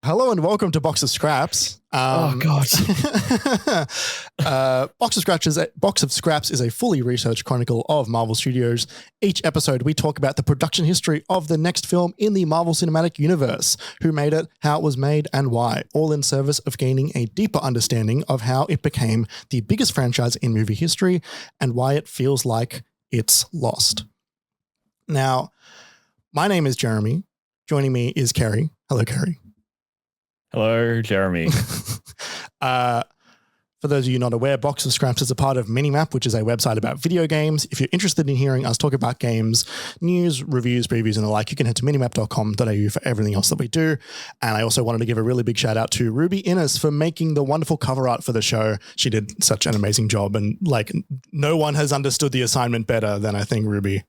Hello and welcome to Box of Scraps. Oh God! Box of Scraps is a fully researched chronicle of Marvel Studios. Each episode, we talk about the production history of the next film in the Marvel Cinematic Universe, who made it, how it was made, and why, all in service of gaining a deeper understanding of how it became the biggest franchise in movie history and why it feels like it's lost. Now, my name is Jeremy. Joining me is Kerry. Hello, Kerry. Hello, Jeremy. For those of you not aware, Box of Scraps is a part of Minimap, which is a website about video games. If you're interested in hearing us talk about games, news, reviews, previews, and the like, you can head to minimap.com.au for everything else that we do. And I also wanted to give a really big shout out to Ruby Innes for making the wonderful cover art for the show. She did such an amazing job, and like no one has understood the assignment better than I think Ruby.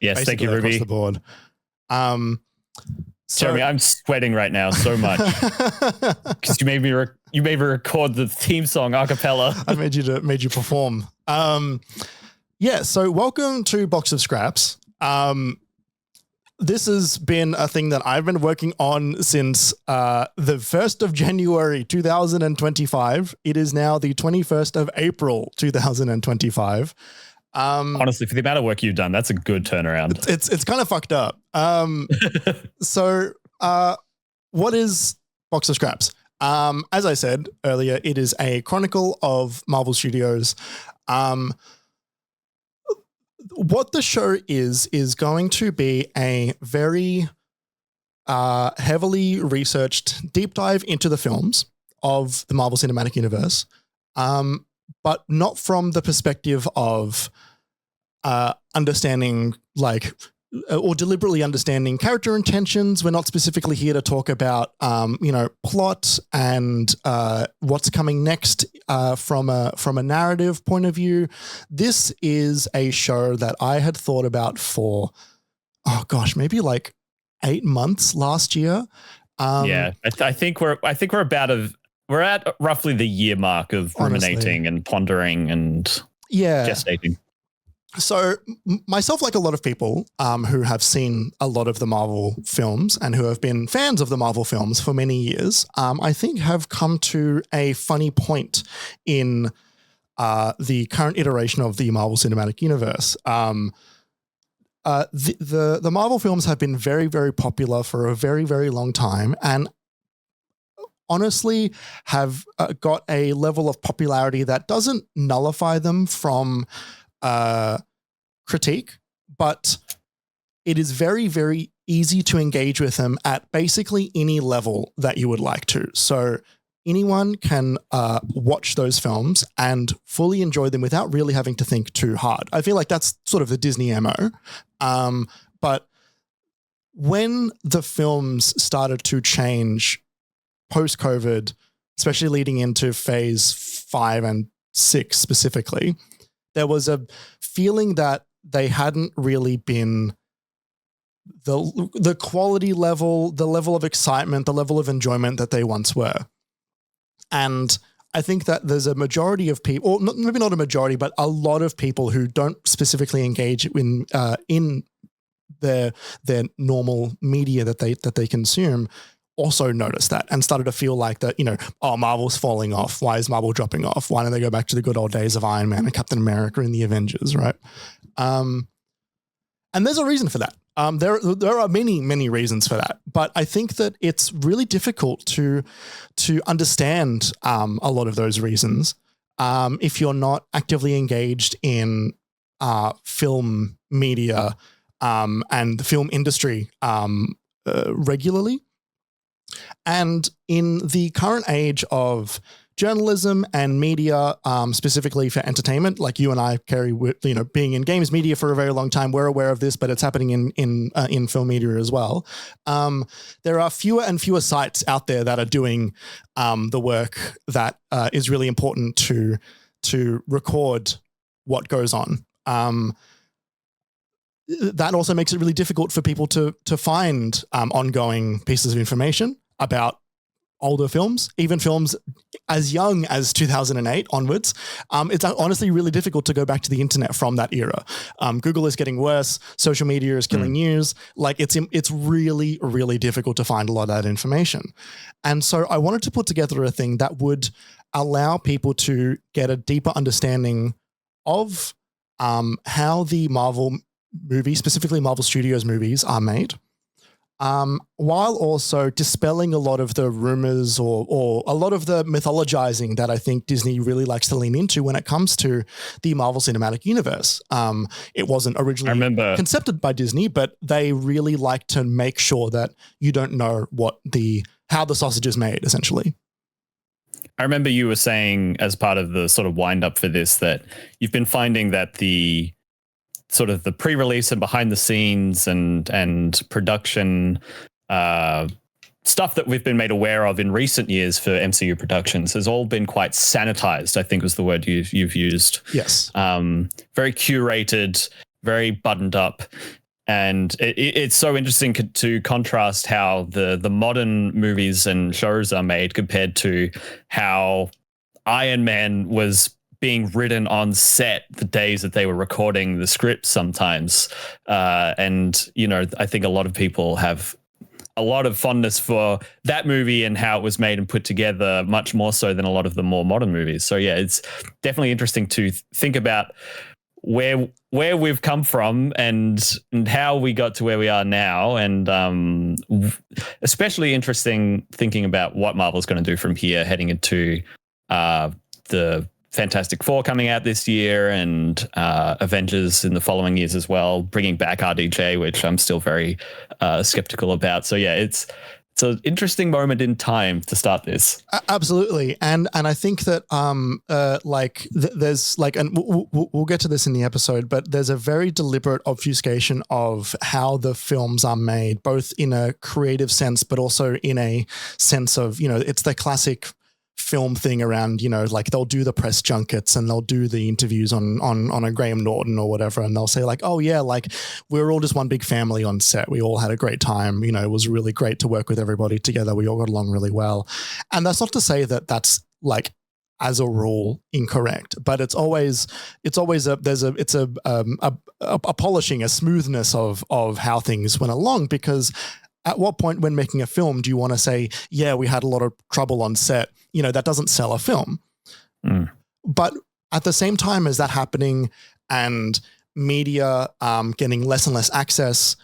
Yes, thank you, Ruby. Across the board. Jeremy, I'm sweating right now so much because you made me record the theme song a cappella. I made you perform. So welcome to Box of Scraps. This has been a thing that I've been working on since the 1st of January 2025. It is now the 21st of April 2025. Honestly, for the amount of work you've done, that's a good turnaround. It's kind of fucked up. So what is Box of Scraps? As I said earlier, it is a chronicle of Marvel Studios. What the show is going to be a very heavily researched deep dive into the films of the Marvel Cinematic Universe, but not from the perspective of understanding or deliberately understanding character intentions. We're not specifically here to talk about, plot and what's coming next from a narrative point of view. This is a show that I had thought about for, maybe like 8 months last year. I think we're at roughly the year mark of ruminating and pondering and gestating. So myself, like a lot of people who have seen a lot of the Marvel films and who have been fans of the Marvel films for many years, I think have come to a funny point in the current iteration of the Marvel Cinematic Universe. The Marvel films have been very, very popular for a very, very long time, and honestly have got a level of popularity that doesn't nullify them from critique, but it is very, very easy to engage with them at basically any level that you would like to. So anyone can watch those films and fully enjoy them without really having to think too hard. I feel like that's sort of the Disney MO. But when the films started to change post-COVID, especially leading into phase 5 and 6 specifically, there was a feeling that they hadn't really been the quality level, the level of excitement, the level of enjoyment that they once were. And I think that there's a majority of people, or maybe not a majority, but a lot of people who don't specifically engage in their normal media that they consume also noticed that and started to feel like that, Marvel's falling off. Why is Marvel dropping off? Why don't they go back to the good old days of Iron Man and Captain America and the Avengers, right? And there's a reason for that. There are many, many reasons for that. But I think that it's really difficult to understand a lot of those reasons if you're not actively engaged in film media and the film industry regularly. And in the current age of journalism and media, specifically for entertainment, like you and I, Kerry, being in games media for a very long time, we're aware of this, but it's happening in film media as well. There are fewer and fewer sites out there that are doing the work that is really important to record what goes on. That also makes it really difficult for people to find ongoing pieces of information about older films, even films as young as 2008 onwards. It's honestly really difficult to go back to the internet from that era. Google is getting worse. Social media is killing news. Like it's really, really difficult to find a lot of that information. And so I wanted to put together a thing that would allow people to get a deeper understanding of how the Marvel movies, specifically Marvel Studios movies, are made. While also dispelling a lot of the rumors or a lot of the mythologizing that I think Disney really likes to lean into when it comes to the Marvel Cinematic Universe. It wasn't originally conceived by Disney, but they really like to make sure that you don't know how the sausage is made, essentially. I remember you were saying, as part of the sort of wind up for this, that you've been finding that the sort of the pre-release and behind the scenes and production stuff that we've been made aware of in recent years for MCU productions has all been quite sanitized, I think was the word you've used. Yes. Very curated, very buttoned up. And it's so interesting to contrast how the modern movies and shows are made compared to how Iron Man was being written on set the days that they were recording the script sometimes. And, you know, I think a lot of people have a lot of fondness for that movie and how it was made and put together, much more so than a lot of the more modern movies. So, yeah, it's definitely interesting to think about where we've come from and how we got to where we are now. And especially interesting thinking about what Marvel's going to do from here heading into the Fantastic Four coming out this year and Avengers in the following years as well, bringing back RDJ, which I'm still very skeptical about. So yeah, it's an interesting moment in time to start this. Absolutely. And I think that there's like, and we'll get to this in the episode, but there's a very deliberate obfuscation of how the films are made, both in a creative sense, but also in a sense of, you know, it's the classic film thing around, you know, like they'll do the press junkets and they'll do the interviews on a Graham Norton or whatever, and they'll say like, oh yeah, like we're all just one big family on set, we all had a great time, you know, it was really great to work with everybody together, we all got along really well. And that's not to say that that's like as a rule incorrect, but it's always a polishing, a smoothness of how things went along. Because at what point when making a film do you want to say, yeah, we had a lot of trouble on set? You know, that doesn't sell a film. But at the same time as that happening and media getting less and less access,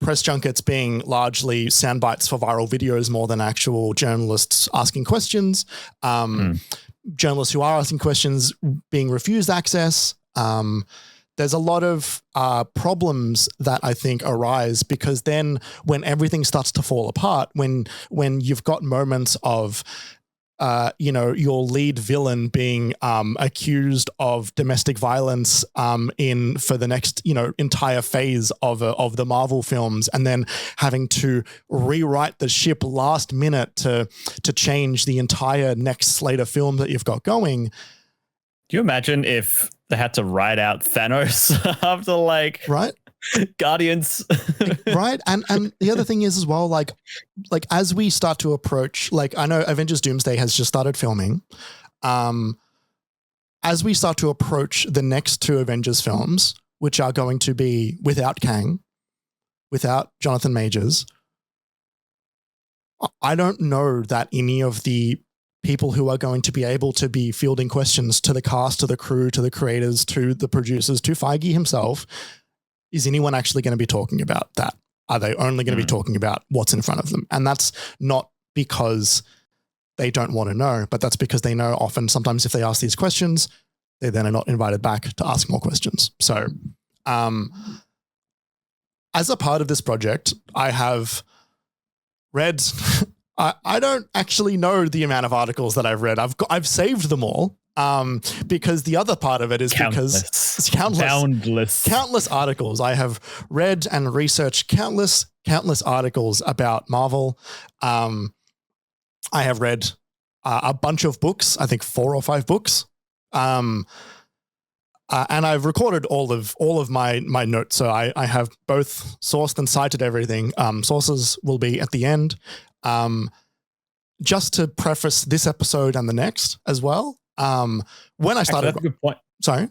press junkets being largely sound bites for viral videos more than actual journalists asking questions, journalists who are asking questions being refused access, there's a lot of problems that I think arise, because then when everything starts to fall apart, when you've got moments of, you know, your lead villain being accused of domestic violence for the next, you know, entire phase of the Marvel films, and then having to rewrite the ship last minute to change the entire next slate of film that you've got going. Do you imagine if they had to write out Thanos after like Guardians? Right. And the other thing is as well, like as we start to approach, like I know Avengers Doomsday has just started filming. As we start to approach the next two Avengers films, which are going to be without Kang, without Jonathan Majors, I don't know that any of the people who are going to be able to be fielding questions to the cast, to the crew, to the creators, to the producers, to Feige himself, is anyone actually going to be talking about that? Are they only going to be talking about what's in front of them? And that's not because they don't want to know, but that's because they know often sometimes if they ask these questions, they then are not invited back to ask more questions. So as a part of this project, I have read... I don't actually know the amount of articles that I've read. I've saved them all because the other part of it is because it's countless articles. I have read and researched countless articles about Marvel. I have read a bunch of books, I think 4 or 5 books. And I've recorded all of my notes. So I have both sourced and cited everything. Sources will be at the end. Just to preface this episode and the next as well, when I started, that's a good point. Sorry,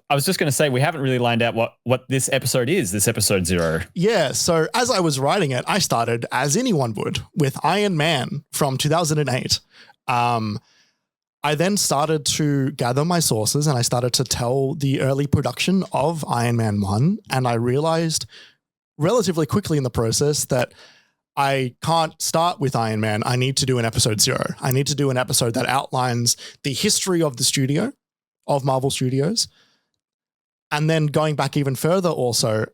I was just going to say we haven't really lined out what this episode is. This episode 0. Yeah. So as I was writing it, I started as anyone would with Iron Man from 2008. I then started to gather my sources and I started to tell the early production of Iron Man 1. And I realized relatively quickly in the process that I can't start with Iron Man. I need to do an episode 0. I need to do an episode that outlines the history of the studio, of Marvel Studios. And then going back even further also,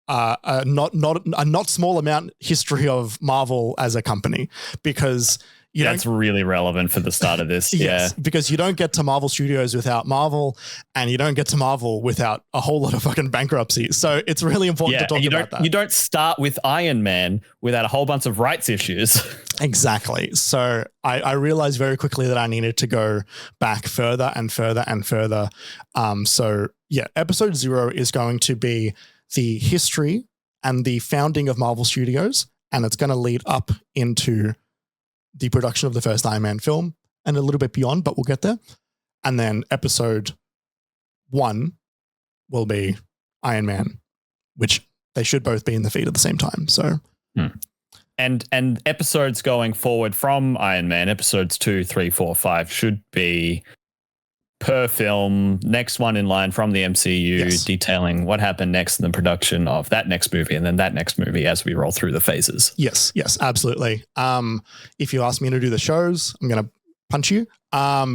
a not small amount history of Marvel as a company, because that's really relevant for the start of this. Yes, because you don't get to Marvel Studios without Marvel, and you don't get to Marvel without a whole lot of fucking bankruptcies. So it's really important to talk about that. You don't start with Iron Man without a whole bunch of rights issues. Exactly. So I realized very quickly that I needed to go back further and further and further. So yeah, episode 0 is going to be the history and the founding of Marvel Studios, and it's going to lead up into the production of the first Iron Man film and a little bit beyond, but we'll get there. And then episode 1 will be Iron Man, which they should both be in the feed at the same time. So, and episodes going forward from Iron Man, episodes 2, 3, 4, 5 should be per film, next one in line from the MCU, detailing what happened next in the production of that next movie and then that next movie as we roll through the phases. Yes, absolutely. If you ask me to do the shows, I'm going to punch you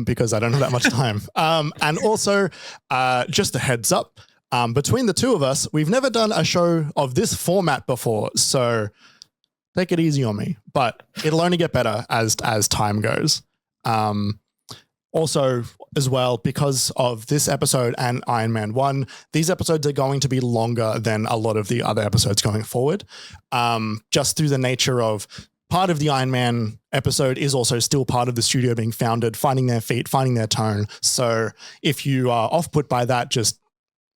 because I don't have that much time. And also, just a heads up, between the two of us, we've never done a show of this format before, so take it easy on me, but it'll only get better as time goes. Also, as well, because of this episode and Iron Man 1, these episodes are going to be longer than a lot of the other episodes going forward, just through the nature of part of the Iron Man episode is also still part of the studio being founded, finding their feet, finding their tone. So if you are off-put by that,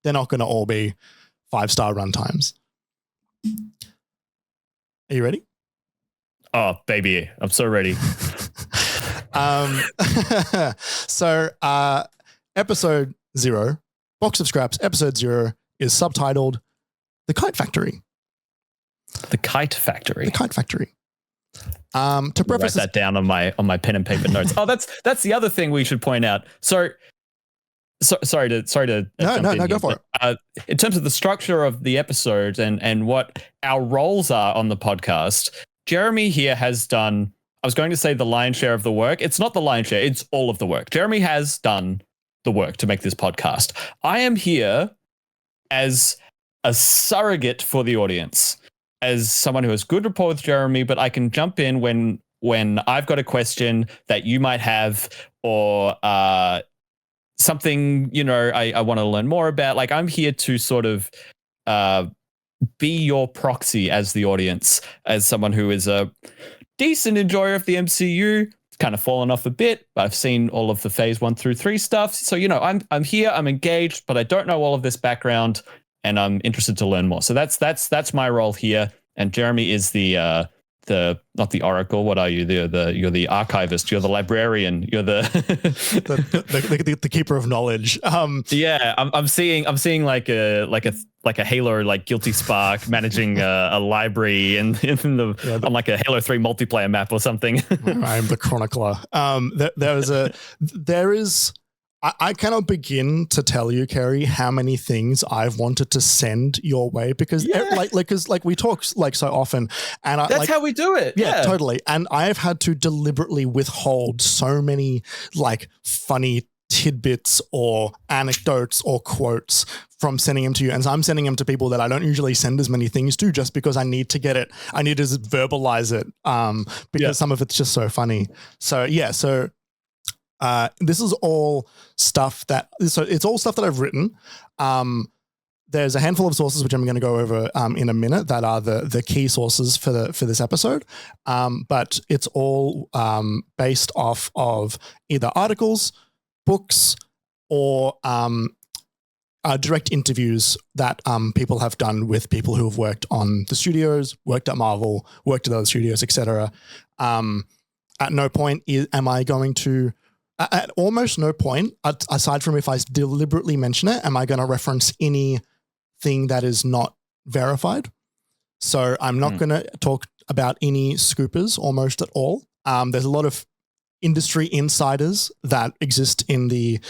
they're not going to all be 5-star runtimes. Are you ready? Oh, baby, I'm so ready. So episode 0, Box of Scraps, episode 0 is subtitled The Kite Factory. The Kite Factory. The Kite Factory. To preface write that down on my pen and paper notes. Oh, that's the other thing we should point out. Sorry to no, go for it. In terms of the structure of the episodes and what our roles are on the podcast, Jeremy here has done, I was going to say the lion's share of the work. It's not the lion's share. It's all of the work. Jeremy has done the work to make this podcast. I am here as a surrogate for the audience, as someone who has good rapport with Jeremy, but I can jump in when I've got a question that you might have or something, I want to learn more about. Like, I'm here to sort of be your proxy as the audience, as someone who is a decent enjoyer of the MCU. It's kind of fallen off a bit, but I've seen all of the phase 1 through 3 stuff. So, I'm here, I'm engaged, but I don't know all of this background and I'm interested to learn more. So that's my role here. And Jeremy is the not the oracle. What are you? You're the archivist. You're the librarian. You're the the keeper of knowledge. Yeah, I'm seeing like a Halo, like Guilty Spark managing a library on like a Halo 3 multiplayer map or something. I'm the chronicler. There is. I cannot begin to tell you, Kerry, how many things I've wanted to send your way because like we talk like so often, and that's how we do it. Yeah, totally. And I have had to deliberately withhold so many like funny tidbits or anecdotes or quotes from sending them to you. And I'm sending them to people that I don't usually send as many things to, just because I need to get it. I need to verbalize it because some of it's just so funny. So yeah, this is all stuff it's all stuff that I've written. There's a handful of sources which I'm going to go over in a minute that are the key sources for this episode. But it's all based off of either articles, books, or direct interviews that people have done with people who have worked on the studios, worked at Marvel, worked at other studios, etc. At no point am I going to, at almost no point, aside from if I deliberately mention it, am I going to reference anything that is not verified. So I'm not going to talk about any scoopers almost at all. There's a lot of industry insiders that exist in the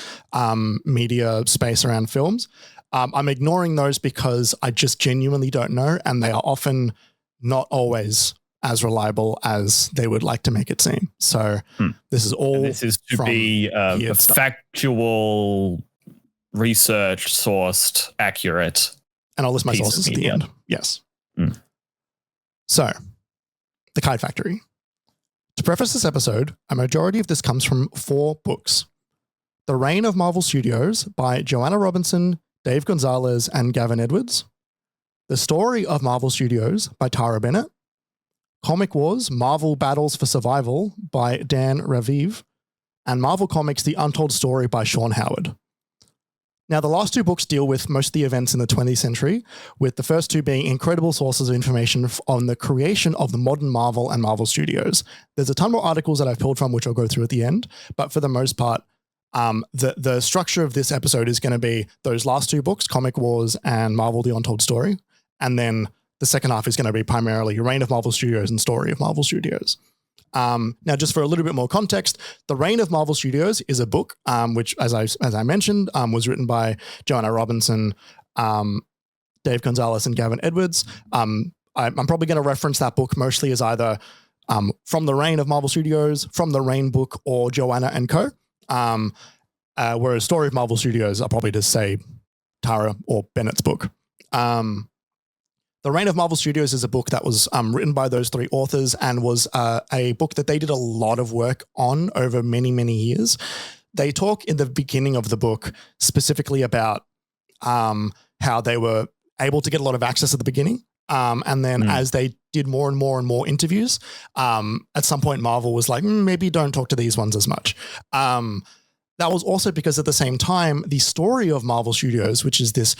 media space around films. I'm ignoring those because I just genuinely don't know, and they are often not always as reliable as they would like to make it seem. So this is all. And this is to be a factual, research sourced, accurate. And I'll list my sources at the end. Yes. So, The Kite Factory. To preface this episode, a majority of this comes from 4 books. The Reign of Marvel Studios by Joana Robinson, Dave Gonzales, and Gavin Edwards. The Story of Marvel Studios by Tara Bennett. Comic Wars, Marvel Battles for Survival by Dan Raviv. And Marvel Comics, The Untold Story by Sean Howard. Now, the last 2 books deal with most of the events in the 20th century, with the first 2 being incredible sources of information on the creation of the modern Marvel and Marvel Studios. There's a ton more articles that I've pulled from, which I'll go through at the end, but for the most part, the structure of this episode is going to be those last 2 books, Comic Wars and Marvel, The Untold Story, and then the second half is going to be primarily Reign of Marvel Studios and Story of Marvel Studios. Now, just for a little bit more context, The Reign of Marvel Studios is a book, which, as I mentioned, was written by Joana Robinson, Dave Gonzales, and Gavin Edwards. I'm probably going to reference that book mostly as either from The Reign of Marvel Studios, from the Reign book, or Joana and Co. Whereas Story of Marvel Studios, I'll probably just say Tara or Bennett's book. The Reign of Marvel Studios is a book that was written by those 3 authors and was a book that they did a lot of work on over many, many years. They talk in the beginning of the book specifically about how they were able to get a lot of access at the beginning. And then as they did more and more and more interviews, at some point Marvel was like, maybe don't talk to these ones as much. That was also because at the same time, the Story of Marvel Studios, which is this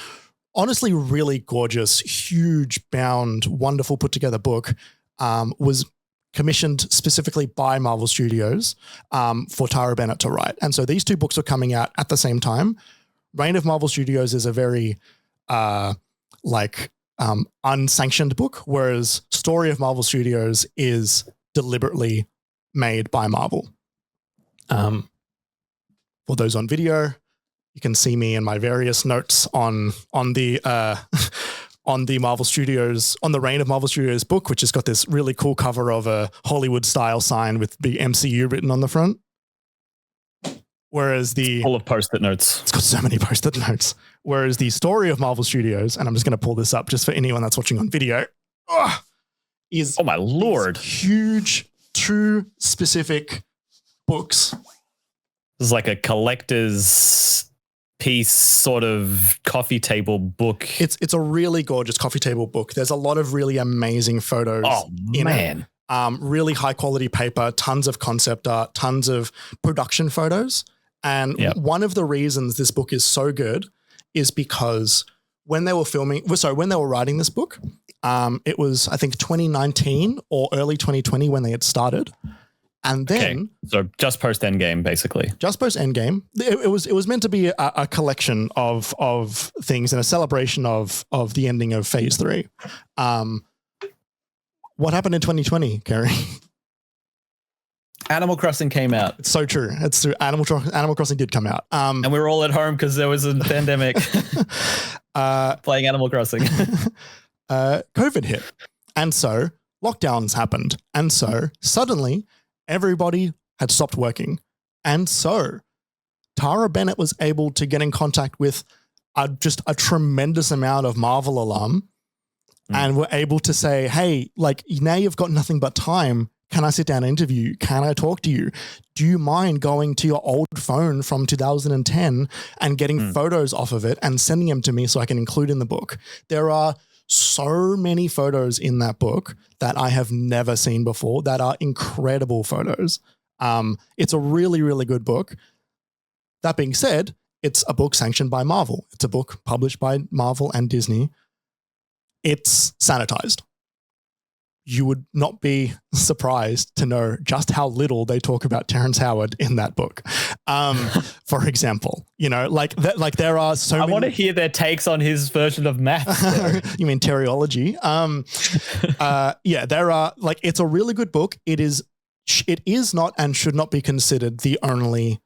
honestly really gorgeous, huge bound, wonderful put together book, was commissioned specifically by Marvel Studios for Tara Bennett to write. And so these 2 books are coming out at the same time. Reign of Marvel Studios is a very unsanctioned book, whereas Story of Marvel Studios is deliberately made by Marvel. For those on video, you can see me in my various notes on the Marvel Studios, on the Reign of Marvel Studios book, which has got this really cool cover of a Hollywood style sign with the MCU written on the front. Whereas full of post-it notes. It's got so many post-it notes. Whereas the Story of Marvel Studios, and I'm just going to pull this up just for anyone that's watching on video, is oh my lord, huge 2 specific books. This is like a collector's piece sort of coffee table book. It's a really gorgeous coffee table book. There's a lot of really amazing photos. Oh, man. Really high quality paper, tons of concept art, tons of production photos. And one of the reasons this book is so good is because when they were writing this book, it was, I think, 2019 or early 2020 when they had started. And then, so just post Endgame, basically. Just post Endgame. It was meant to be a collection of things and a celebration of the ending of Phase 3. What happened in 2020, Kerry? Animal Crossing came out. It's so true. It's true. Animal Crossing did come out. And we were all at home because there was a pandemic. Playing Animal Crossing. COVID hit. And so lockdowns happened. And so suddenly everybody had stopped working. And so Tara Bennett was able to get in contact with just a tremendous amount of Marvel alum and were able to say, hey, like, now you've got nothing but time. Can I sit down and interview you? Can I talk to you? Do you mind going to your old phone from 2010 and getting photos off of it and sending them to me so I can include in the book? There are so many photos in that book that I have never seen before that are incredible photos. It's a really, really good book. That being said, it's a book sanctioned by Marvel. It's a book published by Marvel and Disney. It's sanitized. you would not be surprised to know just how little they talk about Terrence Howard in that book. For example, like there are so many. I want to hear their takes on his version of math. You mean teriology? Yeah, there are, like, it's a really good book. It is not and should not be considered the only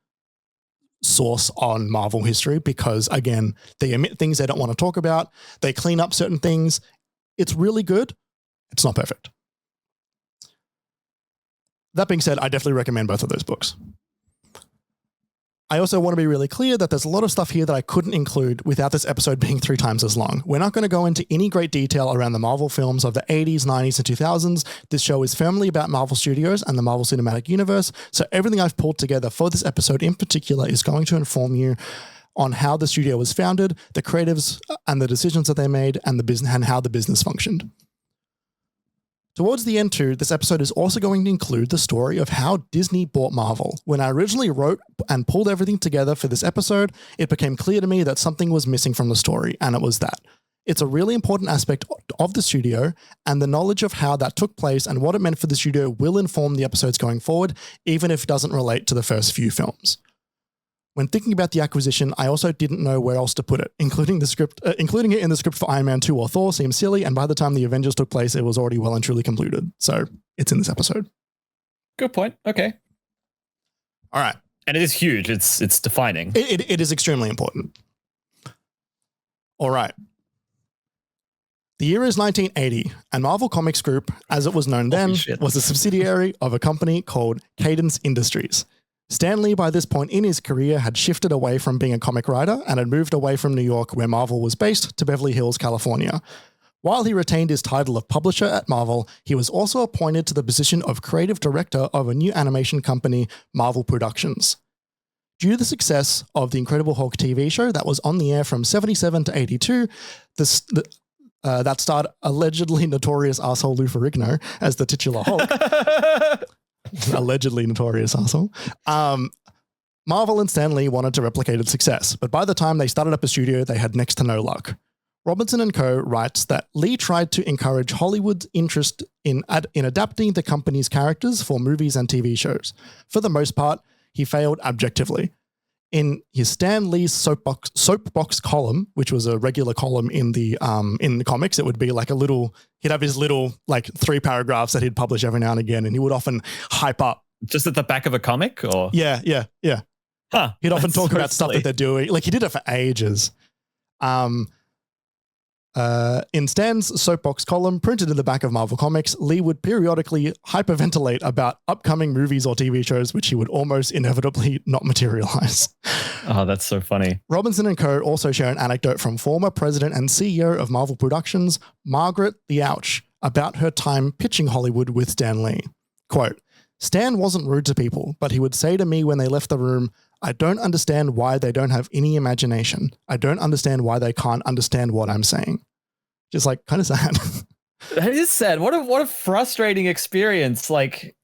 source on Marvel history because, again, they omit things they don't want to talk about. They clean up certain things. It's really good. It's not perfect. That being said, I definitely recommend both of those books. I also want to be really clear that there's a lot of stuff here that I couldn't include without this episode being 3 times as long. We're not going to go into any great detail around the Marvel films of the 80s, 90s, and 2000s. This show is firmly about Marvel Studios and the Marvel Cinematic Universe, so everything I've pulled together for this episode in particular is going to inform you on how the studio was founded, the creatives and the decisions that they made, and the business and how the business functioned. Towards the end too, this episode is also going to include the story of how Disney bought Marvel. When I originally wrote and pulled everything together for this episode, it became clear to me that something was missing from the story, and it was that. It's a really important aspect of the studio, and the knowledge of how that took place and what it meant for the studio will inform the episodes going forward, even if it doesn't relate to the first few films. When thinking about the acquisition, I also didn't know where else to put it. Including it in the script for Iron Man 2 or Thor seems silly, and by the time the Avengers took place, it was already well and truly concluded. So it's in this episode. Good point. Okay. All right. And it is huge. It's defining. It is extremely important. All right. The year is 1980, and Marvel Comics Group, as it was known then, was a subsidiary of a company called Cadence Industries. Stan Lee, by this point in his career, had shifted away from being a comic writer and had moved away from New York, where Marvel was based, to Beverly Hills, California. While he retained his title of publisher at Marvel, he was also appointed to the position of creative director of a new animation company, Marvel Productions. Due to the success of the Incredible Hulk TV show that was on the air from 77 to 82, that starred allegedly notorious asshole Lou Ferrigno as the titular Hulk. Allegedly notorious asshole. Marvel and Stan Lee wanted to replicate its success, but by the time they started up a studio, they had next to no luck. Robinson & Co. writes that Lee tried to encourage Hollywood's interest in adapting the company's characters for movies and TV shows. For the most part, he failed abjectively. In his Stan Lee's soapbox column, which was a regular column in the comics, it would be like he'd have his little like 3 paragraphs that he'd publish every now and again, and he would often hype up. Just at the back of a comic, or? Yeah. Huh, he'd often talk about stuff that they're doing. Like, he did it for ages. In Stan's soapbox column, printed in the back of Marvel Comics, Lee would periodically hyperventilate about upcoming movies or TV shows, which he would almost inevitably not materialize. Oh, that's so funny. Robinson & Co. also share an anecdote from former president and CEO of Marvel Productions, Margaret the Ouch, about her time pitching Hollywood with Stan Lee. Quote, "Stan wasn't rude to people, but he would say to me when they left the room, 'I don't understand why they don't have any imagination. I don't understand why they can't understand what I'm saying.'" Just like kind of sad. That is sad. What a frustrating experience. Like,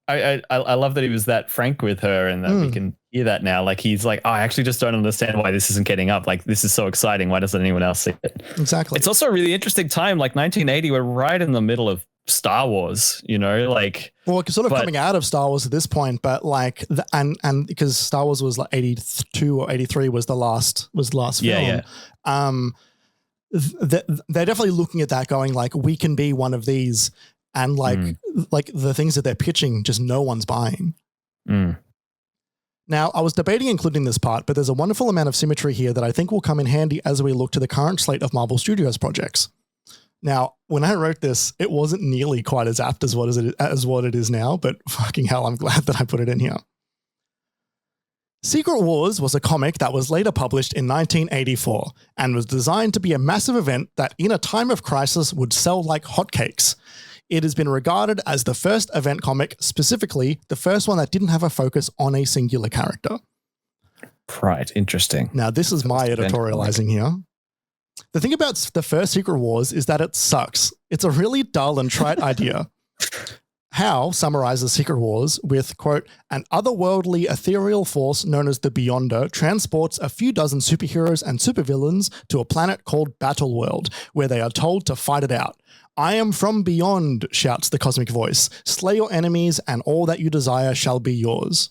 I love that he was that frank with her, and that we can hear that now. Like, he's like, "Oh, I actually just don't understand why this isn't getting up. Like, this is so exciting. Why doesn't anyone else see it?" Exactly. It's also a really interesting time. Like 1980, we're right in the middle of Star Wars, like. Well, sort of coming out of Star Wars at this point, but like, and because Star Wars was like 82 or 83 was the last film. Yeah. They're definitely looking at that going like, we can be one of these, and like the things that they're pitching, just no one's buying. Now, I was debating including this part, but there's a wonderful amount of symmetry here that I think will come in handy as we look to the current slate of Marvel Studios projects. Now, when I wrote this, it wasn't nearly quite as apt as what it is now, but fucking hell, I'm glad that I put it in here. Secret Wars was a comic that was later published in 1984 and was designed to be a massive event that in a time of crisis would sell like hotcakes. It has been regarded as the first event comic, specifically the first one that didn't have a focus on a singular character. Right, interesting. Now, this is my editorializing here. The thing about the first Secret Wars is that it sucks. It's a really dull and trite idea. Howe summarizes Secret Wars with, quote, "An otherworldly ethereal force known as the Beyonder transports a few dozen superheroes and supervillains to a planet called Battleworld, where they are told to fight it out. I am from beyond, shouts the cosmic voice. Slay your enemies and all that you desire shall be yours.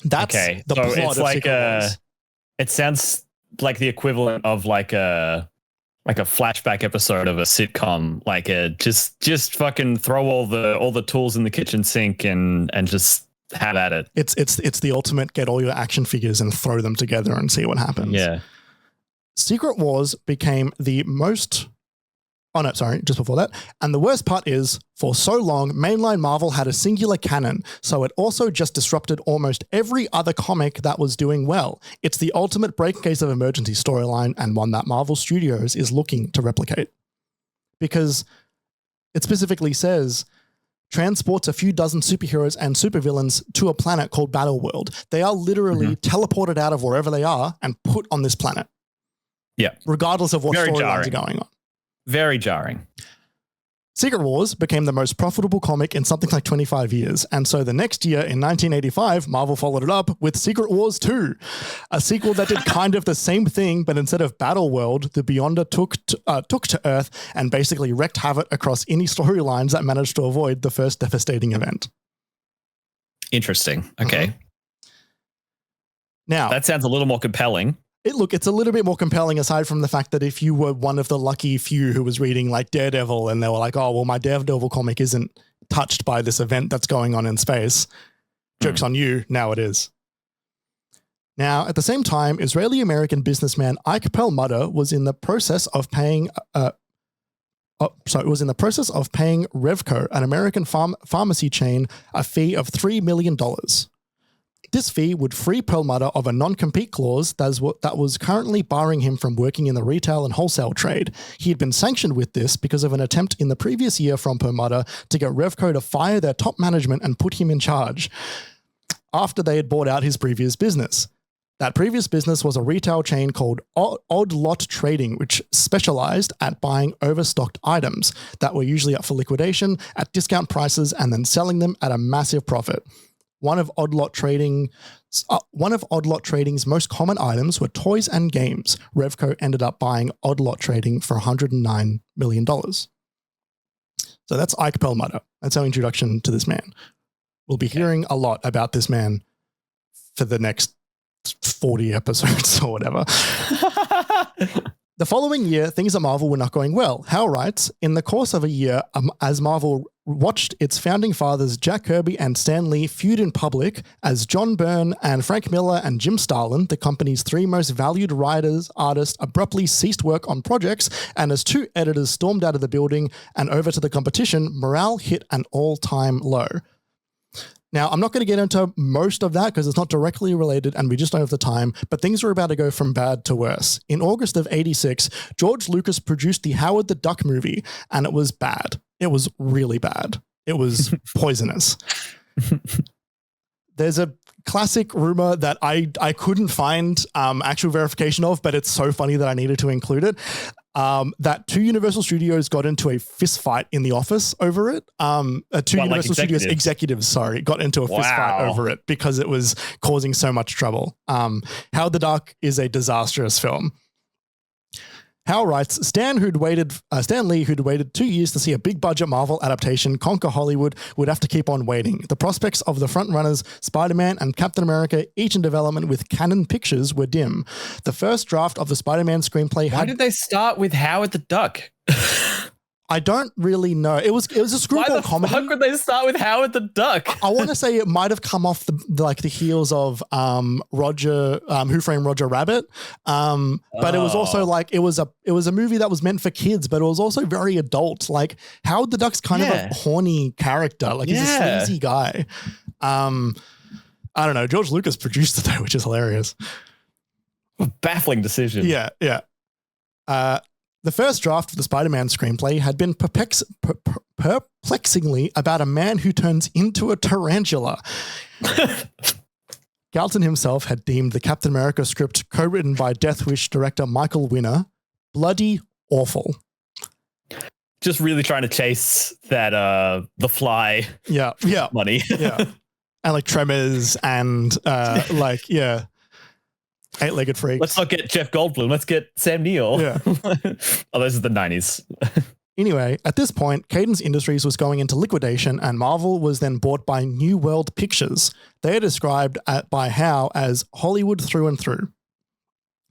That's the so plot it's of like Secret Wars. it sounds like the equivalent of like a flashback episode of a sitcom, like just fucking throw all the tools in the kitchen sink and just have at it. It's the ultimate get all your action figures and throw them together and see what happens. Yeah. Secret Wars became the most... Oh, no, sorry, just before that. And the worst part is, for so long, mainline Marvel had a singular canon, so it also just disrupted almost every other comic that was doing well. It's the ultimate break case of emergency storyline, and one that Marvel Studios is looking to replicate. Because it specifically says, transports a few dozen superheroes and supervillains to a planet called Battleworld. They are literally teleported out of wherever they are and put on this planet. Yeah. Regardless of what storylines are going on. Very jarring. Secret Wars became the most profitable comic in something like 25 years. And so the next year, in 1985, Marvel followed it up with Secret Wars 2, a sequel that did kind of the same thing, but instead of Battleworld, the Beyonder took to Earth and basically wreaked havoc across any storylines that managed to avoid the first devastating event. Interesting. Okay. Now, that sounds a little more compelling. It's a little bit more compelling aside from the fact that if you were one of the lucky few who was reading like Daredevil and they were like, oh, well, my Daredevil comic isn't touched by this event that's going on in space. Joke's on you. Now it is. Now, at the same time, Israeli-American businessman Ike Perlmutter was in the process of paying Revco, an American pharmacy chain, a fee of $3 million. This fee would free Perlmutter of a non-compete clause that was currently barring him from working in the retail and wholesale trade. He had been sanctioned with this because of an attempt in the previous year from Perlmutter to get Revco to fire their top management and put him in charge after they had bought out his previous business. That previous business was a retail chain called Odd Lot Trading, which specialized at buying overstocked items that were usually up for liquidation at discount prices and then selling them at a massive profit. One of Odd Lot Trading's most common items were toys and games. Revco ended up buying Odd Lot Trading for $109 million. So that's Ike Perlmutter. That's our introduction to this man. We'll be hearing a lot about this man for the next 40 episodes or whatever. The following year, things at Marvel were not going well. Hal writes, in the course of a year, as Marvel watched its founding fathers Jack Kirby and Stan Lee feud in public, as John Byrne and Frank Miller and Jim Starlin, the company's three most valued artists, abruptly ceased work on projects, and as two editors stormed out of the building and over to the competition, morale hit an all-time low. Now, I'm not going to get into most of that because it's not directly related and we just don't have the time, but things are about to go from bad to worse. In August of '86, George Lucas produced the Howard the Duck movie, and it was bad. It was really bad. It was poisonous. There's a classic rumor that I couldn't find actual verification of, but it's so funny that I needed to include it. That two Universal Studios got into a fist fight in the office over it. Universal Studios executives, got into a fist fight over it because it was causing so much trouble. Howard the Duck is a disastrous film. Hal writes, Stan Lee, who'd waited 2 years to see a big budget Marvel adaptation conquer Hollywood, would have to keep on waiting. The prospects of the frontrunners, Spider-Man and Captain America, each in development with Canon Pictures, were dim. The first draft of the Spider-Man screenplay Why did they start with Howard the Duck? I don't really know. It was a screwball comedy. Why the fuck would they start with Howard the Duck? I want to say it might have come off the heels of Roger, Who Framed Roger Rabbit. But it was also it was a movie that was meant for kids, but it was also very adult. Like Howard the Duck's kind of a horny character. Like he's a sleazy guy. I don't know. George Lucas produced it though, which is hilarious. Baffling decision. Yeah. The first draft of the Spider-Man screenplay had been perplexingly about a man who turns into a tarantula. Galton himself had deemed the Captain America script, co-written by Death Wish director Michael Winner, bloody awful. Just really trying to chase that The Fly money. And like Tremors and Eight-legged freaks. Let's not get Jeff Goldblum. Let's get Sam Neill. Yeah. Oh, those are the 90s. Anyway, at this point, Cadence Industries was going into liquidation and Marvel was then bought by New World Pictures. They are described by Howe as Hollywood through and through.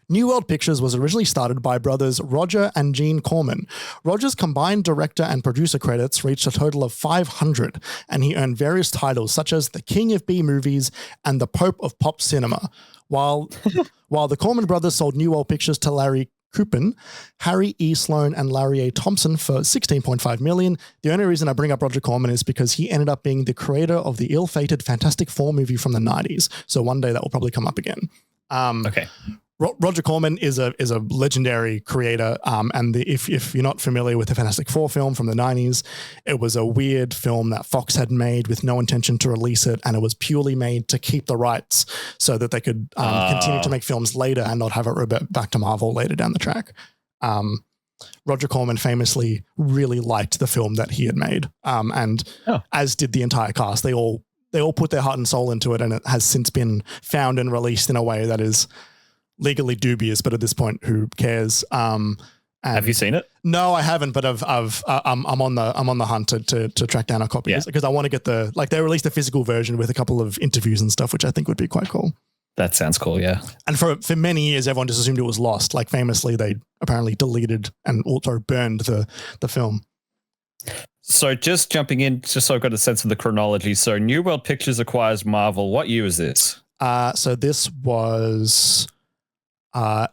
New World Pictures was originally started by brothers Roger and Gene Corman. Roger's combined director and producer credits reached a total of 500, and he earned various titles such as the King of B-Movies and the Pope of Pop Cinema. While the Corman brothers sold New World Pictures to Larry Coupin, Harry E. Sloan, and Larry A. Thompson for $16.5 million. The only reason I bring up Roger Corman is because he ended up being the creator of the ill-fated Fantastic Four movie from the 90s. So one day that will probably come up again. Okay. Roger Corman is a legendary creator, and if you're not familiar with the Fantastic Four film from the 90s, it was a weird film that Fox had made with no intention to release it, and it was purely made to keep the rights so that they could continue to make films later and not have it revert back to Marvel later down the track. Roger Corman famously really liked the film that he had made, and as did the entire cast. They all put their heart and soul into it, and it has since been found and released in a way that is legally dubious, but at this point, who cares? Have you seen it? No, I haven't, but I'm on the hunt to track down a copy because I want to get they released a physical version with a couple of interviews and stuff, which I think would be quite cool. That sounds cool, yeah. And for many years, everyone just assumed it was lost. Like famously, they apparently deleted and also burned the film. So just jumping in, just so I've got a sense of the chronology. So New World Pictures acquires Marvel. What year is this? So this was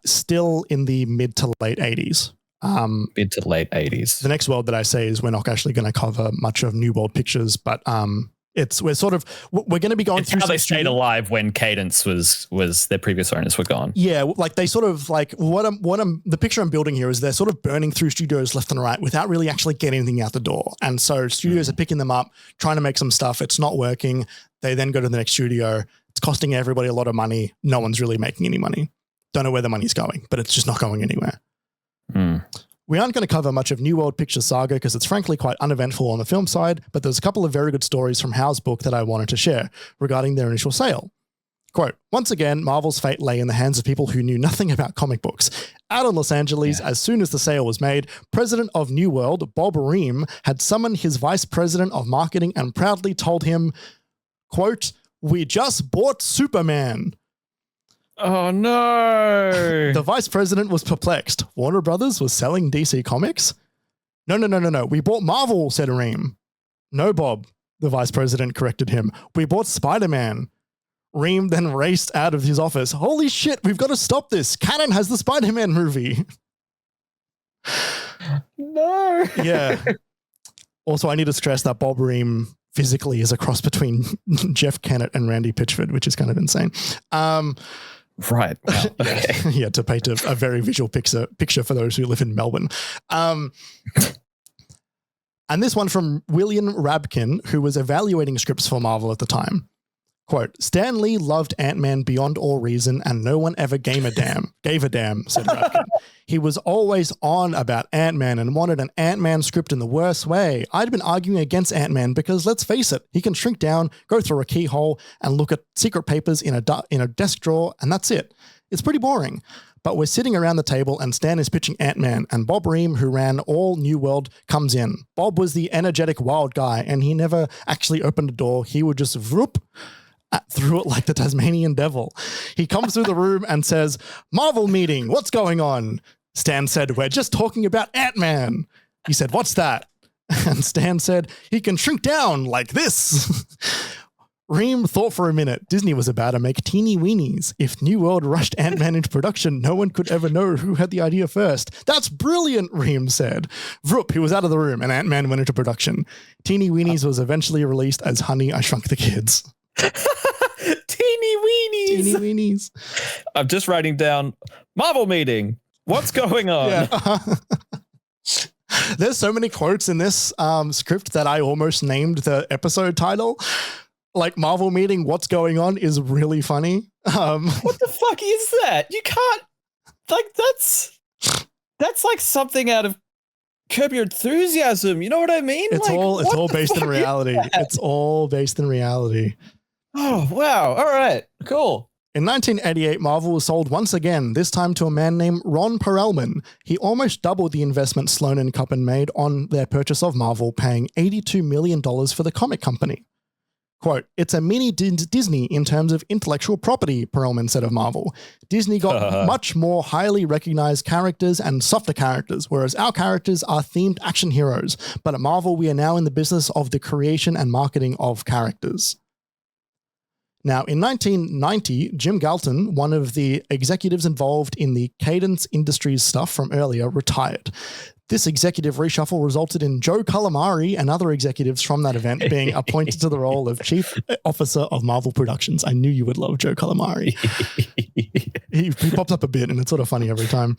still in the mid to late 80s. Mid to late 80s. The next world that I say is we're not actually going to cover much of New World Pictures, but we're going to be going through how they stayed alive when Cadence was their previous owners were gone. Yeah, like they sort of like the picture I'm building here is they're sort of burning through studios left and right without really actually getting anything out the door. And so studios are picking them up, trying to make some stuff. It's not working. They then go to the next studio. It's costing everybody a lot of money. No one's really making any money. Don't know where the money's going, but it's just not going anywhere. We aren't going to cover much of New World Pictures saga because it's frankly quite uneventful on the film side, but there's a couple of very good stories from Howe's book that I wanted to share regarding their initial sale. Quote, once again, Marvel's fate lay in the hands of people who knew nothing about comic books. Out in Los Angeles, as soon as the sale was made, president of New World, Bob Ream, had summoned his vice president of marketing and proudly told him, quote, we just bought Superman. Oh, no. The vice president was perplexed. Warner Brothers was selling DC Comics? No. We bought Marvel, said Ream. No, Bob, the vice president corrected him. We bought Spider-Man. Ream then raced out of his office. Holy shit, we've got to stop this. Canon has the Spider-Man movie. No. Yeah. Also, I need to stress that Bob Ream physically is a cross between Jeff Kennett and Randy Pitchford, which is kind of insane. Right. Wow. Okay. Yeah, to paint a very visual picture for those who live in Melbourne. And this one from William Rabkin, who was evaluating scripts for Marvel at the time. Quote, Stan Lee loved Ant-Man beyond all reason and no one ever gave a damn, said Rabkin. He was always on about Ant-Man and wanted an Ant-Man script in the worst way. I'd been arguing against Ant-Man because, let's face it, he can shrink down, go through a keyhole, and look at secret papers in a desk drawer, and that's it. It's pretty boring. But we're sitting around the table and Stan is pitching Ant-Man and Bob Ream, who ran all New World, comes in. Bob was the energetic wild guy and he never actually opened a door. He would just whoop through it like the Tasmanian devil. He comes through the room and says, Marvel meeting, what's going on? Stan said, we're just talking about Ant-Man. He said, what's that? And Stan said, he can shrink down like this. Ream thought for a minute. Disney was about to make teeny weenies. If New World rushed Ant-Man into production, no one could ever know who had the idea first. That's brilliant, Ream said. Vroop, he was out of the room and Ant-Man went into production. Teeny Weenies was eventually released as Honey, I Shrunk the Kids. Teeny weenies. Teeny weenies. I'm just writing down Marvel meeting. What's going on? Yeah. There's so many quotes in this script that I almost named the episode title. Like Marvel meeting, what's going on is really funny. What the fuck is that? You can't like that's like something out of Curb Your Enthusiasm. You know what I mean? It's like, all based in reality. It's all based in reality. Oh, wow. All right. Cool. In 1988, Marvel was sold once again, this time to a man named Ron Perelman. He almost doubled the investment Sloan and Company made on their purchase of Marvel, paying $82 million for the comic company. Quote, "It's a mini Disney in terms of intellectual property," Perelman said of Marvel. "Disney got much more highly recognized characters and softer characters, whereas our characters are themed action heroes. But at Marvel, we are now in the business of the creation and marketing of characters." Now, in 1990, Jim Galton, one of the executives involved in the Cadence Industries stuff from earlier, retired. This executive reshuffle resulted in Joe Calamari and other executives from that event being appointed to the role of Chief Officer of Marvel Productions. I knew you would love Joe Calamari. He pops up a bit and it's sort of funny every time.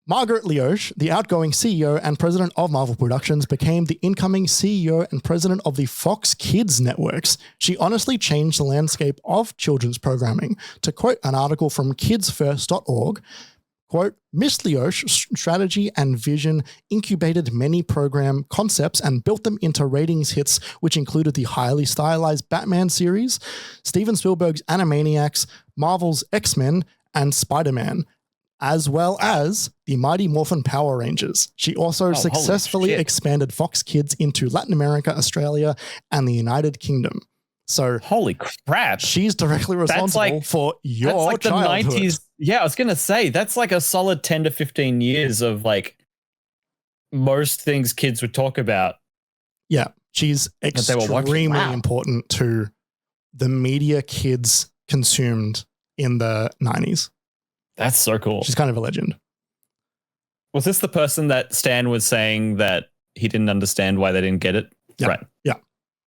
Margaret Leosh, the outgoing CEO and president of Marvel Productions, became the incoming CEO and president of the Fox Kids networks. She honestly changed the landscape of children's programming. To quote an article from kidsfirst.org, quote, "Miss Leosh's strategy and vision incubated many program concepts and built them into ratings hits, which included the highly stylized Batman series, Steven Spielberg's Animaniacs, Marvel's X-Men, and Spider-Man, as well as the Mighty Morphin Power Rangers. She also successfully expanded Fox Kids into Latin America, Australia, and the United Kingdom." So, holy crap! She's directly responsible for your childhood. The 90s. Yeah, I was gonna say that's like a solid 10 to 15 years of like most things kids would talk about. Yeah, she's extremely important to the media kids consumed in the 90s. That's so cool. She's kind of a legend. Was this the person that Stan was saying that he didn't understand why they didn't get it? Yeah. Right. Yeah.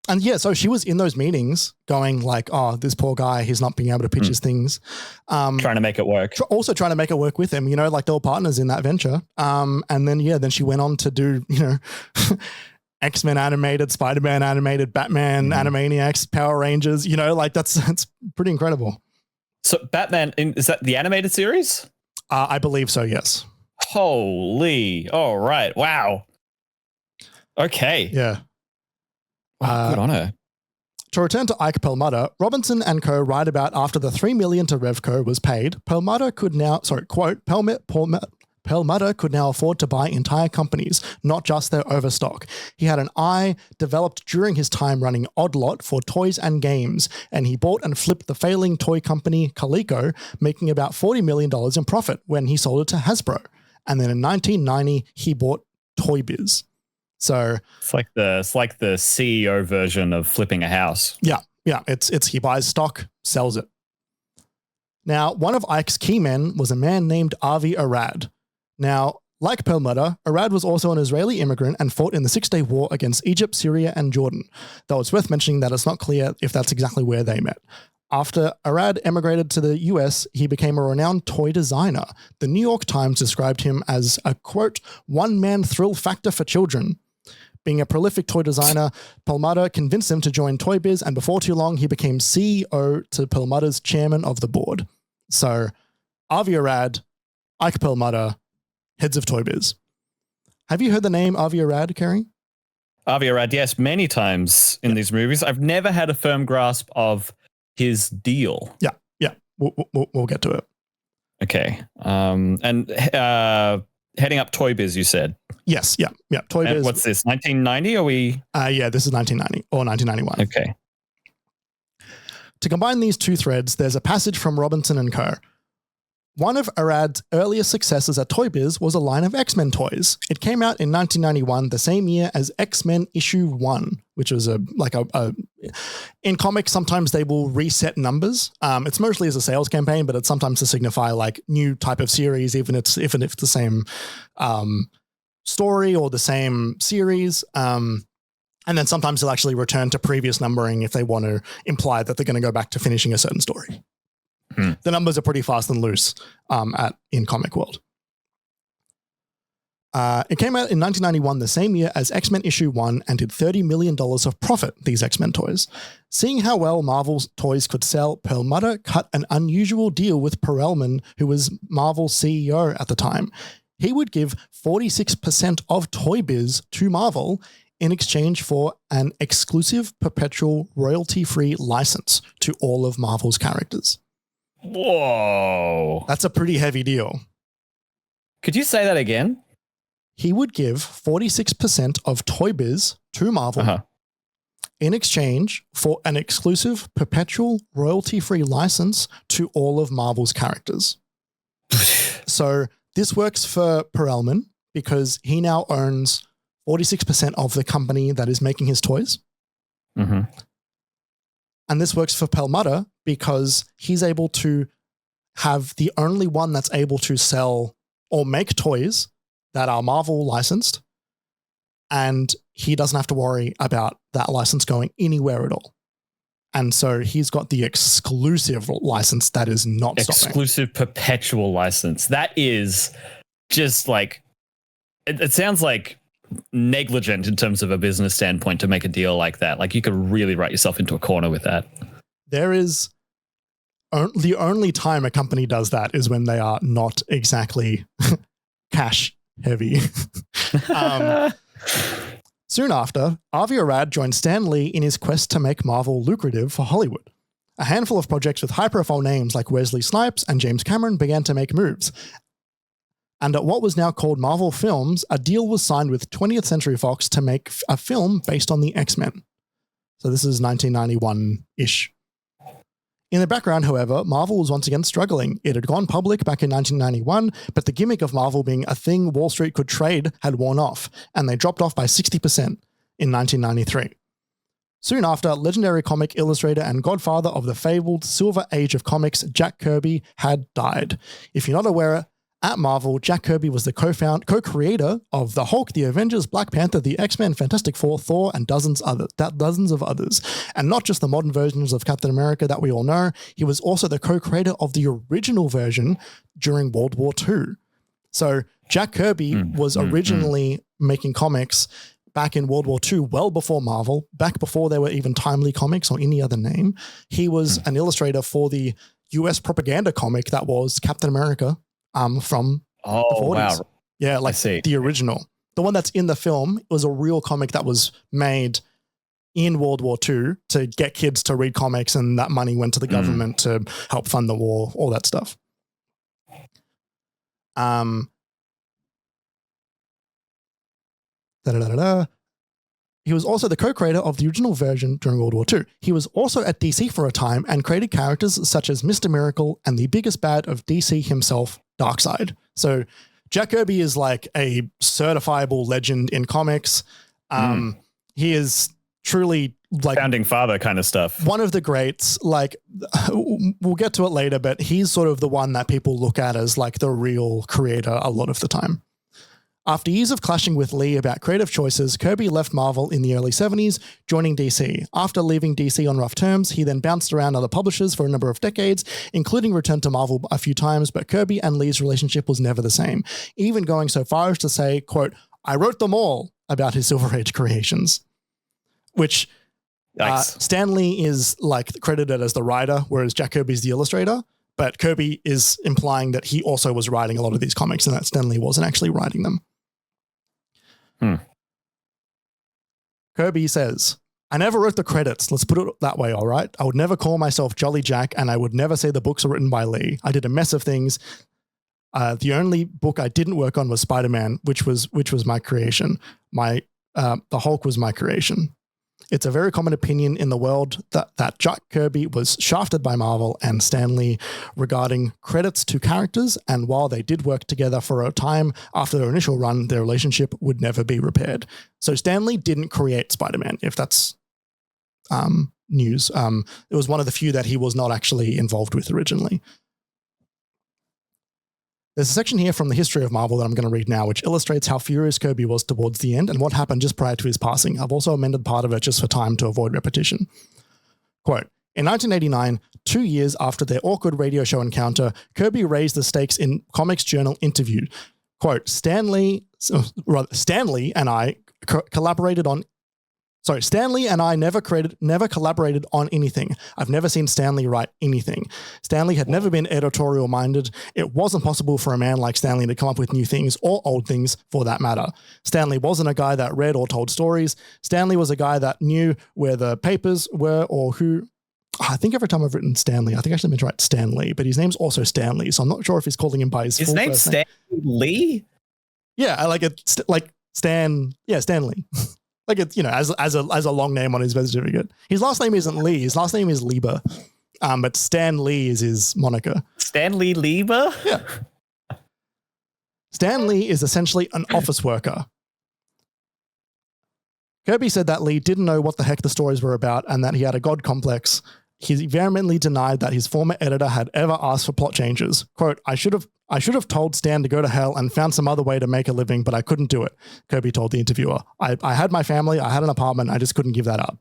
And yeah, so she was in those meetings going like, oh, this poor guy, he's not being able to pitch his things. Trying to make it work. Also trying to make it work with him, you know, like they were partners in that venture. And then she went on to do, you know, X-Men animated, Spider-Man animated, Batman, Animaniacs, Power Rangers, you know, like that's pretty incredible. So Batman, is that the animated series? I believe so, yes. Holy. All right. Wow. Okay. Yeah. Wow, good on her. To return to Ike Perlmutter, Robinson and Co. write about after the $3 million to Revco was paid, Perlmutter could now, quote, Perlmutter could now afford to buy entire companies, not just their overstock. He had an eye developed during his time running Odd Lot for toys and games, and he bought and flipped the failing toy company Coleco, making about $40 million in profit when he sold it to Hasbro. And then in 1990, he bought Toy Biz. So it's like the CEO version of flipping a house. Yeah. It's he buys stock, sells it. Now, one of Ike's key men was a man named Avi Arad. Now, like Perlmutter, Arad was also an Israeli immigrant and fought in the Six-Day War against Egypt, Syria, and Jordan, though it's worth mentioning that it's not clear if that's exactly where they met. After Arad emigrated to the US, he became a renowned toy designer. The New York Times described him as a, quote, one-man thrill factor for children. Being a prolific toy designer, Perlmutter convinced him to join Toy Biz, and before too long, he became CEO to Perlmutter's chairman of the board. So, Avi Arad, Ike Perlmutter, heads of Toy Biz. Have you heard the name Avi Arad, Kerry? Avi Arad, yes, many times in these movies. I've never had a firm grasp of his deal. Yeah. We'll get to it. Okay. Heading up Toy Biz, you said? Yes, yeah. Toy Biz. What's this, 1990? Are we? Yeah, this is 1990 or 1991. Okay. To combine these two threads, there's a passage from Robinson and Co. One of Arad's earliest successes at Toy Biz was a line of X-Men toys. It came out in 1991, the same year as X-Men issue 1, which was in comics, sometimes they will reset numbers. It's mostly as a sales campaign, but it's sometimes to signify like new type of series, even if it's the same story or the same series. And then sometimes they'll actually return to previous numbering if they want to imply that they're going to go back to finishing a certain story. The numbers are pretty fast and loose in comic world. It came out in 1991, the same year as X-Men issue 1, and did $30 million of profit, these X-Men toys. Seeing how well Marvel's toys could sell, Perlmutter cut an unusual deal with Perelman, who was Marvel's CEO at the time. He would give 46% of Toy Biz to Marvel in exchange for an exclusive perpetual royalty-free license to all of Marvel's characters. Whoa. That's a pretty heavy deal. Could you say that again? He would give 46% of Toy Biz to Marvel in exchange for an exclusive perpetual royalty-free license to all of Marvel's characters. So this works for Perelman because he now owns 46% of the company that is making his toys. Mm-hmm. And this works for Perlmutter because he's able to have the only one that's able to sell or make toys that are Marvel licensed, and he doesn't have to worry about that license going anywhere at all. And so he's got the exclusive license that is not stopping. Exclusive perpetual license. That is just like, it sounds like negligent in terms of a business standpoint to make a deal like that. Like you could really write yourself into a corner with that. There is the only time a company does that is when they are not exactly cash heavy. Soon after, Avi Arad joined Stan Lee in his quest to make Marvel lucrative for Hollywood. A handful of projects with high-profile names like Wesley Snipes and James Cameron began to make moves. And at what was now called Marvel Films, a deal was signed with 20th Century Fox to make a film based on the X-Men. So this is 1991-ish. In the background, however, Marvel was once again struggling. It had gone public back in 1991, but the gimmick of Marvel being a thing Wall Street could trade had worn off, and they dropped off by 60% in 1993. Soon after, legendary comic illustrator and godfather of the fabled Silver Age of comics, Jack Kirby, had died. If you're not aware, at Marvel, Jack Kirby was the co-creator of the Hulk, the Avengers, Black Panther, the X-Men, Fantastic Four, Thor, and dozens of others. And not just the modern versions of Captain America that we all know, he was also the co-creator of the original version during World War II. So Jack Kirby was originally making comics back in World War II, well before Marvel, back before there were even Timely Comics or any other name. He was an illustrator for the US propaganda comic that was Captain America. From the 40s. Wow. Yeah, like the original. The one that's in the film was a real comic that was made in World War II to get kids to read comics, and that money went to the government to help fund the war, all that stuff. He was also the co-creator of the original version during World War II. He was also at DC for a time and created characters such as Mr. Miracle and the biggest bad of DC himself, Darkseid. So Jack Kirby is like a certifiable legend in comics. He is truly like founding father kind of stuff. One of the greats. Like we'll get to it later, but he's sort of the one that people look at as like the real creator a lot of the time. After years of clashing with Lee about creative choices, Kirby left Marvel in the early 70s, joining DC. After leaving DC on rough terms, he then bounced around other publishers for a number of decades, including returned to Marvel a few times, but Kirby and Lee's relationship was never the same, even going so far as to say, quote, "I wrote them all," about his Silver Age creations, which Stan Lee is like credited as the writer, whereas Jack Kirby's the illustrator. But Kirby is implying that he also was writing a lot of these comics and that Stan Lee wasn't actually writing them. Kirby says, "I never wrote the credits. Let's put it that way, all right? I would never call myself Jolly Jack, and I would never say the books are written by Lee. I did a mess of things. The only book I didn't work on was Spider-Man, which was my creation. The Hulk was my creation. It's a very common opinion in the world that Jack Kirby was shafted by Marvel and Stan Lee regarding credits to characters, and while they did work together for a time after their initial run, their relationship would never be repaired." So Stan Lee didn't create Spider-Man, if that's news. It was one of the few that he was not actually involved with originally. There's a section here from the history of Marvel that I'm going to read now, which illustrates how furious Kirby was towards the end and what happened just prior to his passing. I've also amended part of it just for time to avoid repetition. Quote, "In 1989, 2 years after their awkward radio show encounter, Kirby raised the stakes in Comics Journal interview. Quote, Stan Lee and I collaborated on Sorry, Stan Lee and I never collaborated on anything. I've never seen Stan Lee write anything. Stan Lee had never been editorial minded. It wasn't possible for a man like Stan Lee to come up with new things or old things for that matter. Stan Lee wasn't a guy that read or told stories. Stan Lee was a guy that knew where the papers were or who. I think every time I've written Stanley, I think I actually meant to write Stanley, but his name's also Stanley, so I'm not sure if he's calling him by his full name's first name. Stan Lee? Yeah, I like it. Like Stan. Yeah, Stanley. Like it's, you know, as a long name on his birth certificate. His last name isn't Lee. His last name is Lieber. But Stan Lee is his moniker. Stanley Lieber? Yeah. Stan Lee is essentially an office worker. Kirby said that Lee didn't know what the heck the stories were about and that he had a god complex. He vehemently denied that his former editor had ever asked for plot changes. Quote, I should have told Stan to go to hell and found some other way to make a living, but I couldn't do it, Kirby told the interviewer. I had my family, I had an apartment, I just couldn't give that up.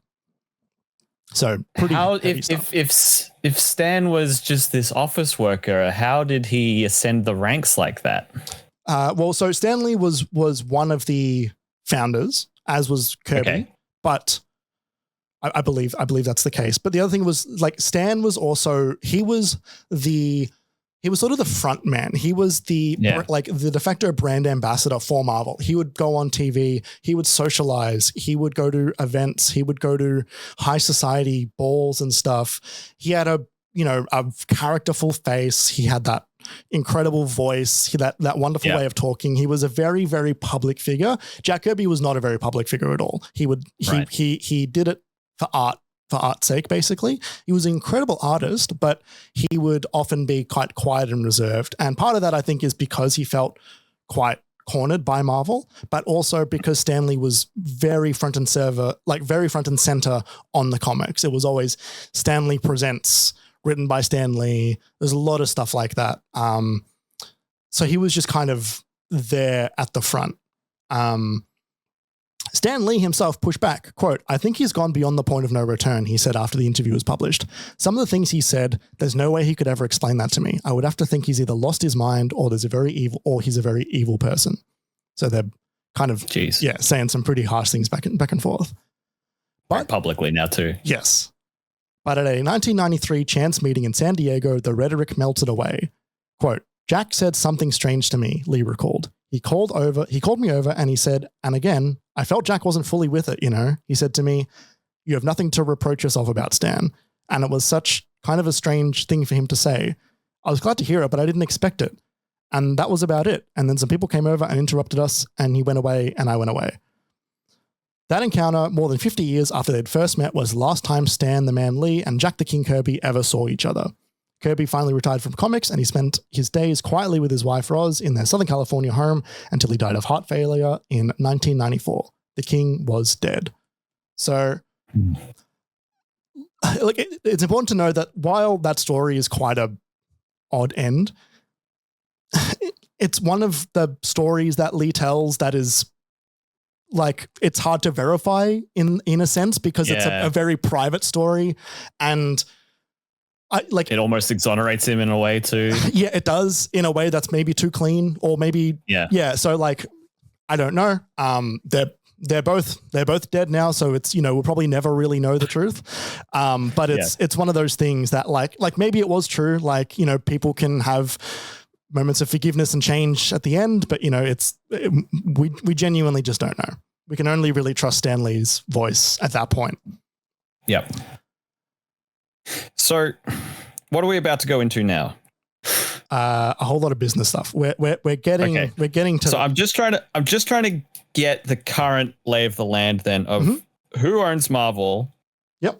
So pretty heavy stuff. If Stan was just this office worker, how did he ascend the ranks like that? Well, so Stanley was one of the founders, as was Kirby, but I believe that's the case. But the other thing was, like, Stan was also, he was sort of the front man. He was the de facto brand ambassador for Marvel. He would go on TV, he would socialize, he would go to events, he would go to high society balls and stuff. He had a characterful face. He had that incredible voice, that wonderful way of talking. He was a very, very public figure. Jack Kirby was not a very public figure at all. He did it for art's sake, basically. He was an incredible artist, but he would often be quite quiet and reserved. And part of that, I think, is because he felt quite cornered by Marvel, but also because Stan Lee was very front and center on the comics. It was always Stan Lee Presents, written by Stan Lee. There's a lot of stuff like that. So he was just kind of there at the front. Stan Lee himself pushed back, quote, I think he's gone beyond the point of no return, he said after the interview was published. Some of the things he said, there's no way he could ever explain that to me. I would have to think he's either lost his mind or he's a very evil person. So they're kind of, saying some pretty harsh things back and forth. But publicly now too. Yes. But at a 1993 chance meeting in San Diego, the rhetoric melted away. Quote, Jack said something strange to me, Lee recalled. He called me over and he said, and again, I felt Jack wasn't fully with it, you know. He said to me, you have nothing to reproach yourself about, Stan. And it was such kind of a strange thing for him to say. I was glad to hear it, but I didn't expect it. And that was about it. And then some people came over and interrupted us and he went away and I went away. That encounter, more than 50 years after they'd first met, was the last time Stan the Man Lee and Jack the King Kirby ever saw each other. Kirby finally retired from comics and he spent his days quietly with his wife Roz in their Southern California home until he died of heart failure in 1994. The King was dead. So it's important to know that while that story is quite a odd end, it's one of the stories that Lee tells that is like, it's hard to verify in a sense because it's a very private story and it almost exonerates him in a way too. Yeah, it does in a way that's maybe too clean or maybe so like I don't know. They're both dead now, so it's we'll probably never really know the truth. But it's one of those things that like maybe it was true. Like people can have moments of forgiveness and change at the end, but we genuinely just don't know. We can only really trust Stan Lee's voice at that point. Yep. So, what are we about to go into now? A whole lot of business stuff. We're getting to. So I'm just trying to get the current lay of the land then of who owns Marvel. Yep.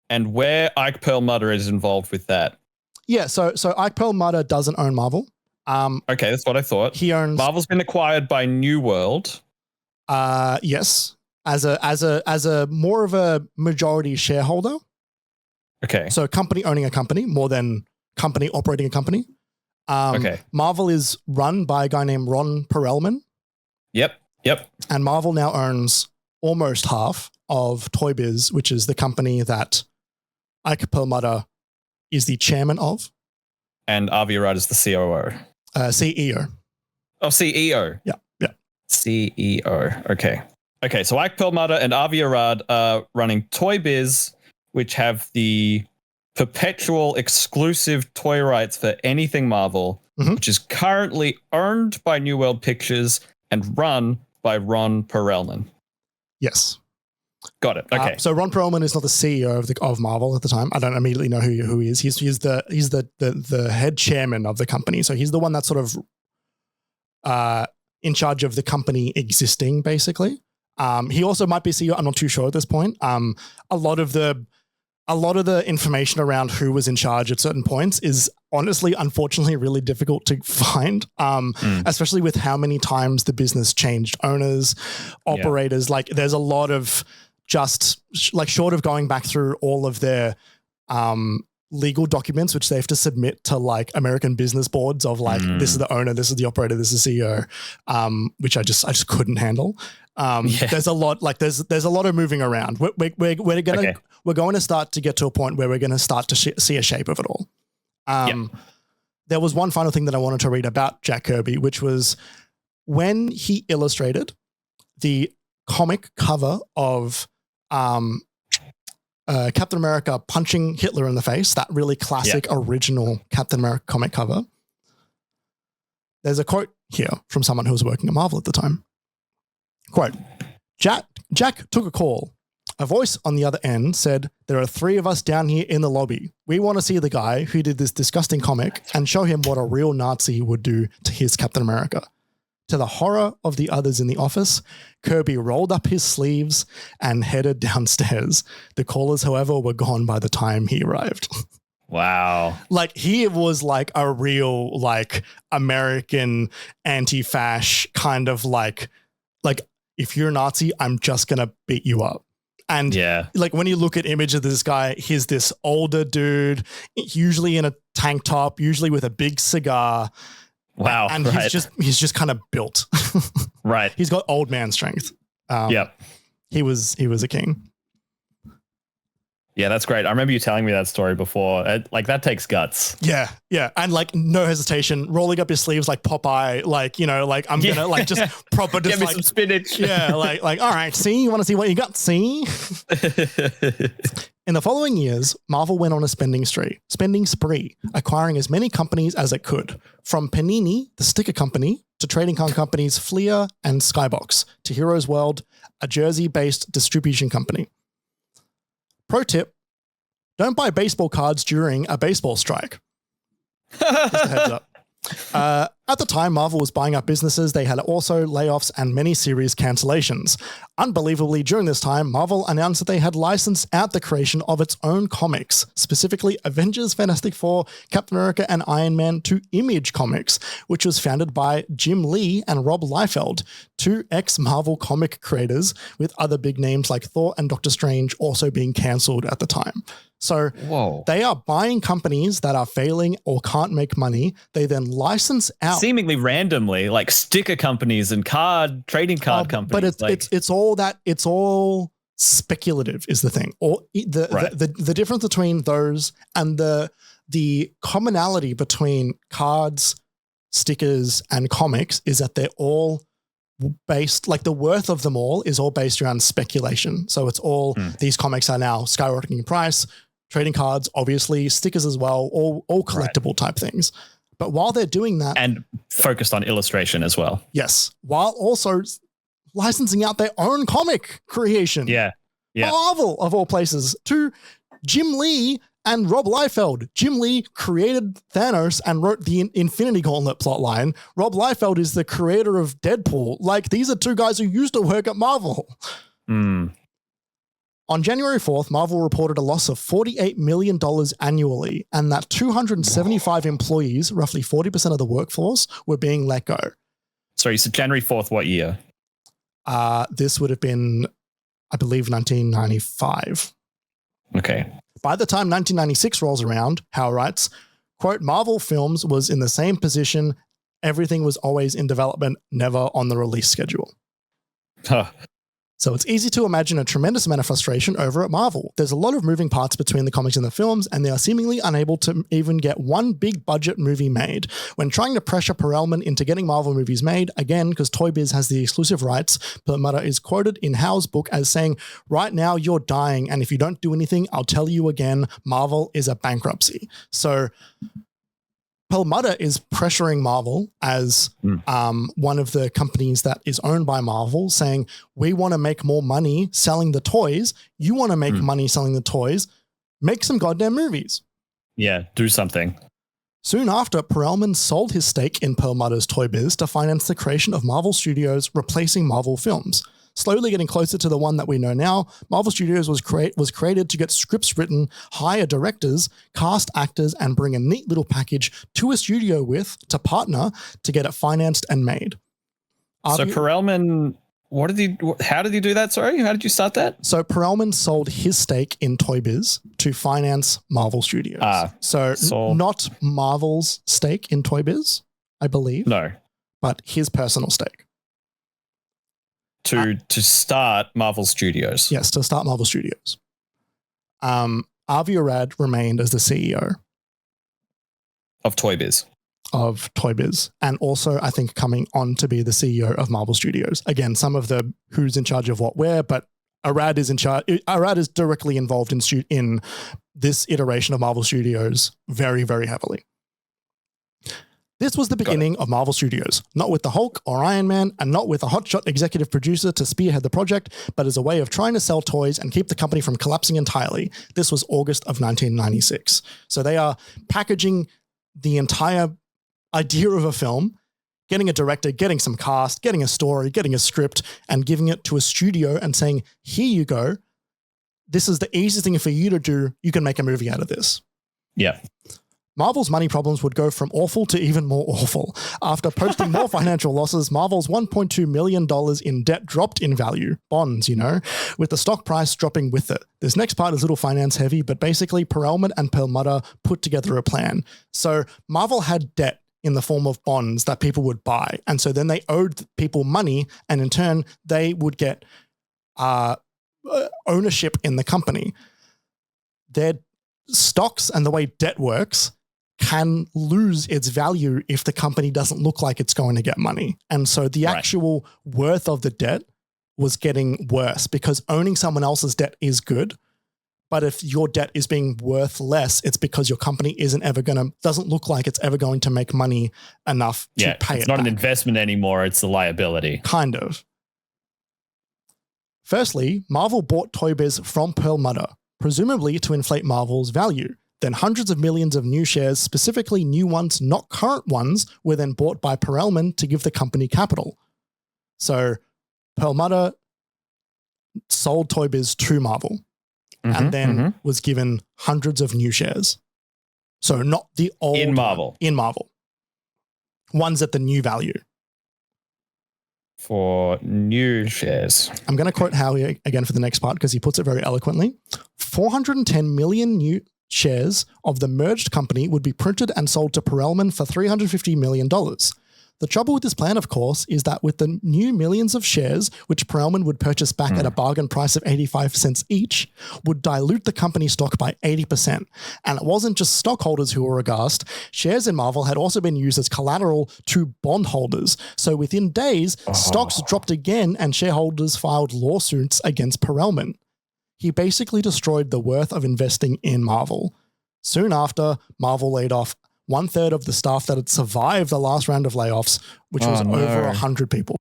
And where Ike Perlmutter is involved with that. Yeah. So Ike Perlmutter doesn't own Marvel. Okay, that's what I thought. He owns Marvel's been acquired by New World. Yes. As a more of a majority shareholder. Okay. So company owning a company more than company operating a company. Marvel is run by a guy named Ron Perelman. Yep. And Marvel now owns almost half of Toy Biz, which is the company that Ike Perlmutter is the chairman of. And Avi Arad is the COO. CEO. Oh, CEO. Yeah. CEO. Okay. Okay, so Ike Perlmutter and Avi Arad are running Toy Biz, which have the perpetual exclusive toy rights for anything Marvel, which is currently owned by New World Pictures and run by Ron Perelman. Yes. Got it. Okay. So Ron Perlman is not the CEO of Marvel at the time. I don't immediately know who he is. He's the head chairman of the company. So he's the one that's sort of in charge of the company existing, basically. He also might be CEO. I'm not too sure at this point. A lot of the information around who was in charge at certain points is honestly, unfortunately, really difficult to find, especially with how many times the business changed owners, operators. Like there's a lot of just like short of going back through all of their legal documents, which they have to submit to like American business boards of like, this is the owner, this is the operator, this is the CEO, which I just couldn't handle. There's a lot, like there's a lot of moving around. We're going to start to get to a point where we're going to start to see a shape of it all. There was one final thing that I wanted to read about Jack Kirby, which was when he illustrated the comic cover of Captain America punching Hitler in the face, that really classic original Captain America comic cover. There's a quote here from someone who was working at Marvel at the time. Quote, Jack took a call. A voice on the other end said, there are 3 of us down here in the lobby. We want to see the guy who did this disgusting comic and show him what a real Nazi would do to his Captain America. To the horror of the others in the office, Kirby rolled up his sleeves and headed downstairs. The callers, however, were gone by the time he arrived. Wow. Like he was like a real like American anti-fash kind of like if you're a Nazi, I'm just going to beat you up. And like when you look at image of this guy, he's this older dude, usually in a tank top, usually with a big cigar. Wow. And he's just kind of built. Right. He's got old man strength. He was a king. Yeah, that's great. I remember you telling me that story before. Like that takes guts. Yeah. And like no hesitation, rolling up your sleeves like Popeye, like, you know, like I'm gonna like just proper just Get me like some spinach. Yeah, like all right, see, you want to see what you got, see? In the following years, Marvel went on a spending spree, acquiring as many companies as it could, from Panini, the sticker company, to trading card companies Fleer and Skybox, to Heroes World, a Jersey-based distribution company. Pro tip, don't buy baseball cards during a baseball strike. Just a heads up. At the time Marvel was buying up businesses, they had also layoffs and many series cancellations. Unbelievably, during this time, Marvel announced that they had licensed out the creation of its own comics, specifically Avengers, Fantastic Four, Captain America, and Iron Man to Image Comics, which was founded by Jim Lee and Rob Liefeld, 2 ex-Marvel comic creators, with other big names like Thor and Doctor Strange also being cancelled at the time. So they are buying companies that are failing or can't make money. They then license out seemingly randomly, like sticker companies and trading card companies. But it's all speculative is the thing. Or the difference between those and the commonality between cards, stickers, and comics is that they're all based, like the worth of them all is all based around speculation. So it's all these comics are now skyrocketing in price. Trading cards, obviously, stickers as well, all collectible type things. But while they're doing that, and focused on illustration as well. Yes, while also licensing out their own comic creation. Yeah. Marvel of all places to Jim Lee and Rob Liefeld. Jim Lee created Thanos and wrote the Infinity Gauntlet plotline. Rob Liefeld is the creator of Deadpool. Like these are 2 guys who used to work at Marvel. On January 4th, Marvel reported a loss of $48 million annually and that 275 employees, roughly 40% of the workforce, were being let go. Sorry, so January 4th, what year? This would have been, I believe, 1995. Okay. By the time 1996 rolls around, Howe writes, quote, Marvel Films was in the same position. Everything was always in development, never on the release schedule. Huh. So it's easy to imagine a tremendous amount of frustration over at Marvel. There's a lot of moving parts between the comics and the films, and they are seemingly unable to even get one big budget movie made. When trying to pressure Perelman into getting Marvel movies made, again, because Toy Biz has the exclusive rights, Perlmutter is quoted in Howe's book as saying, "Right now you're dying, and if you don't do anything, I'll tell you again, Marvel is a bankruptcy." So Perlmutter is pressuring Marvel as one of the companies that is owned by Marvel, saying, we want to make more money selling the toys. You want to make money selling the toys. Make some goddamn movies. Yeah, do something. Soon after, Perelman sold his stake in Perlmutter's Toy Biz to finance the creation of Marvel Studios, replacing Marvel Films. Slowly getting closer to the one that we know now, Marvel Studios was created to get scripts written, hire directors, cast actors, and bring a neat little package to a studio to partner to get it financed and made. So Perelman, how did he do that? Sorry, how did you start that? So Perelman sold his stake in Toy Biz to finance Marvel Studios. Not Marvel's stake in Toy Biz, I believe. No. But his personal stake. To start Marvel Studios. Yes, to start Marvel Studios. Avi Arad remained as the CEO. Of Toy Biz. And also, I think, coming on to be the CEO of Marvel Studios. Again, some of the who's in charge of what where, but Arad is in charge. Arad is directly involved in this iteration of Marvel Studios very, very heavily. This was the beginning of Marvel Studios, not with the Hulk or Iron Man, and not with a hotshot executive producer to spearhead the project, but as a way of trying to sell toys and keep the company from collapsing entirely. This was August of 1996. So they are packaging the entire idea of a film, getting a director, getting some cast, getting a story, getting a script, and giving it to a studio and saying, here you go. This is the easiest thing for you to do. You can make a movie out of this. Yeah. Marvel's money problems would go from awful to even more awful. After posting more financial losses, Marvel's $1.2 million in debt dropped in value. Bonds, with the stock price dropping with it. This next part is a little finance heavy, but basically Perelman and Perlmutter put together a plan. So Marvel had debt in the form of bonds that people would buy. And so then they owed people money, and in turn, they would get ownership in the company. Their stocks and the way debt works can lose its value if the company doesn't look like it's going to get money. And so the actual worth of the debt was getting worse, because owning someone else's debt is good. But if your debt is being worth less, it's because your company doesn't look like it's ever going to make money enough to pay it. It's not back. an investment anymore. It's a liability. Kind of. Firstly, Marvel bought Toy Biz from Perlmutter, presumably to inflate Marvel's value. Then hundreds of millions of new shares, specifically new ones, not current ones, were then bought by Perelman to give the company capital. So Perlmutter sold Toy Biz to Marvel and then was given hundreds of new shares. So not the old in Marvel. In Marvel. Ones at the new value. For new shares. I'm going to quote Howie again for the next part because he puts it very eloquently. 410 million new shares of the merged company would be printed and sold to Perelman for $350 million. The trouble with this plan, of course, is that with the new millions of shares, which Perelman would purchase back at a bargain price of 85 cents each, would dilute the company stock by 80%. And it wasn't just stockholders who were aghast. Shares in Marvel had also been used as collateral to bondholders. So within days, stocks dropped again and shareholders filed lawsuits against Perelman. He basically destroyed the worth of investing in Marvel. Soon after, Marvel laid off 1/3 of the staff that had survived the last round of layoffs, which was over 100 people.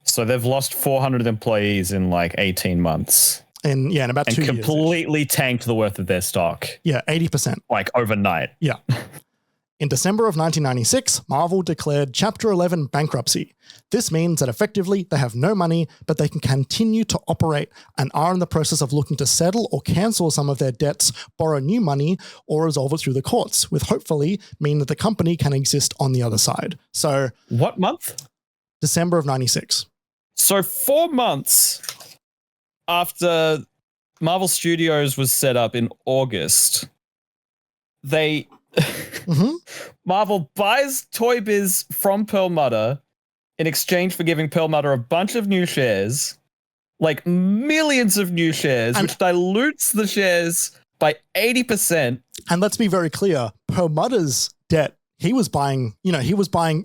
So they've lost 400 employees in like 18 months. In about 2 years. And completely tanked the worth of their stock. Yeah, 80%. Like overnight. Yeah. In December of 1996, Marvel declared Chapter 11 bankruptcy. This means that effectively they have no money, but they can continue to operate and are in the process of looking to settle or cancel some of their debts, borrow new money, or resolve it through the courts, with hopefully mean that the company can exist on the other side. So, what month? December of 96. So 4 months after Marvel Studios was set up in August, Marvel buys Toy Biz from Perlmutter, in exchange for giving Perlmutter a bunch of new shares, like millions of new shares, which dilutes the shares by 80%. And let's be very clear, Perlmutter's debt, he was buying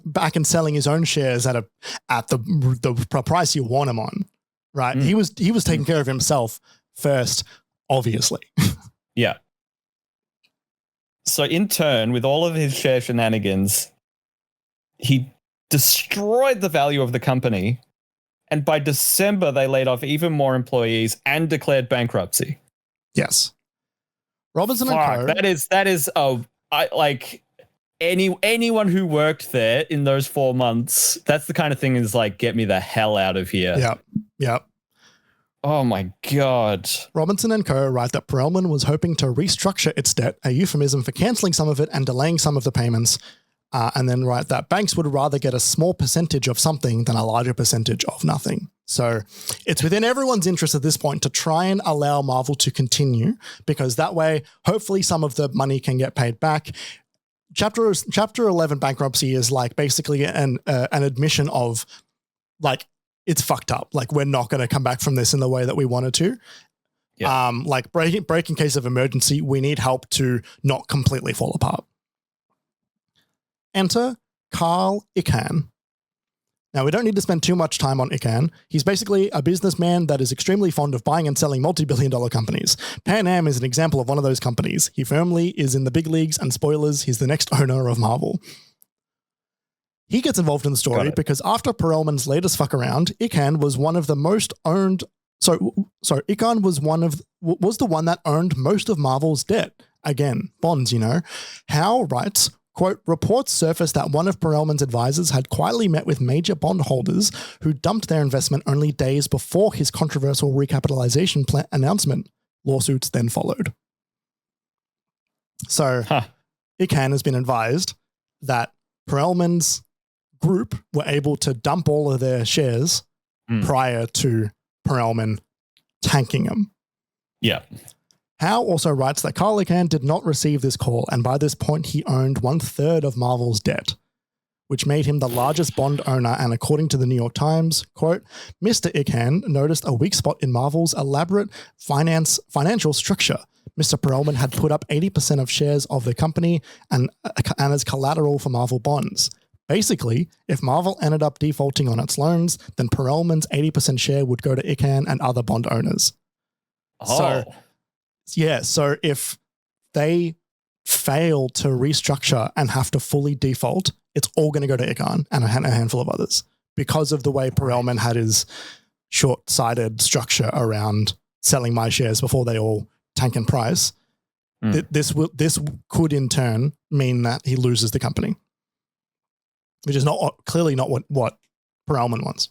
back and selling his own shares at the price you want him on, right? He was taking care of himself first, obviously. Yeah. So in turn, with all of his share shenanigans, he destroyed the value of the company. And by December, they laid off even more employees and declared bankruptcy. Yes. Robinson and Co. That is anyone who worked there in those 4 months, that's the kind of thing is like, get me the hell out of here. Yep. Oh my God. Robinson and Co. write that Perelman was hoping to restructure its debt, a euphemism for cancelling some of it and delaying some of the payments, and then write that banks would rather get a small percentage of something than a larger percentage of nothing. So it's within everyone's interest at this point to try and allow Marvel to continue, because that way, hopefully some of the money can get paid back. Chapter 11 bankruptcy is like basically an admission of like, it's fucked up. Like, we're not going to come back from this in the way that we wanted to. Yeah. Like break in case of emergency, we need help to not completely fall apart. Enter Carl Icahn. Now, we don't need to spend too much time on Icahn. He's basically a businessman that is extremely fond of buying and selling multi-billion-dollar companies. Pan Am is an example of one of those companies. He firmly is in the big leagues, and spoilers, he's the next owner of Marvel. He gets involved in the story because after Perelman's latest fuck around, Icahn was one of the most owned. Icahn was the one that owned most of Marvel's debt. Again, bonds, Howe writes, quote, reports surfaced that one of Perelman's advisors had quietly met with major bondholders who dumped their investment only days before his controversial recapitalization plan announcement. Lawsuits then followed. So Icahn has been advised that Perelman's group were able to dump all of their shares prior to Perelman tanking them. Yeah. Howe also writes that Carl Icahn did not receive this call, and by this point he owned 1/3 of Marvel's debt, which made him the largest bond owner. And according to the New York Times, quote, Mr. Icahn noticed a weak spot in Marvel's elaborate financial structure. Mr. Perelman had put up 80% of shares of the company and as collateral for Marvel bonds. Basically, if Marvel ended up defaulting on its loans, then Perelman's 80% share would go to Icahn and other bond owners. Oh. So if they fail to restructure and have to fully default, it's all going to go to Icahn and a handful of others because of the way Perelman had his short-sighted structure around selling my shares before they all tank in price. This could in turn mean that he loses the company, which is clearly not what Perelman wants.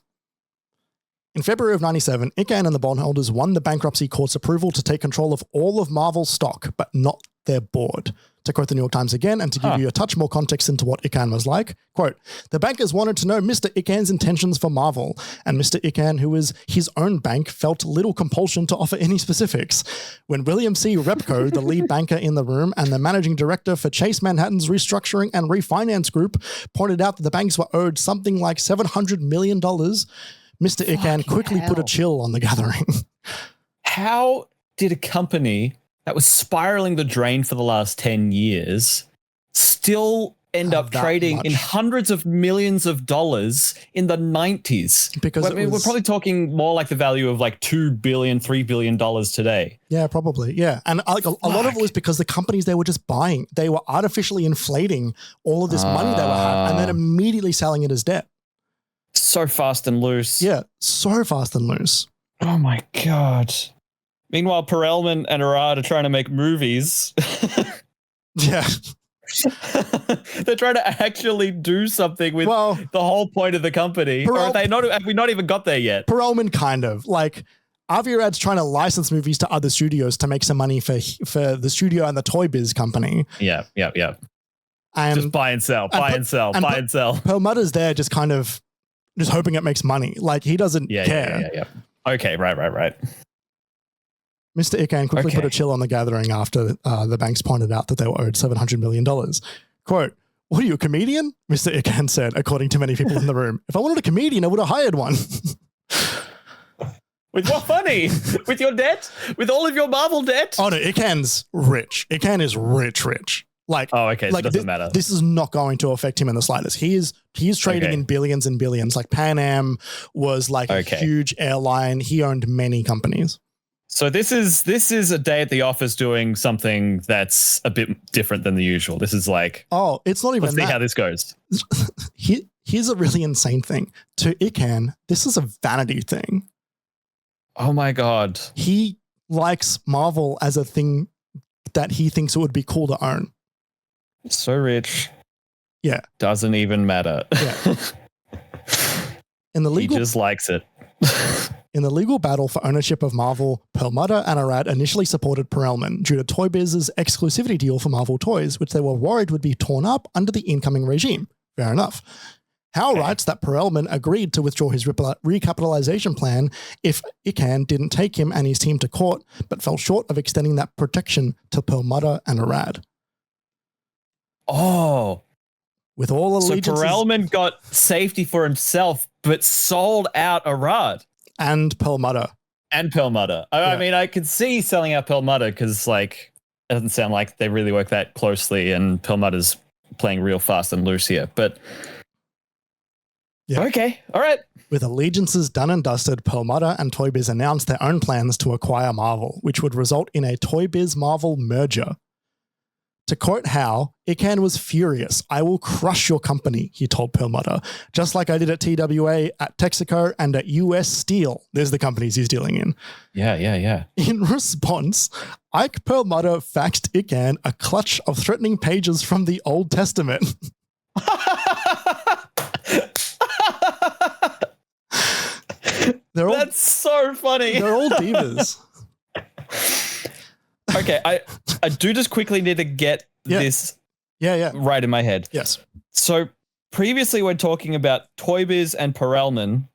In February of 97, Icahn and the bondholders won the bankruptcy court's approval to take control of all of Marvel's stock, but not their board. To quote the New York Times again, and to give you a touch more context into what Icahn was like, quote, the bankers wanted to know Mr. Icahn's intentions for Marvel, and Mr. Icahn, who is his own bank, felt little compulsion to offer any specifics. When William C. Repko, the lead banker in the room and the managing director for Chase Manhattan's restructuring and refinance group, pointed out that the banks were owed something like $700 million, Mr. Icahn quickly put a chill on the gathering. How did a company that was spiraling the drain for the last 10 years still end up trading in hundreds of millions of dollars in the 90s? Because we're probably talking more like the value of like $2 billion, $3 billion today. Yeah, probably. Yeah. And a lot of it was because the companies they were just buying, they were artificially inflating all of this money they were having and then immediately selling it as debt. So fast and loose. Yeah, so fast and loose. Oh my God. Meanwhile, Perelman and Arad are trying to make movies. Yeah. They're trying to actually do something with the whole point of the company. Or have we not even got there yet? Perelman kind of. Like, Avi Arad's trying to license movies to other studios to make some money for the studio and the Toy Biz company. Yeah. And just buy and sell. Perlmutter's there just kind of just hoping it makes money. Like, he doesn't care. Yeah. Okay, right. Mr. Icahn quickly put a chill on the gathering after the banks pointed out that they were owed $700 million. Quote, What are you, a comedian? Mr. Ikan said, according to many people in the room. If I wanted a comedian, I would have hired one. With what funny? With your debt? With all of your Marvel debt? Oh no, Ikan's rich. Ikan is rich. Like, oh, okay, so it doesn't matter. This is not going to affect him in the slightest. He is trading in billions and billions. Like Pan Am was like a huge airline. He owned many companies. So this is a day at the office doing something that's a bit different than the usual. This is like, oh, it's not even let's see how this goes. Here's a really insane thing. To Ikan, this is a vanity thing. Oh my God. He likes Marvel as a thing that he thinks it would be cool to own. So rich. Yeah. Doesn't even matter. Yeah. He just likes it. In the legal battle for ownership of Marvel, Perlmutter and Arad initially supported Perelman due to Toy Biz's exclusivity deal for Marvel toys, which they were worried would be torn up under the incoming regime. Fair enough. Howe writes that Perelman agreed to withdraw his recapitalization plan if Ikan didn't take him and his team to court, but fell short of extending that protection to Perlmutter and Arad. Oh. With all allegiances... So Perelman got safety for himself, but sold out Arad. And Perlmutter. I mean, I could see selling out Perlmutter because, like, it doesn't sound like they really work that closely, and Perlmutter's playing real fast and loose here. But okay, all right. With allegiances done and dusted, Perlmutter and Toy Biz announced their own plans to acquire Marvel, which would result in a Toy Biz Marvel merger. To quote Howe, Ikan was furious. "I will crush your company," he told Perlmutter, "just like I did at TWA, at Texaco, and at US Steel." There's the companies he's dealing in. Yeah. In response, Ike Perlmutter faxed Ikan a clutch of threatening pages from the Old Testament. That's so funny. They're all divas. Okay, I do just quickly need to get this right in my head. Yes. So previously when talking about Toy Biz and Perelman,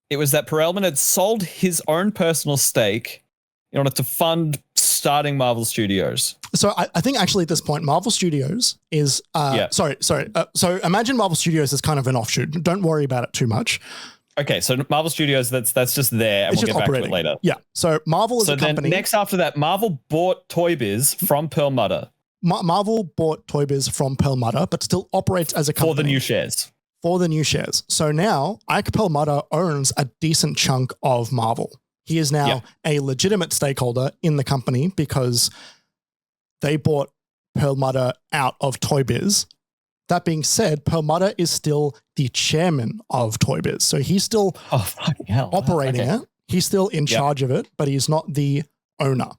it was that Perelman had sold his own personal stake in order to fund starting Marvel Studios. So I think actually at this point, Marvel Studios is, so imagine Marvel Studios is kind of an offshoot. Don't worry about it too much. Okay, so Marvel Studios, that's just there, and we'll get back to it later. Yeah, so Marvel is a company. So then next after that, Marvel bought Toy Biz from Perlmutter. Marvel bought Toy Biz from Perlmutter, but still operates as a company. For the new shares. So now Ike Perlmutter owns a decent chunk of Marvel. He is now a legitimate stakeholder in the company because they bought Perlmutter out of Toy Biz. That being said, Perlmutter is still the chairman of Toy Biz. So he's still operating it. He's still in charge of it, but he's not the owner.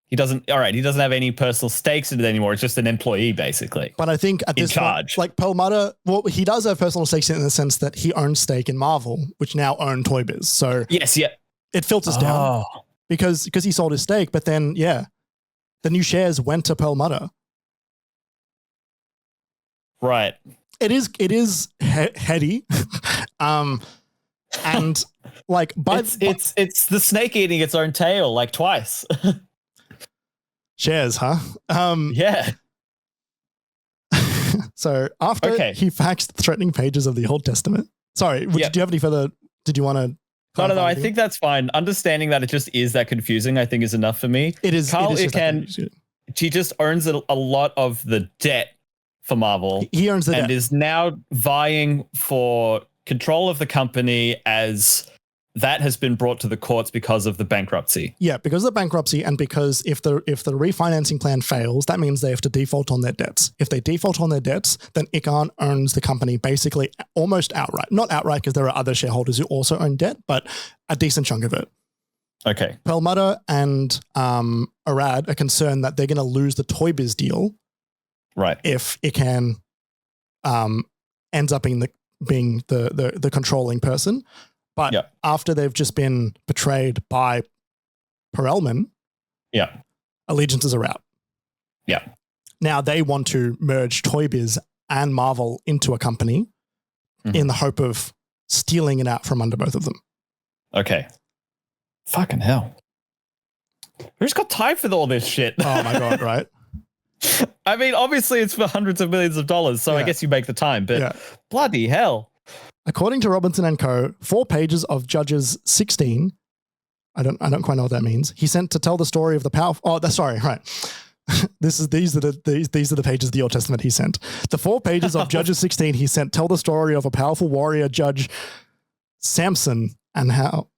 He doesn't have any personal stakes in it anymore. It's just an employee, basically. But I think at this point, like Perlmutter, well, he does have personal stakes in the sense that he owns stake in Marvel, which now own Toy Biz. So it filters down because he sold his stake, but then, the new shares went to Perlmutter. Right. It is heady. And like, it's the snake eating its own tail like twice. Shares, huh? Yeah. So after he faxed threatening pages of the Old Testament. Sorry, do you have any further? Did you want to? No. I think that's fine. Understanding that it just is that confusing, I think, is enough for me. It is. Carl Icahn, he just owns a lot of the debt for Marvel. He owns the debt. And is now vying for control of the company as that has been brought to the courts because of the bankruptcy. Yeah, because of the bankruptcy, and because if the refinancing plan fails, that means they have to default on their debts. If they default on their debts, then Icahn owns the company basically almost outright. Not outright because there are other shareholders who also own debt, but a decent chunk of it. Okay. Perlmutter and Arad are concerned that they're going to lose the Toy Biz deal. Right. If Icahn ends up being the controlling person. But after they've just been betrayed by Perelman, allegiances are out. Yeah. Now they want to merge Toy Biz and Marvel into a company in the hope of stealing it out from under both of them. Okay. Fucking hell. Who's got time for all this shit? Oh my God, right? I mean, obviously it's for hundreds of millions of dollars, so I guess you make the time, but bloody hell. According to Robinson and Co., 4 pages of Judges 16, I don't quite know what that means, he sent to tell the story of the powerful... Oh, that's sorry, right. These are the pages of the Old Testament he sent. The 4 pages of Judges 16 he sent tell the story of a powerful warrior judge, Samson, and how...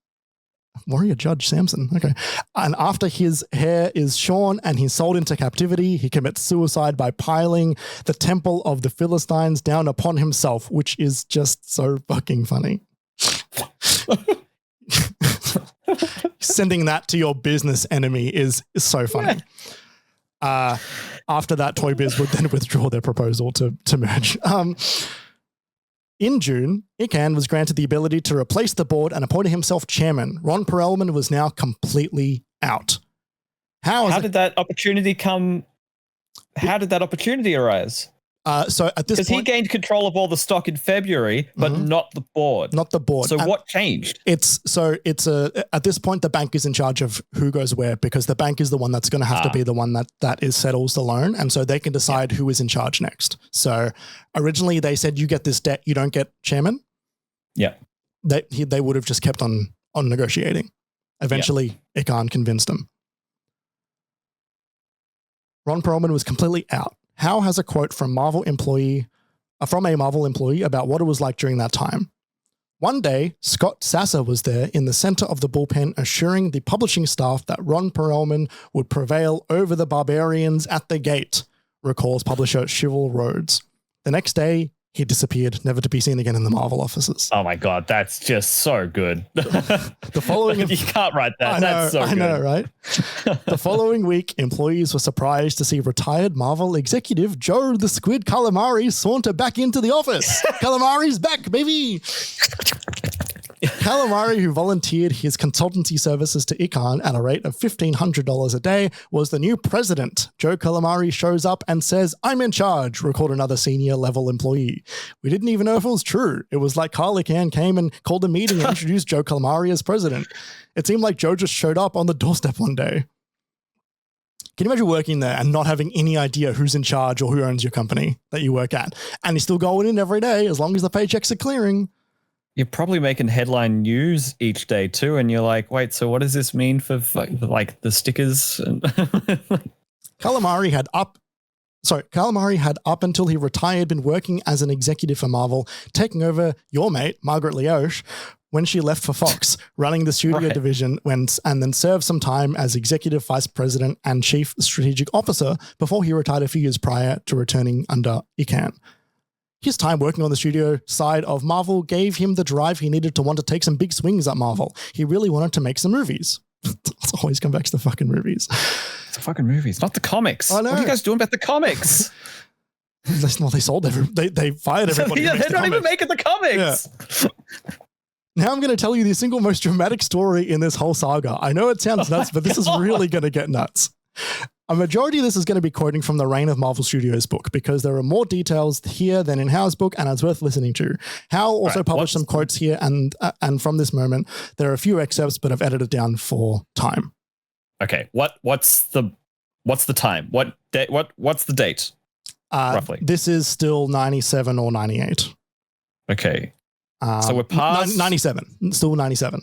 Warrior Judge Samson. Okay. And after his hair is shorn and he's sold into captivity, he commits suicide by piling the temple of the Philistines down upon himself, which is just so fucking funny. Sending that to your business enemy is so funny. After that, Toy Biz would then withdraw their proposal to merge. In June, Ican was granted the ability to replace the board and appointed himself chairman. Ron Perelman was now completely out. How did that opportunity arise? So at this point, because he gained control of all the stock in February, but not the board. Not the board. So what changed? At this point, the bank is in charge of who goes where, because the bank is the one that's going to have to be the one that settles the loan, and so they can decide who is in charge next. So originally they said, you get this debt, you don't get chairman. Yeah. They would have just kept on negotiating. Eventually, Ican convinced him. Ron Perelman was completely out. Howe has a quote from a Marvel employee about what it was like during that time. One day, Scott Sasser was there in the center of the bullpen, assuring the publishing staff that Ron Perelman would prevail over the barbarians at the gate, recalls publisher Chival Rhodes. The next day, he disappeared, never to be seen again in the Marvel offices. Oh my God, that's just so good. The following... You can't write that. That's so good. I know, right? The following week, employees were surprised to see retired Marvel executive Joe the Squid Calamari saunter back into the office. Calamari's back, baby! Calamari, who volunteered his consultancy services to Ican at a rate of $1,500 a day, was the new president. Joe Calamari shows up and says, "I'm in charge," recalled another senior level employee. "We didn't even know if it was true. It was like Carl Ican came and called a meeting and introduced Joe Calamari as president. It seemed like Joe just showed up on the doorstep one day." Can you imagine working there and not having any idea who's in charge or who owns your company that you work at? And you're still going in every day as long as the paychecks are clearing. You're probably making headline news each day too, and you're like, wait, so what does this mean for like the stickers? Calamari had up until he retired been working as an executive for Marvel, taking over your mate, Margaret Leosh, when she left for Fox, running the studio division, and then served some time as executive vice president and chief strategic officer before he retired a few years prior to returning under Ican. His time working on the studio side of Marvel gave him the drive he needed to want to take some big swings at Marvel. He really wanted to make some movies. It's always come back to the fucking movies. It's the fucking movies, not the comics. I know. What are you guys doing about the comics? They sold they fired everybody. Yeah, they're not even making the comics. Yeah. Now I'm going to tell you the single most dramatic story in this whole saga. I know it sounds nuts, but this is really going to get nuts. A majority of this is going to be quoting from the Reign of Marvel Studios book because there are more details here than in Howe's book, and it's worth listening to. Howe also published some quotes here, and from this moment, there are a few excerpts, but I've edited down for time. Okay, what's the time? What's the date? Roughly, this is still 97 or 98. Okay, so we're past 97, still 97,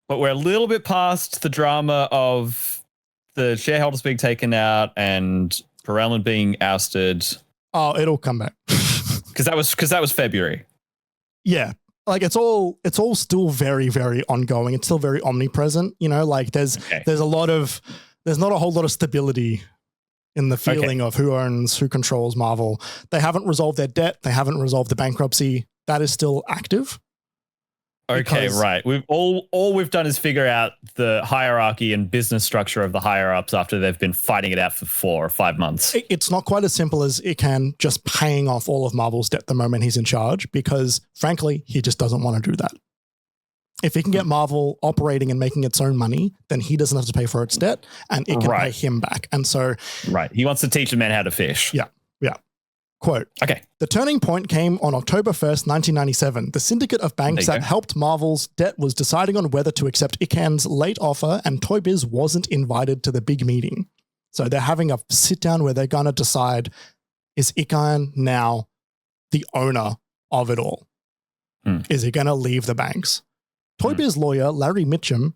but we're a little bit past the drama of the shareholders being taken out and Perelman being ousted. Oh, it'll come back. Because that was February. Yeah. Like it's all still very, very ongoing. It's still very omnipresent. You know, like there's not a whole lot of stability in the feeling of who controls Marvel. They haven't resolved their debt. They haven't resolved the bankruptcy. That is still active. Okay, right. We've done is figure out the hierarchy and business structure of the higher ups after they've been fighting it out for 4 or 5 months. It's not quite as simple as Ican just paying off all of Marvel's debt the moment he's in charge, because frankly, he just doesn't want to do that. If he can get Marvel operating and making its own money, then he doesn't have to pay for its debt, and it can pay him back. And so, he wants to teach the man how to fish. Yeah. Quote, okay. The turning point came on October 1st, 1997. The syndicate of banks that helped Marvel's debt was deciding on whether to accept Ican's late offer, and Toy Biz wasn't invited to the big meeting. So they're having a sit down where they're going to decide, is Ikan now the owner of it all? Is he going to leave the banks? Toy Biz lawyer Larry Mitchum,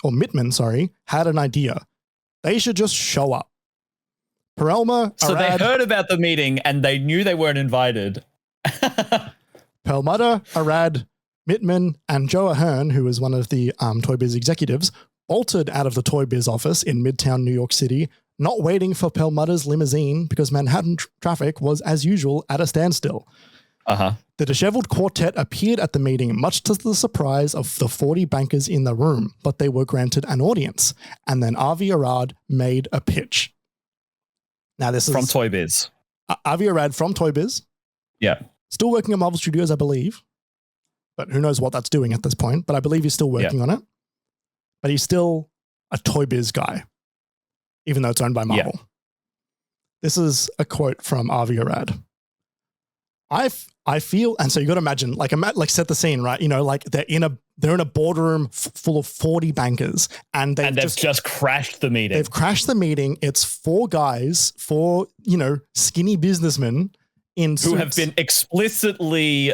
or Mittman, sorry, had an idea. They should just show up. Perelma, So Arad, they heard about the meeting and they knew they weren't invited. Perlmutter, Arad, Mittman, and Joe Ahern, who was one of the Toy Biz executives, bolted out of the Toy Biz office in Midtown New York City, not waiting for Perlmutter's limousine because Manhattan traffic was, as usual, at a standstill. The disheveled quartet appeared at the meeting, much to the surprise of the 40 bankers in the room, but they were granted an audience. And then Avi Arad made a pitch. Now, this is from Toy Biz. Avi Arad from Toy Biz. Yeah. Still working at Marvel Studios, I believe. But who knows what that's doing at this point. But I believe he's still working on it. But he's still a Toy Biz guy, even though it's owned by Marvel. Yeah. This is a quote from Avi Arad. I feel, and so you got to imagine, like set the scene, right? You know, like they're in a boardroom full of 40 bankers, and they've just crashed the meeting. They've crashed the meeting. It's four guys, skinny businessmen in suits who have been explicitly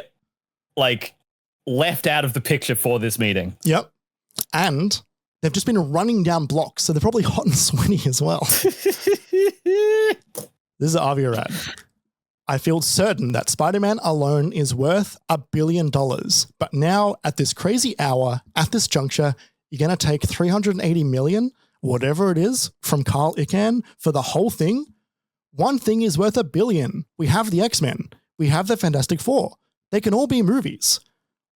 like left out of the picture for this meeting. Yep, and they've just been running down blocks, so they're probably hot and sweaty as well. This is Avi Arad. I feel certain that Spider-Man alone is worth $1 billion. But now, at this crazy hour, at this juncture, you're going to take $380 million, whatever it is, from Carl Icahn for the whole thing. One thing is worth $1 billion. We have the X-Men. We have the Fantastic Four. They can all be movies.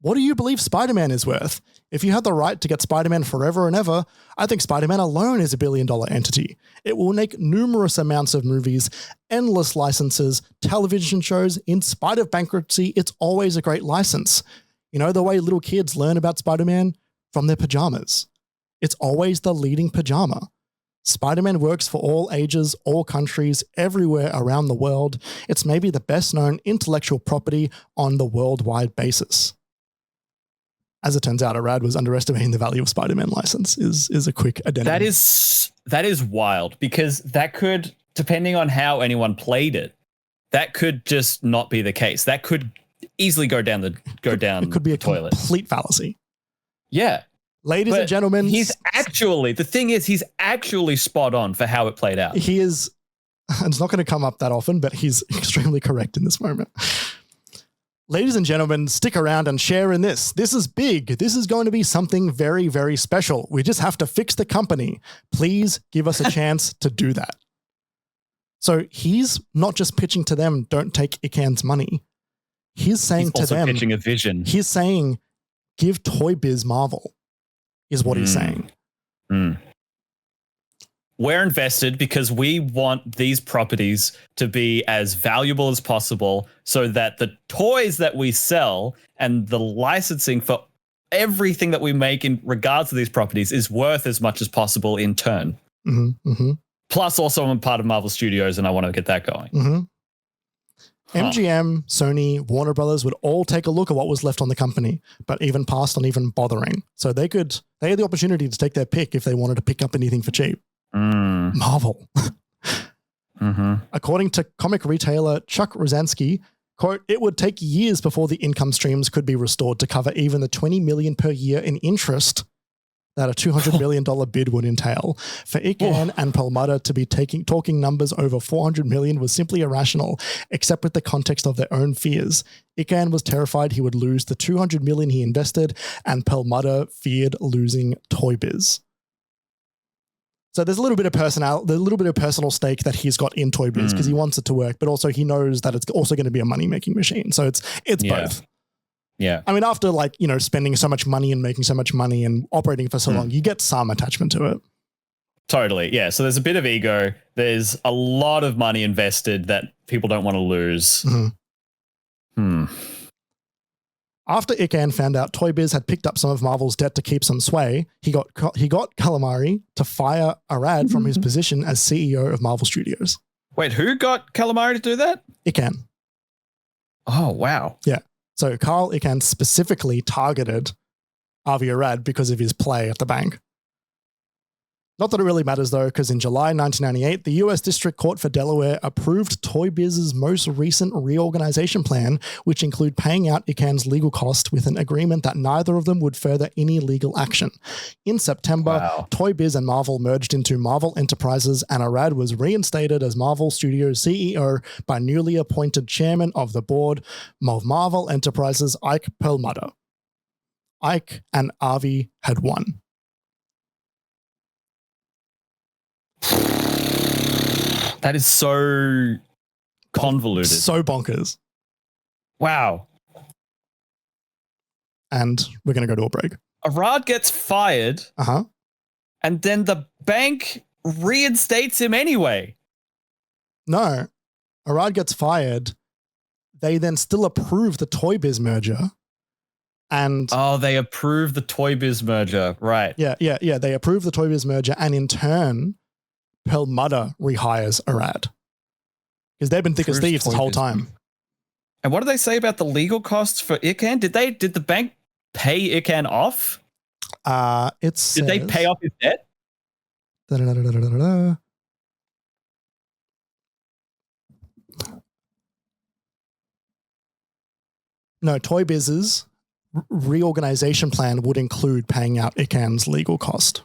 What do you believe Spider-Man is worth? If you had the right to get Spider-Man forever and ever, I think Spider-Man alone is $1 billion entity. It will make numerous amounts of movies, endless licenses, television shows. In spite of bankruptcy, it's always a great license. You know, the way little kids learn about Spider-Man from their pajamas. It's always the leading pajama. Spider-Man works for all ages, all countries, everywhere around the world. It's maybe the best known intellectual property on the worldwide basis. As it turns out, Arad was underestimating the value of Spider-Man license is a quick addendum. That is wild, because that could, depending on how anyone played it, that could just not be the case. That could easily go down the It could be a toilet. Complete fallacy. Yeah. Ladies and gentlemen, he's actually spot on for how it played out. He is, it's not going to come up that often, but he's extremely correct in this moment. Ladies and gentlemen, stick around and share in this. This is big. This is going to be something very, very special. We just have to fix the company. Please give us a chance to do that. So he's not just pitching to them, don't take Icahn's money. He's saying to them, pitching a vision. He's saying, give Toy Biz Marvel, is what he's saying. We're invested because we want these properties to be as valuable as possible so that the toys that we sell and the licensing for everything that we make in regards to these properties is worth as much as possible in turn. Plus, also, I'm a part of Marvel Studios and I want to get that going. MGM, Sony, Warner Brothers would all take a look at what was left on the company, but even passed on even bothering. So they had the opportunity to take their pick if they wanted to pick up anything for cheap. Marvel. According to comic retailer Chuck Rosansky, quote, it would take years before the income streams could be restored to cover even the $20 million per year in interest that a $200 million bid would entail. For Icahn and Perlmutter to be talking numbers over $400 million was simply irrational, except with the context of their own fears. Icahn was terrified he would lose the $200 million he invested, and Perlmutter feared losing Toy Biz. So there's a little bit of personal stake that he's got in Toy Biz because he wants it to work, but also he knows that it's also going to be a money-making machine. So it's both. Yeah. I mean, after spending so much money and making so much money and operating for so long, you get some attachment to it. Totally. Yeah. So there's a bit of ego. There's a lot of money invested that people don't want to lose. After Icahn found out Toy Biz had picked up some of Marvel's debt to keep some sway, he got Calamari to fire Arad from his position as CEO of Marvel Studios. Wait, who got Calamari to do that? Icahn. Oh, wow. Yeah. So Carl Icahn specifically targeted Avi Arad because of his play at the bank. Not that it really matters, though, because in July 1998, the U.S. District Court for Delaware approved Toy Biz's most recent reorganization plan, which include paying out ICANN's legal cost with an agreement that neither of them would further any legal action. In September, Toy Biz and Marvel merged into Marvel Enterprises, and Arad was reinstated as Marvel Studios CEO by newly appointed chairman of the board of Marvel Enterprises, Ike Perlmutter. Ike and Avi had won. That is so convoluted. So bonkers. Wow. And we're going to go to a break. Arad gets fired. Uh-huh. And then the bank reinstates him anyway. No. Arad gets fired. They then still approve the Toy Biz merger. And they approve the Toy Biz merger. Right. Yeah. They approve the Toy Biz merger, and in turn, Perlmutter rehires Arad. Because they've been thick as thieves this whole time. And what do they say about the legal costs for ICANN? Did the bank pay ICANN off? Did they pay off his debt? No, Toy Biz's reorganization plan would include paying out ICANN's legal cost.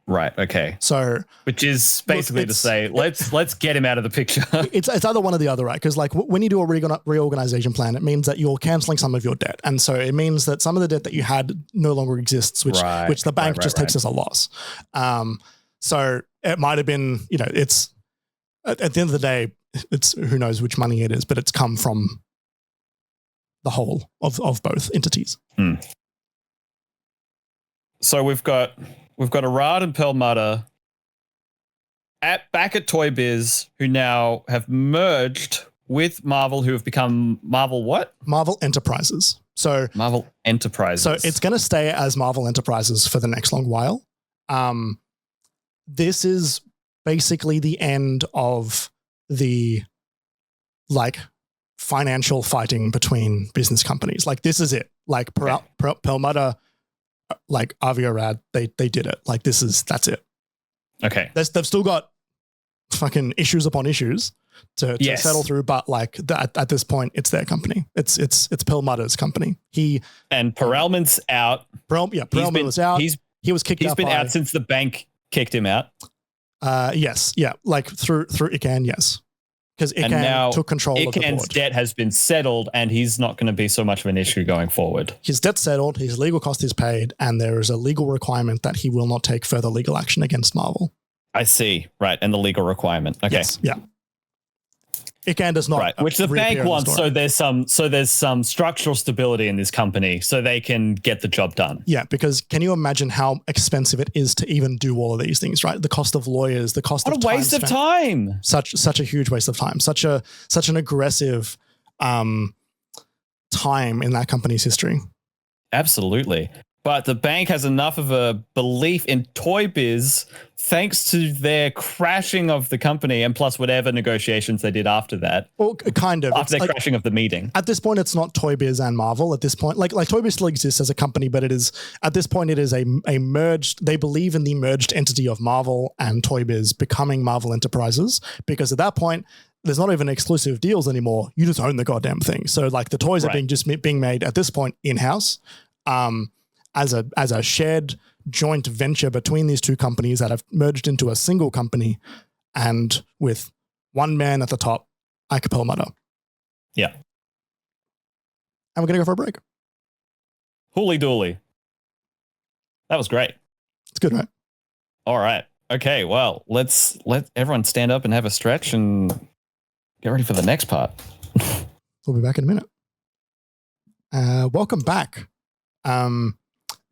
Right. Okay. So, which is basically to say, let's get him out of the picture. it's either one or the other, right? Because like when you do a reorganization plan, it means that you're canceling some of your debt, and so it means that some of the debt that you had no longer exists, which the bank just takes as a loss. So it might have been, it's at the end of the day, it's who knows which money it is, but it's come from the whole of both entities. So we've got Arad and Perlmutter back at Toy Biz, who now have merged with Marvel, who have become Marvel what? Marvel Enterprises. So Marvel Enterprises. So it's going to stay as Marvel Enterprises for the next long while. This is basically the end of the financial fighting between business companies. Like this is it. Like Perlmutter, like Avi Arad, they did it. Like that's it. Okay. They've still got fucking issues upon issues to settle through, but at this point, it's their company. It's Perlmutter's company. Perelman's out. Perelman was out. He was kicked out. He's been out since the bank kicked him out. Yes. Yeah. Like through ICANN, yes. Because ICANN took control of the board. ICANN's debt has been settled, and he's not going to be so much of an issue going forward. His debt's settled, his legal cost is paid, and there is a legal requirement that he will not take further legal action against Marvel. I see. Right. And the legal requirement. Okay. Yes. Yeah. ICANN does not. Right. Which the bank wants. So there's some structural stability in this company so they can get the job done. Yeah. Because can you imagine how expensive it is to even do all of these things, right? The cost of lawyers, the cost of time. What a waste of time. Such a huge waste of time. Such an aggressive time in that company's history. Absolutely. But the bank has enough of a belief in Toy Biz thanks to their crashing of the company and plus whatever negotiations they did after that. Well, kind of. After the crashing of the meeting. At this point, it's not Toy Biz and Marvel. At this point, like Toy Biz still exists as a company, but it is at this point it is a merged. They believe in the merged entity of Marvel and Toy Biz becoming Marvel Enterprises, because at that point, there's not even exclusive deals anymore. You just own the goddamn thing. So like the toys are being made at this point in-house. As a shared joint venture between these two companies that have merged into a single company, and with one man at the top, Ike Perlmutter. Yeah. And we're going to go for a break. Holy dooly. That was great. It's good, right? All right. Okay, well, let everyone stand up and have a stretch and get ready for the next part. We'll be back in a minute. Welcome back.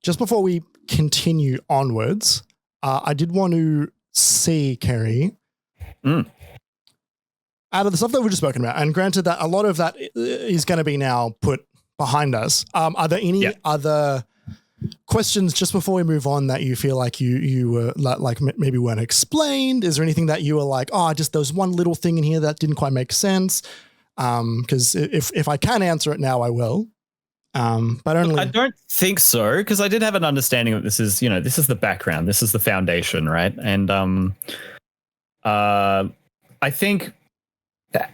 Just before we continue onwards, I did want to see, Kerry, out of the stuff that we've just spoken about, and granted that a lot of that is going to be now put behind us, are there any other questions just before we move on that you feel like you were like maybe weren't explained? Is there anything that you were like, just there was one little thing in here that didn't quite make sense? Because if I can answer it now, I will. But only I don't think so, because I did have an understanding that this is the background, this is the foundation, right? And I think that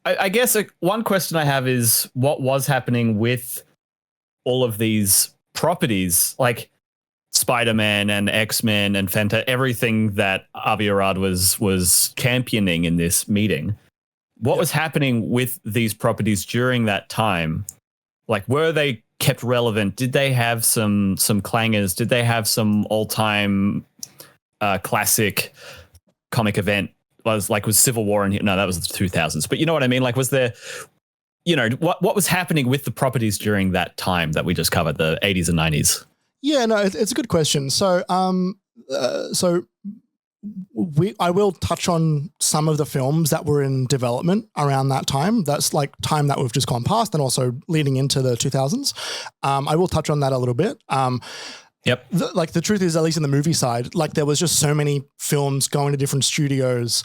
I guess one question I have is what was happening with all of these properties, like Spider-Man and X-Men and everything that Avi Arad was championing in this meeting. What was happening with these properties during that time? Like, were they kept relevant? Did they have some clangers? Did they have some all-time classic comic event? Was Civil War in here? No, that was the 2000s. But you know what I mean? Like, was there, what was happening with the properties during that time that we just covered, the 80s and 90s? Yeah, no, it's a good question. So, I will touch on some of the films that were in development around that time. That's like time that we've just gone past, and also leading into the 2000s. I will touch on that a little bit. Yep. The truth is, at least in the movie side, like there was just so many films going to different studios,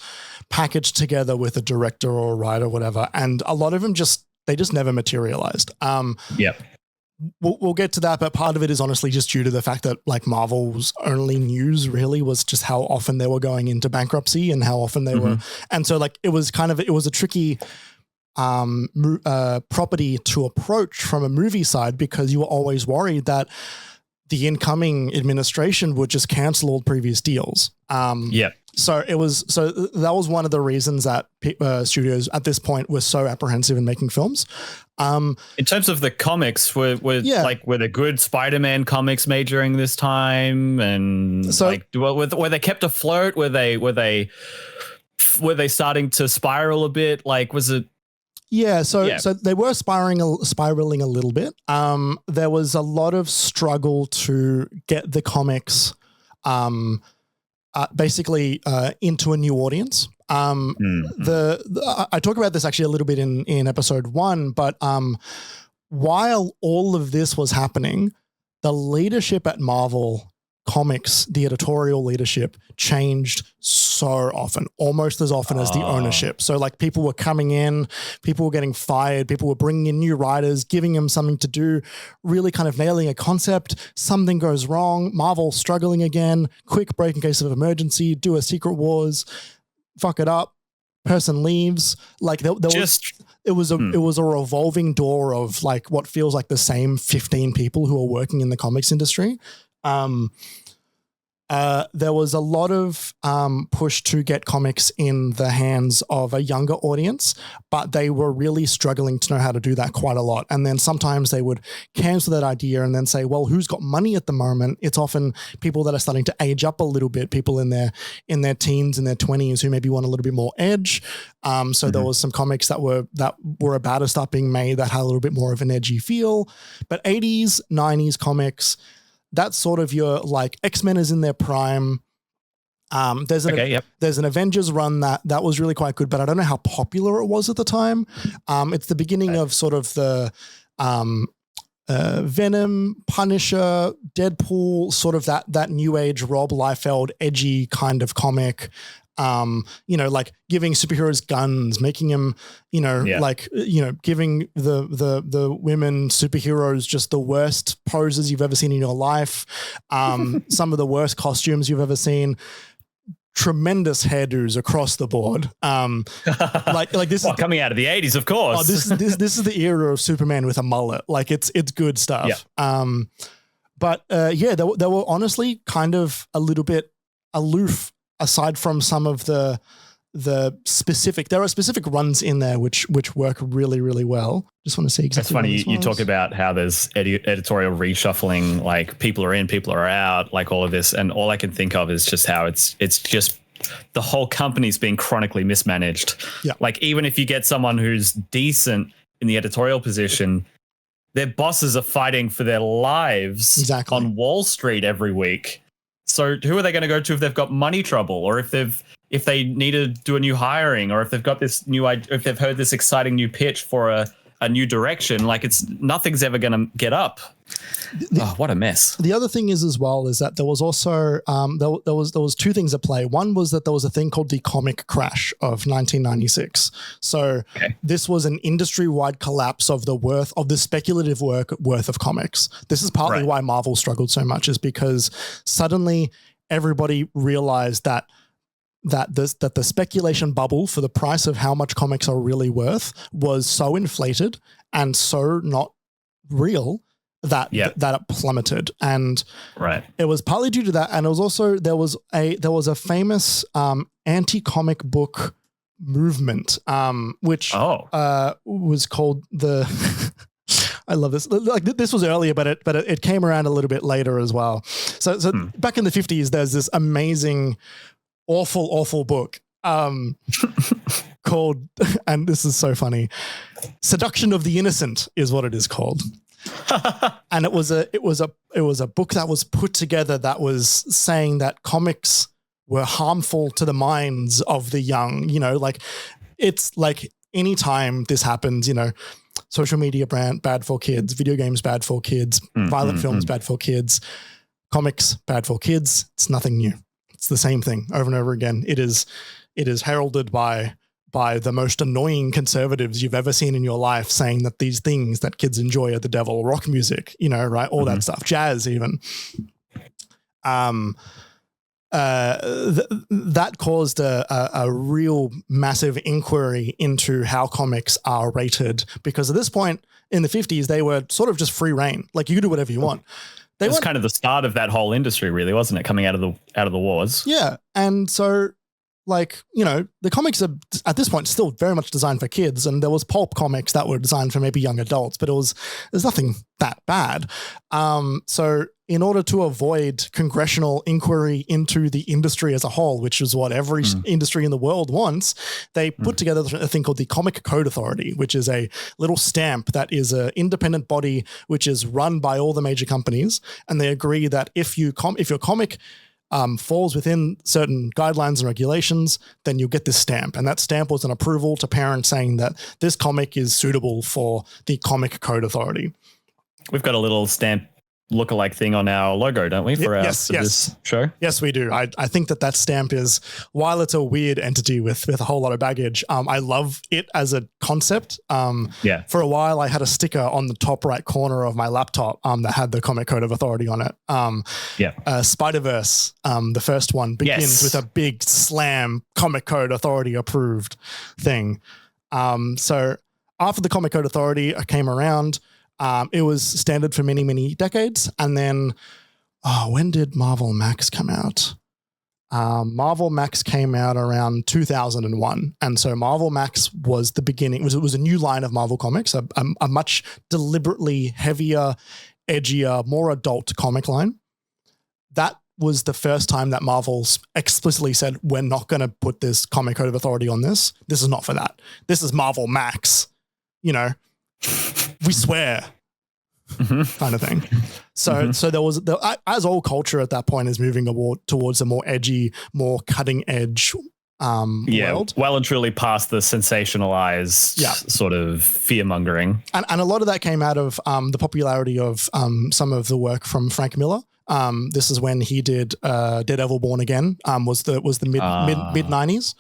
packaged together with a director or a writer, or whatever, and a lot of them just never materialized. Yep. We'll get to that, but part of it is honestly just due to the fact that like Marvel's only news really was just how often they were going into bankruptcy and how often they were, and so like it was a tricky property to approach from a movie side, because you were always worried that the incoming administration would just cancel all previous deals. So that was one of the reasons that studios at this point were so apprehensive in making films. In terms of the comics, were there good Spider-Man comics made during this time? And so, were they kept afloat? Were they starting to spiral a bit? Like, was it? Yeah, so they were spiraling a little bit. There was a lot of struggle to get the comics basically into a new audience. I talk about this actually a little bit in episode 1, but while all of this was happening, the leadership at Marvel Comics, the editorial leadership, changed so often, almost as often as the ownership. So like people were coming in, people were getting fired, people were bringing in new writers, giving them something to do, really kind of nailing a concept. Something goes wrong, Marvel struggling again, quick break in case of emergency, do a Secret Wars, fuck it up, person leaves. Like it was a revolving door of like what feels like the same 15 people who are working in the comics industry. There was a lot of push to get comics in the hands of a younger audience, but they were really struggling to know how to do that quite a lot. And then sometimes they would cancel that idea and then say, well, who's got money at the moment? It's often people that are starting to age up a little bit, people in their teens and their 20s who maybe want a little bit more edge. So there was some comics that were about to start being made that had a little bit more of an edgy feel. But 80s, 90s comics, that's sort of your like X-Men is in their prime. There's an Avengers run that was really quite good, but I don't know how popular it was at the time. It's the beginning of sort of the Venom, Punisher, Deadpool, sort of that new age Rob Liefeld edgy kind of comic. Like giving superheroes guns, making them, giving the women superheroes just the worst poses you've ever seen in your life. Some of the worst costumes you've ever seen. Tremendous hairdos across the board. Like this is coming out of the 80s, of course. Oh, this is the era of Superman with a mullet. Like it's good stuff. Yeah. They were honestly kind of a little bit aloof. Aside from some of there are specific runs in there which work really, really well. Just want to see exactly. It's funny you talk about how there's editorial reshuffling, like people are in, people are out, like all of this, and all I can think of is just how it's just the whole company's being chronically mismanaged. Yeah. Like even if you get someone who's decent in the editorial position, their bosses are fighting for their lives on Wall Street every week. So who are they going to go to if they've got money trouble, or if they need to do a new hiring, or if they've got this if they've heard this exciting new pitch for a new direction, like nothing's ever going to get up. What a mess. The other thing is as well is that there was also there was two things at play. One was that there was a thing called the comic crash of 1996. So this was an industry-wide collapse of the speculative worth of comics. This is partly why Marvel struggled so much, is because suddenly everybody realized that the speculation bubble for the price of how much comics are really worth was so inflated and so not real that it plummeted. And it was partly due to that, and it was also there was a famous anti-comic book movement, which was called the I love this. Like, this was earlier, but it came around a little bit later as well. So back in the 50s, there's this amazing, awful book called, and this is so funny, Seduction of the Innocent is what it is called. And it was a book that was put together that was saying that comics were harmful to the minds of the young. You know, like, it's like anytime this happens, you know, social media bad for kids, video games bad for kids, violent films bad for kids, comics bad for kids. It's nothing new. It's the same thing over and over again. It is heralded by the most annoying conservatives you've ever seen in your life, saying that these things that kids enjoy are the devil. Rock music, you know, right? All that stuff, jazz even. That caused a real massive inquiry into how comics are rated, because at this point in the 50s, they were sort of just free reign. Like, you could do whatever you want. It was kind of the start of that whole industry, really, wasn't it? Coming out of the wars. Yeah. And so, like, you know, the comics are at this point still very much designed for kids, and there was pulp comics that were designed for maybe young adults, but there's nothing that bad. So in order to avoid congressional inquiry into the industry as a whole, which is what every industry in the world wants, they put together a thing called the Comic Code Authority, which is a little stamp that is an independent body which is run by all the major companies, and they agree that if your comic falls within certain guidelines and regulations, then you'll get this stamp. And that stamp was an approval to parents saying that this comic is suitable for the Comic Code Authority. We've got a little stamp lookalike thing on our logo, don't we, for this show? Yes, we do. I think that stamp is, while it's a weird entity with a whole lot of baggage, I love it as a concept. For a while, I had a sticker on the top right corner of my laptop that had the Comic Code of Authority on it. Spider-Verse, the first one, begins with a big slam Comic Code Authority approved thing. So after the Comic Code Authority came around, it was standard for many, many decades. And then, when did Marvel Max come out? Marvel Max came out around 2001. And so Marvel Max was the beginning. It was a new line of Marvel comics, a much deliberately heavier, edgier, more adult comic line. That was the first time that Marvel explicitly said, we're not going to put this Comic Code of Authority on this. This is not for that. This is Marvel Max, you know. We swear, kind of thing. So there was, as all culture at that point is moving towards a more edgy, more cutting edge world. Well and truly past the sensationalized sort of fear mongering. And a lot of that came out of the popularity of some of the work from Frank Miller. This is when he did Daredevil Born Again, was the mid 90s.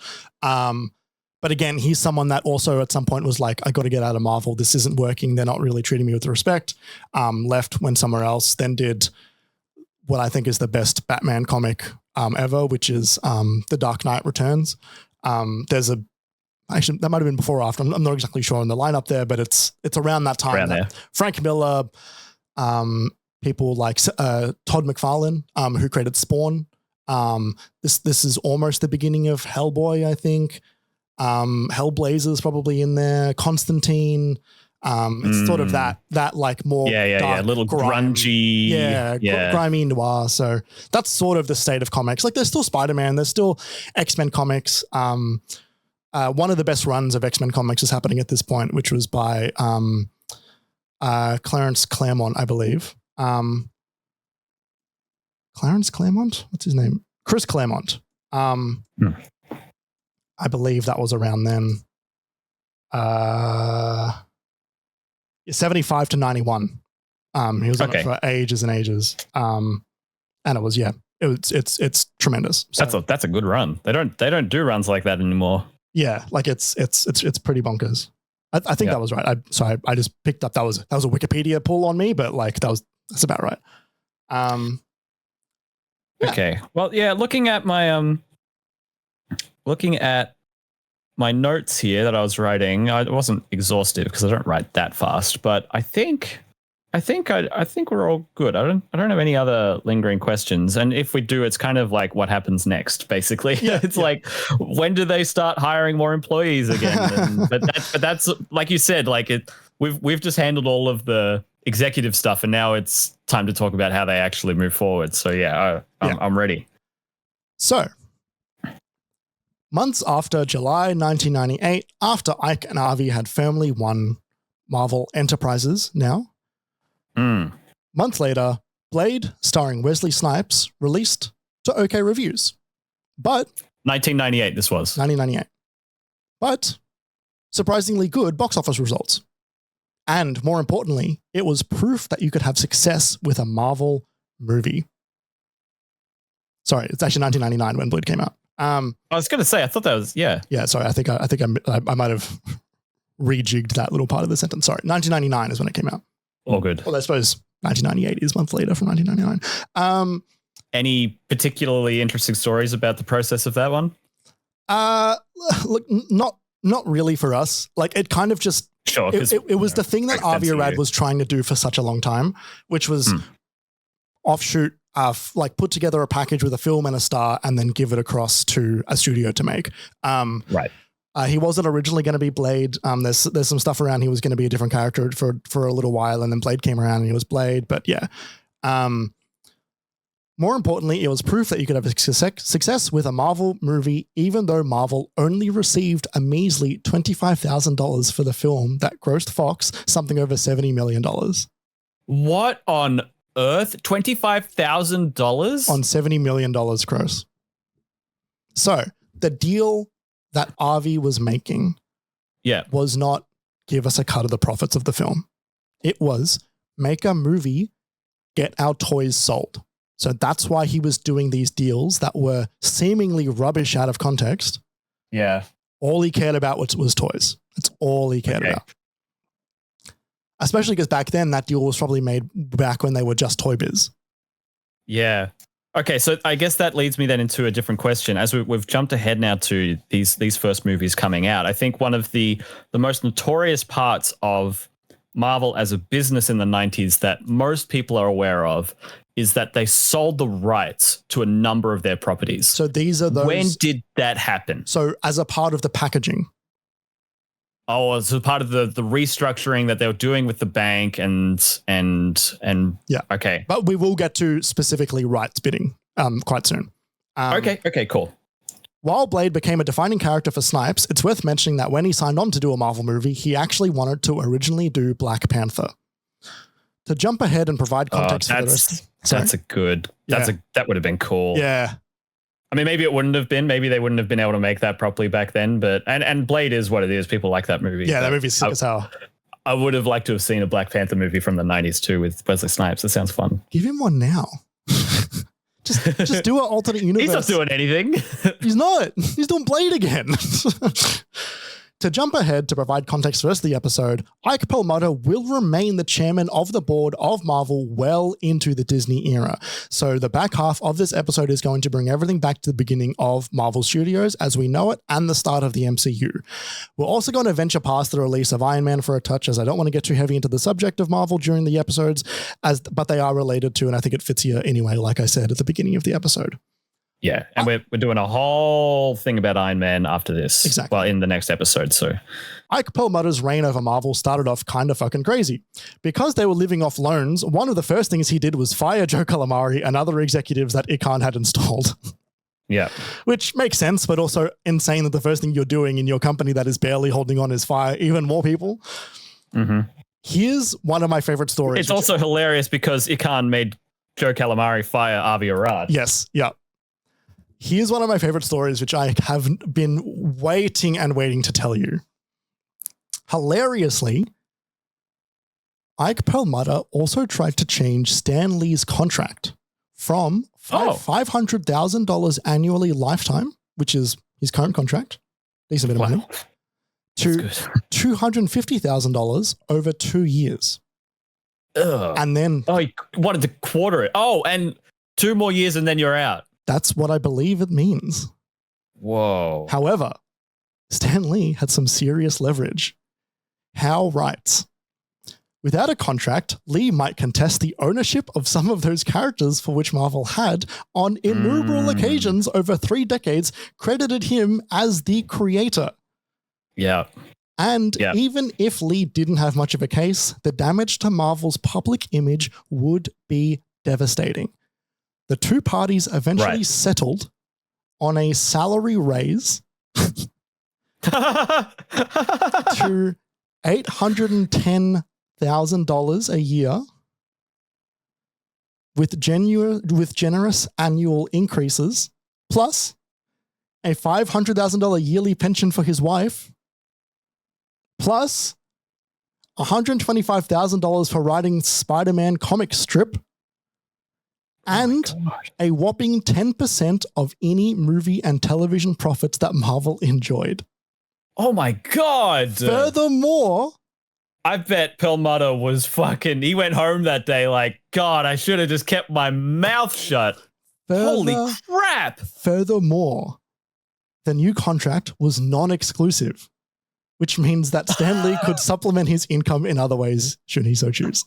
But again, he's someone that also at some point was like, I got to get out of Marvel. This isn't working. They're not really treating me with respect. Left, went somewhere else, then did what I think is the best Batman comic ever, which is The Dark Knight Returns. Actually, that might have been before or after. I'm not exactly sure on the lineup there, but it's around that time. Around there. Frank Miller, people like Todd McFarlane, who created Spawn. This is almost the beginning of Hellboy, I think. Hellblazer's probably in there. Constantine. It's sort of that like more dark, little grungy, grimy noir. So that's sort of the state of comics. Like, there's still Spider-Man, there's still X-Men comics. One of the best runs of X-Men comics is happening at this point, which was by Clarence Claremont, I believe. Clarence Claremont? What's his name? Chris Claremont. I believe that was around then. 75 to 91. He was on it for ages and ages. And it was, it's tremendous. So, that's a good run. They don't do runs like that anymore. Yeah, like it's pretty bonkers. I think that was right. I just picked up that was a Wikipedia pull on me, but like that's about right. Okay. Well, yeah. Looking at my notes here that I was writing, I wasn't exhaustive because I don't write that fast, but I think we're all good. I don't have any other lingering questions, and if we do, it's kind of like what happens next, basically. It's like, when do they start hiring more employees again? but that's like you said, like we've just handled all of the executive stuff, and now it's time to talk about how they actually move forward. So I'm ready. So, months after July 1998, after Ike and Avi had firmly won Marvel Enterprises now. Month later, Blade, starring Wesley Snipes, released to okay reviews. But 1998 this was. 1998. But surprisingly good box office results. And more importantly, it was proof that you could have success with a Marvel movie. Sorry, it's actually 1999 when Blade came out. I was going to say, I thought that was, yeah. Yeah, sorry, I think I might have rejigged that little part of the sentence. Sorry, 1999 is when it came out. All good. Well, I suppose 1998 is months later from 1999. Any particularly interesting stories about the process of that one? Look, not really for us. Like, it kind of just, sure, it was the thing that Avi Arad was trying to do for such a long time, which was offshoot, like put together a package with a film and a star and then give it across to a studio to make. Right. He wasn't originally going to be Blade. There's some stuff around. He was going to be a different character for a little while, and then Blade came around and he was Blade. But yeah, more importantly, it was proof that you could have success with a Marvel movie, even though Marvel only received a measly $25,000 for the film that grossed Fox something over $70 million. What on earth? $25,000 on $70 million gross. So the deal that Avi was making was not give us a cut of the profits of the film. It was make a movie, get our toys sold. So that's why he was doing these deals that were seemingly rubbish out of context. Yeah. All he cared about was toys. That's all he cared about. Especially because back then that deal was probably made back when they were just Toy Biz. Yeah. Okay, so I guess that leads me then into a different question. As we've jumped ahead now to these first movies coming out, I think one of the most notorious parts of Marvel as a business in the 90s that most people are aware of is that they sold the rights to a number of their properties. So these are those... When did that happen? So as a part of the packaging. Oh, so part of the restructuring that they were doing with the bank and yeah. Okay. But we will get to specifically rights bidding quite soon. Okay, cool. While Blade became a defining character for Snipes, it's worth mentioning that when he signed on to do a Marvel movie, he actually wanted to originally do Black Panther. To jump ahead and provide context for the rest. That would have been cool. Yeah. I mean, maybe it wouldn't have been. Maybe they wouldn't have been able to make that properly back then. But and Blade is what it is. People like that movie. Yeah, that movie's sick as hell. I would have liked to have seen a Black Panther movie from the 90s too with Wesley Snipes. That sounds fun. Give him one now. just do an alternate universe. He's not doing anything. He's not. He's doing Blade again. To jump ahead to provide context for the rest of the episode, Ike Perlmutter will remain the chairman of the board of Marvel well into the Disney era. So the back half of this episode is going to bring everything back to the beginning of Marvel Studios as we know it and the start of the MCU. We're also going to venture past the release of Iron Man for a touch, as I don't want to get too heavy into the subject of Marvel during the episodes, but they are related to, and I think it fits here anyway, like I said at the beginning of the episode. Yeah, and we're doing a whole thing about Iron Man after this. Exactly. Well, in the next episode, so. Ike Perlmutter's reign over Marvel started off kind of fucking crazy. Because they were living off loans, one of the first things he did was fire Joe Calamari and other executives that Ican had installed. Yeah. Which makes sense, but also insane that the first thing you're doing in your company that is barely holding on is fire even more people. Mm-hmm. Here's one of my favorite stories. It's also hilarious because Ican made Joe Calamari fire Avi Arad. Yes, yeah. Here's one of my favorite stories, which I have been waiting to tell you. Hilariously, Ike Perlmutter also tried to change Stan Lee's contract from $500,000 annually lifetime, which is his current contract, decent bit of money, to $250,000 over 2 years. Ugh. And then... Oh, he wanted to quarter it. Oh, and 2 more years and then you're out. That's what I believe it means. Whoa. However, Stan Lee had some serious leverage. Howe writes, without a contract, Lee might contest the ownership of some of those characters for which Marvel had, on innumerable occasions over 3 decades, credited him as the creator. Yeah. And even if Lee didn't have much of a case, the damage to Marvel's public image would be devastating. The two parties eventually settled on a salary raise to $810,000 a year with generous annual increases, plus a $500,000 yearly pension for his wife, plus $125,000 for writing Spider-Man comic strip, and a whopping 10% of any movie and television profits that Marvel enjoyed. Oh my God. Furthermore, I bet Perlmutter was he went home that day like, God, I should have just kept my mouth shut. Holy crap. Furthermore, the new contract was non-exclusive, which means that Stan Lee could supplement his income in other ways should he so choose.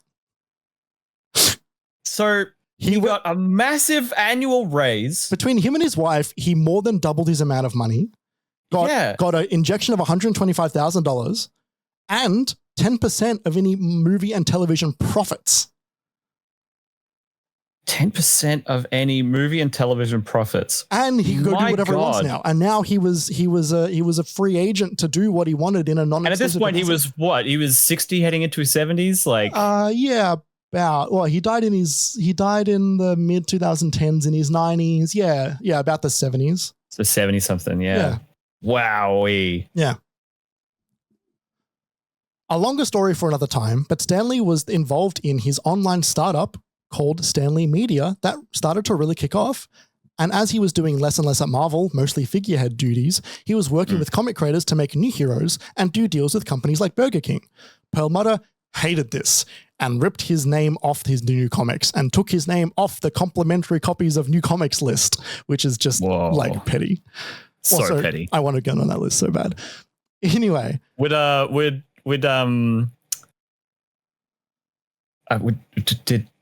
So he got a massive annual raise. Between him and his wife, he more than doubled his amount of money. Got an injection of $125,000 and 10% of any movie and television profits. 10% of any movie and television profits. And he could go do whatever he wants now. And now he was a free agent to do what he wanted in a non-exclusive. And at this point, he was what? He was 60 heading into his 70s? Like yeah, about he died in the mid 2010s in his 90s. Yeah, about the 70s. So 70 something, yeah. Wowee. Yeah. A longer story for another time, but Stan Lee was involved in his online startup called Stan Lee Media that started to really kick off. And as he was doing less and less at Marvel, mostly figurehead duties, he was working with comic creators to make new heroes and do deals with companies like Burger King. Perlmutter hated this and ripped his name off his new comics and took his name off the complimentary copies of new comics list, which is just like petty. So petty. I want to get on that list so bad. Anyway.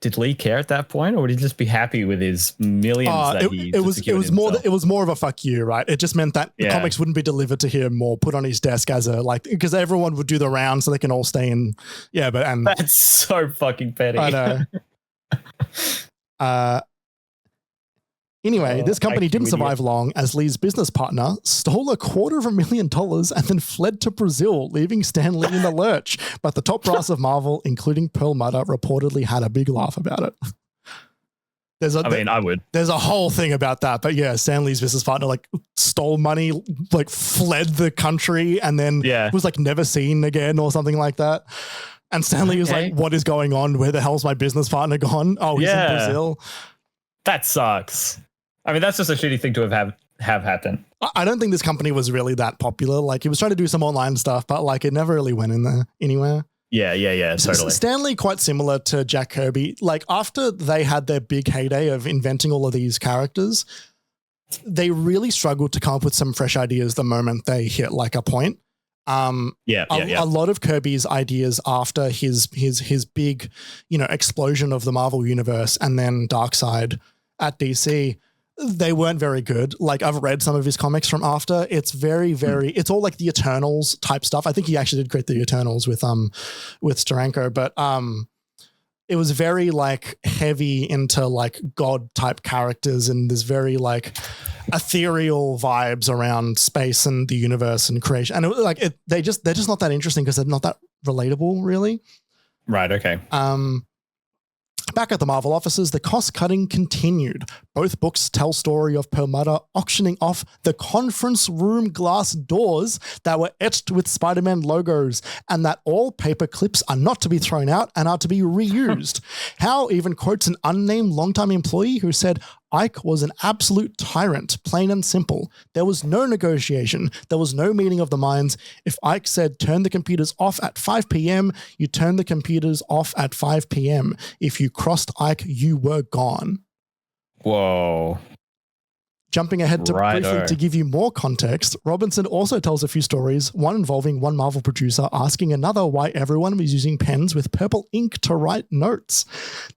Did Lee care at that point, or would he just be happy with his millions? It was more of a fuck you, right? It just meant that the comics wouldn't be delivered to him or put on his desk as because everyone would do the round so they can all stay in. Yeah, that's so fucking petty. I know. Anyway, this company didn't survive long as Lee's business partner stole $250,000 and then fled to Brazil, leaving Stan Lee in the lurch. But the top brass of Marvel, including Perlmutter, reportedly had a big laugh about it. I would. There's a whole thing about that. But yeah, Stan Lee's business partner stole money, fled the country and then was never seen again or something like that. And Stan Lee was like, what is going on? Where the hell's my business partner gone? Oh, he's in Brazil. That sucks. I mean, that's just a shitty thing to have happen. I don't think this company was really that popular. He was trying to do some online stuff, but it never really went in there anywhere. Yeah, totally. Stan Lee, quite similar to Jack Kirby. After they had their big heyday of inventing all of these characters, they really struggled to come up with some fresh ideas the moment they hit a point. A lot of Kirby's ideas after his big, explosion of the Marvel universe and then Darkseid at DC, they weren't very good. I've read some of his comics from after. It's very, very, it's all the Eternals type stuff. I think he actually did create the Eternals with Steranko, but it was very heavy into God type characters, and there's very ethereal vibes around space and the universe and creation. And they're just not that interesting because they're not that relatable, really. Right. Okay. Back at the Marvel offices, the cost-cutting continued. Both books tell story of Perlmutter auctioning off the conference room glass doors that were etched with Spider-Man logos, and that all paper clips are not to be thrown out and are to be reused. Howe even quotes an unnamed longtime employee who said, Ike was an absolute tyrant, plain and simple. There was no negotiation. There was no meeting of the minds. If Ike said, turn the computers off at 5 p.m., you turn the computers off at 5 p.m. If you crossed Ike, you were gone. Whoa. Jumping ahead to briefly to give you more context, Robinson also tells a few stories, one involving one Marvel producer asking another why everyone was using pens with purple ink to write notes.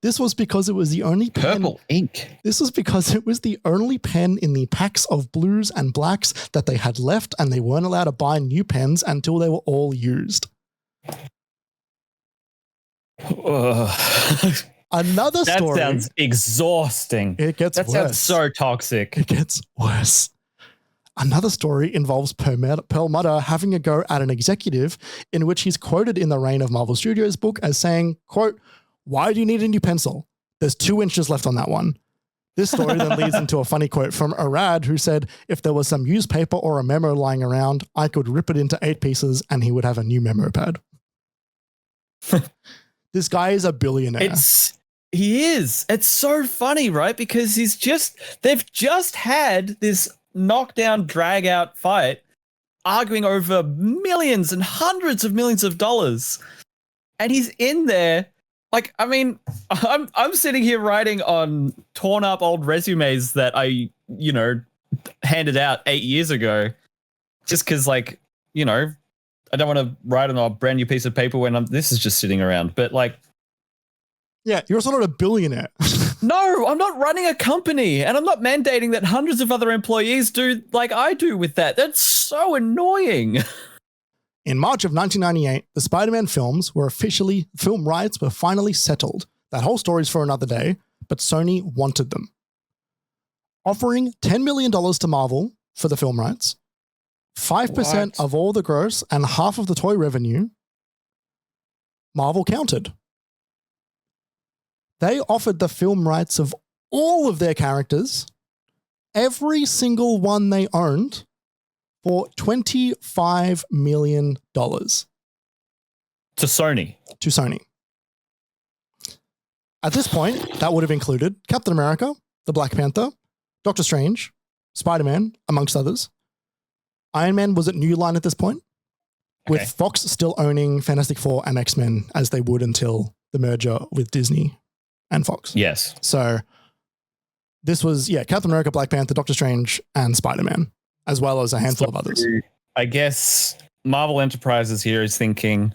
This was because it was the only pen. Purple ink? This was because it was the only pen in the packs of blues and blacks that they had left, and they weren't allowed to buy new pens until they were all used. Another story. That sounds exhausting. It gets worse. That sounds so toxic. It gets worse. Another story involves Perlmutter having a go at an executive in which he's quoted in the Reign of Marvel Studios book as saying, quote, why do you need a new pencil? There's 2 inches left on that one. This story then leads into a funny quote from Arad, who said, if there was some used paper or a memo lying around, I could rip it into 8 pieces and he would have a new memo pad. This guy is a billionaire. He is. It's so funny, right? Because they've just had this knockdown, drag out fight, arguing over millions and hundreds of millions of dollars. And he's in there. Like, I mean, I'm sitting here writing on torn up old resumes that I, handed out 8 years ago, just because, like, I don't want to write on a brand new piece of paper when this is just sitting around. But like, yeah, you're also not a billionaire. No, I'm not running a company, and I'm not mandating that hundreds of other employees do like I do with that. That's so annoying. In March of 1998, the Spider-Man film rights were finally settled. That whole story's for another day, but Sony wanted them. Offering $10 million to Marvel for the film rights, 5% of all the gross and half of the toy revenue, Marvel countered. They offered the film rights of all of their characters, every single one they owned, for $25 million. To Sony. At this point, that would have included Captain America, the Black Panther, Doctor Strange, Spider-Man, amongst others. Iron Man was at New Line at this point, with Fox still owning Fantastic Four and X-Men as they would until the merger with Disney and Fox. Yes. So this was, Captain America, Black Panther, Doctor Strange, and Spider-Man, as well as a handful of others. I guess Marvel Enterprises here is thinking,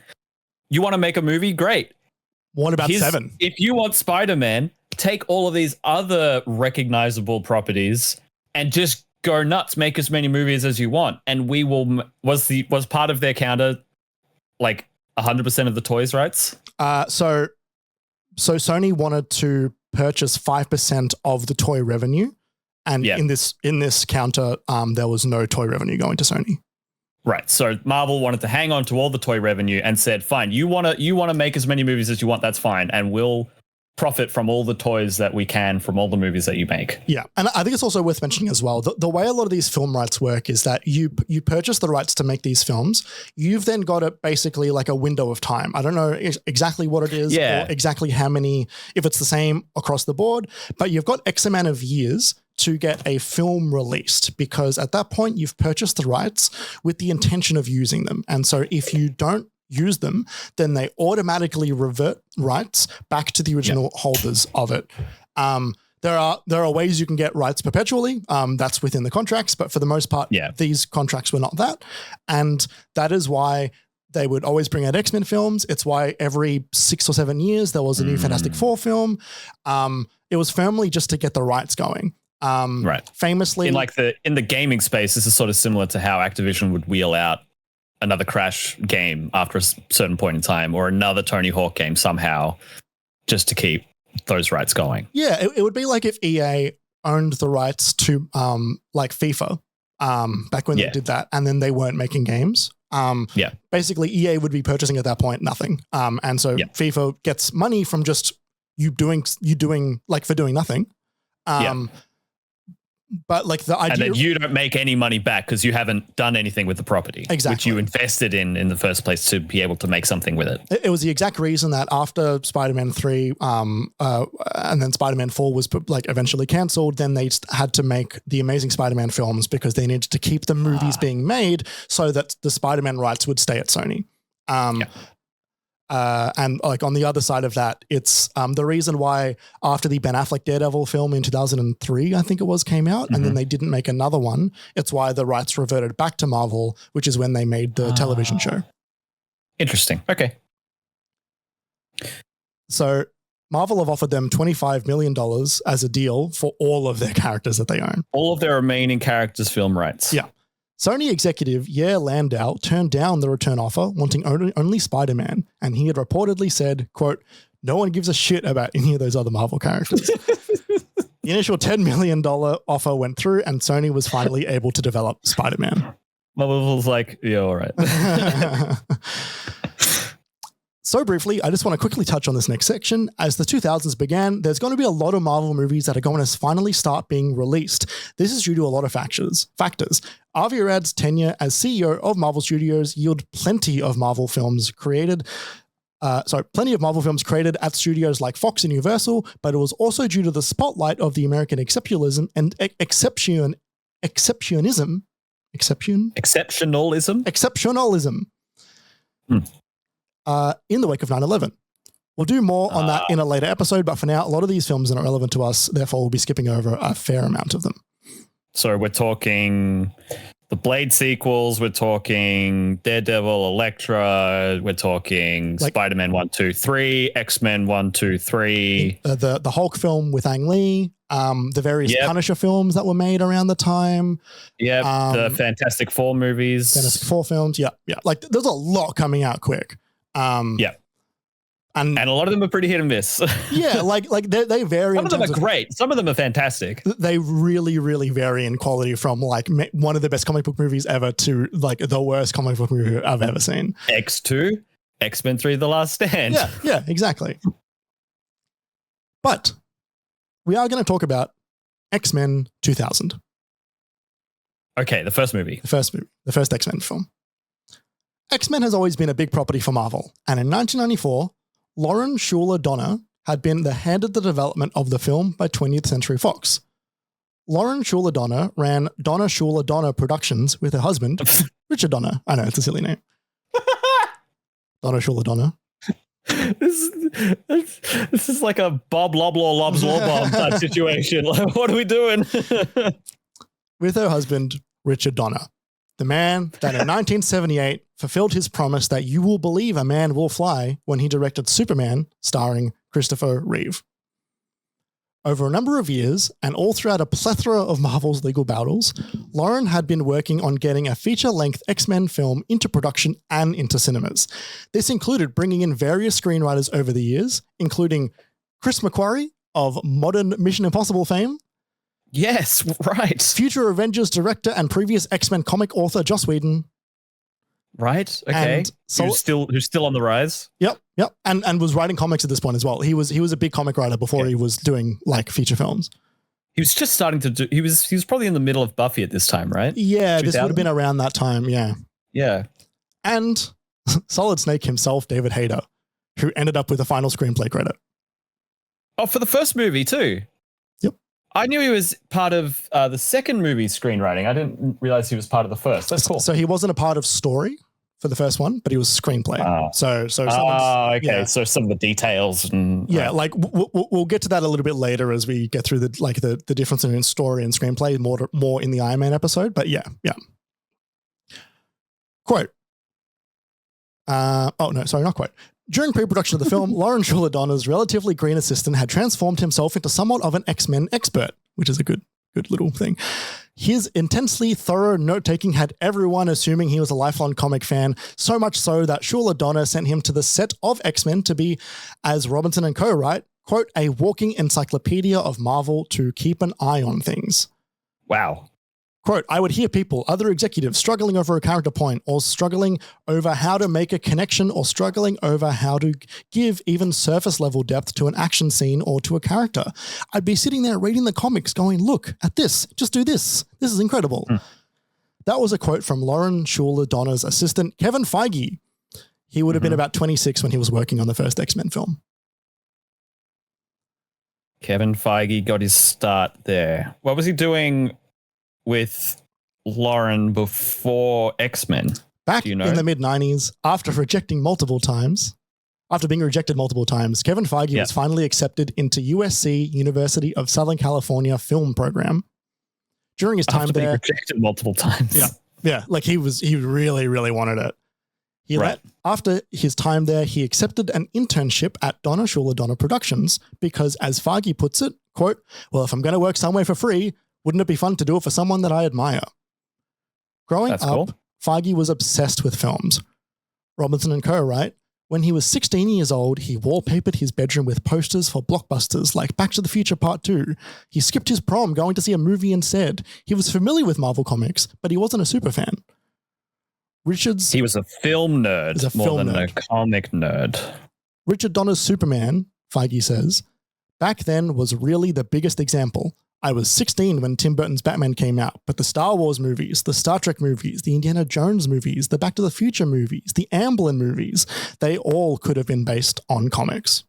you want to make a movie? Great. What about 7? If you want Spider-Man, take all of these other recognizable properties and just go nuts, make as many movies as you want. And we will, was part of their counter like 100% of the toys rights? So Sony wanted to purchase 5% of the toy revenue, and in this counter, there was no toy revenue going to Sony. Right. So Marvel wanted to hang on to all the toy revenue and said, "Fine, you want to make as many movies as you want. That's fine, and we'll profit from all the toys that we can from all the movies that you make." Yeah, and I think it's also worth mentioning as well, the way a lot of these film rights work is that you purchase the rights to make these films. You've then got it basically like a window of time. I don't know exactly what it is or exactly how many, if it's the same across the board, but you've got X amount of years to get a film released, because at that point you've purchased the rights with the intention of using them. And so if you don't use them, then they automatically revert rights back to the original holders of it. There are ways you can get rights perpetually. That's within the contracts, but for the most part, these contracts were not that. And that is why they would always bring out X-Men films. It's why every 6 or 7 years there was a new Fantastic Four film. It was firmly just to get the rights going. Right. Famously, in the gaming space, this is sort of similar to how Activision would wheel out another Crash game after a certain point in time, or another Tony Hawk game somehow, just to keep those rights going. Yeah, it would be like if EA owned the rights to like FIFA back when they did that, and then they weren't making games. Basically EA would be purchasing at that point nothing. And so FIFA gets money from just you doing like for doing nothing. But like the idea, and then you don't make any money back because you haven't done anything with the property, which you invested in the first place to be able to make something with it. It was the exact reason that after Spider-Man 3, and then Spider-Man 4 was like eventually cancelled, then they had to make the Amazing Spider-Man films because they needed to keep the movies being made so that the Spider-Man rights would stay at Sony. And like on the other side of that, it's the reason why after the Ben Affleck Daredevil film in 2003, I think it was, came out, and then they didn't make another one. It's why the rights reverted back to Marvel, which is when they made the television show. Interesting. Okay. So Marvel have offered them $25 million as a deal for all of their characters that they own. All of their remaining characters' film rights. Yeah. Sony executive Yair Landau turned down the return offer, wanting only Spider-Man, and he had reportedly said, quote, "No one gives a shit about any of those other Marvel characters." The initial $10 million offer went through, and Sony was finally able to develop Spider-Man. Marvel was like, yeah, all right. So briefly, I just want to quickly touch on this next section. As the 2000s began, there's going to be a lot of Marvel movies that are going to finally start being released. This is due to a lot of factors. Avi Arad's tenure as CEO of Marvel Studios yielded plenty of Marvel films created at studios like Fox and Universal, but it was also due to the spotlight of the American exceptionalism. In the wake of 9/11. We'll do more on that in a later episode, but for now, a lot of these films are not relevant to us, therefore we'll be skipping over a fair amount of them. So we're talking the Blade sequels, we're talking Daredevil, Elektra, we're talking like, Spider-Man 1, 2, 3, X-Men 1, 2, 3. The Hulk film with Ang Lee, the various Punisher films that were made around the time. Yeah, the Fantastic Four movies. Fantastic Four films, yeah. Like there's a lot coming out quick. And a lot of them are pretty hit and miss. Yeah, like they vary. Some of them are great. Some of them are fantastic. They really, really vary in quality from like one of the best comic book movies ever to like the worst comic book movie I've ever seen. X2, X-Men 3, The Last Stand. Yeah, exactly. But we are going to talk about X-Men 2000. Okay, the first movie. The first X-Men film. X-Men has always been a big property for Marvel, and in 1994, Lauren Schuler Donner had been the head of the development of the film by 20th Century Fox. Lauren Schuler Donner ran Donna Schuler Donner Productions with her husband, Richard Donner. I know, it's a silly name. Donna Schuler Donner. This is like a Bob Loblaw Lobs Lawbomb type situation. Like, what are we doing? With her husband, Richard Donner. The man that in 1978 fulfilled his promise that you will believe a man will fly when he directed Superman, starring Christopher Reeve. Over a number of years, and all throughout a plethora of Marvel's legal battles, Lauren had been working on getting a feature-length X-Men film into production and into cinemas. This included bringing in various screenwriters over the years, including Chris McQuarrie of modern Mission Impossible fame, yes, right. future Avengers director and previous X-Men comic author Joss Whedon. Right. Okay. Who's still on the rise? Yep. And was writing comics at this point as well. He was a big comic writer before he was doing like feature films. He was just starting to do. He was probably in the middle of Buffy at this time, right? Yeah, 2000? This would have been around that time. Yeah. Yeah. And Solid Snake himself, David Hayter, who ended up with a final screenplay credit. Oh, for the first movie too. I knew he was part of the second movie's screenwriting. I didn't realize he was part of the first. That's cool. So he wasn't a part of story for the first one, but he was screenplay. So okay. Yeah. So some of the details and like we'll get to that a little bit later as we get through the difference in story and screenplay more in the Iron Man episode. But yeah. Quote. Not quote. During pre-production of the film, Lauren Schuler Donner's relatively green assistant had transformed himself into somewhat of an X-Men expert, which is a good little thing. His intensely thorough note-taking had everyone assuming he was a lifelong comic fan, so much so that Schuler Donner sent him to the set of X-Men to be, as Robinson and co write, quote, a walking encyclopedia of Marvel to keep an eye on things. Wow. Quote, I would hear people, other executives, struggling over a character point or struggling over how to make a connection or struggling over how to give even surface level depth to an action scene or to a character. I'd be sitting there reading the comics going, look at this, just do this. This is incredible. That was a quote from Lauren Schuler Donner's assistant, Kevin Feige. He would have been about 26 when he was working on the first X-Men film. Kevin Feige got his start there. What was he doing with Lauren before X-Men? Back in the mid-90s, after being rejected multiple times, Kevin Feige was finally accepted into USC, University of Southern California film program. During his time there, rejected multiple times. Yeah, like he really, really wanted it. After his time there, he accepted an internship at Donna Schuler Donner Productions because, as Feige puts it, quote, well, if I'm going to work somewhere for free, wouldn't it be fun to do it for someone that I admire? Growing up, Feige was obsessed with films. Robinson & Co., right? When he was 16 years old, he wallpapered his bedroom with posters for blockbusters like Back to the Future Part 2. He skipped his prom going to see a movie instead. He was familiar with Marvel Comics, but he wasn't a super fan. He was a film nerd more than a comic nerd. Richard Donner's Superman, Feige says, back then was really the biggest example. I was 16 when Tim Burton's Batman came out, but the Star Wars movies, the Star Trek movies, the Indiana Jones movies, the Back to the Future movies, the Amblin movies, they all could have been based on comics.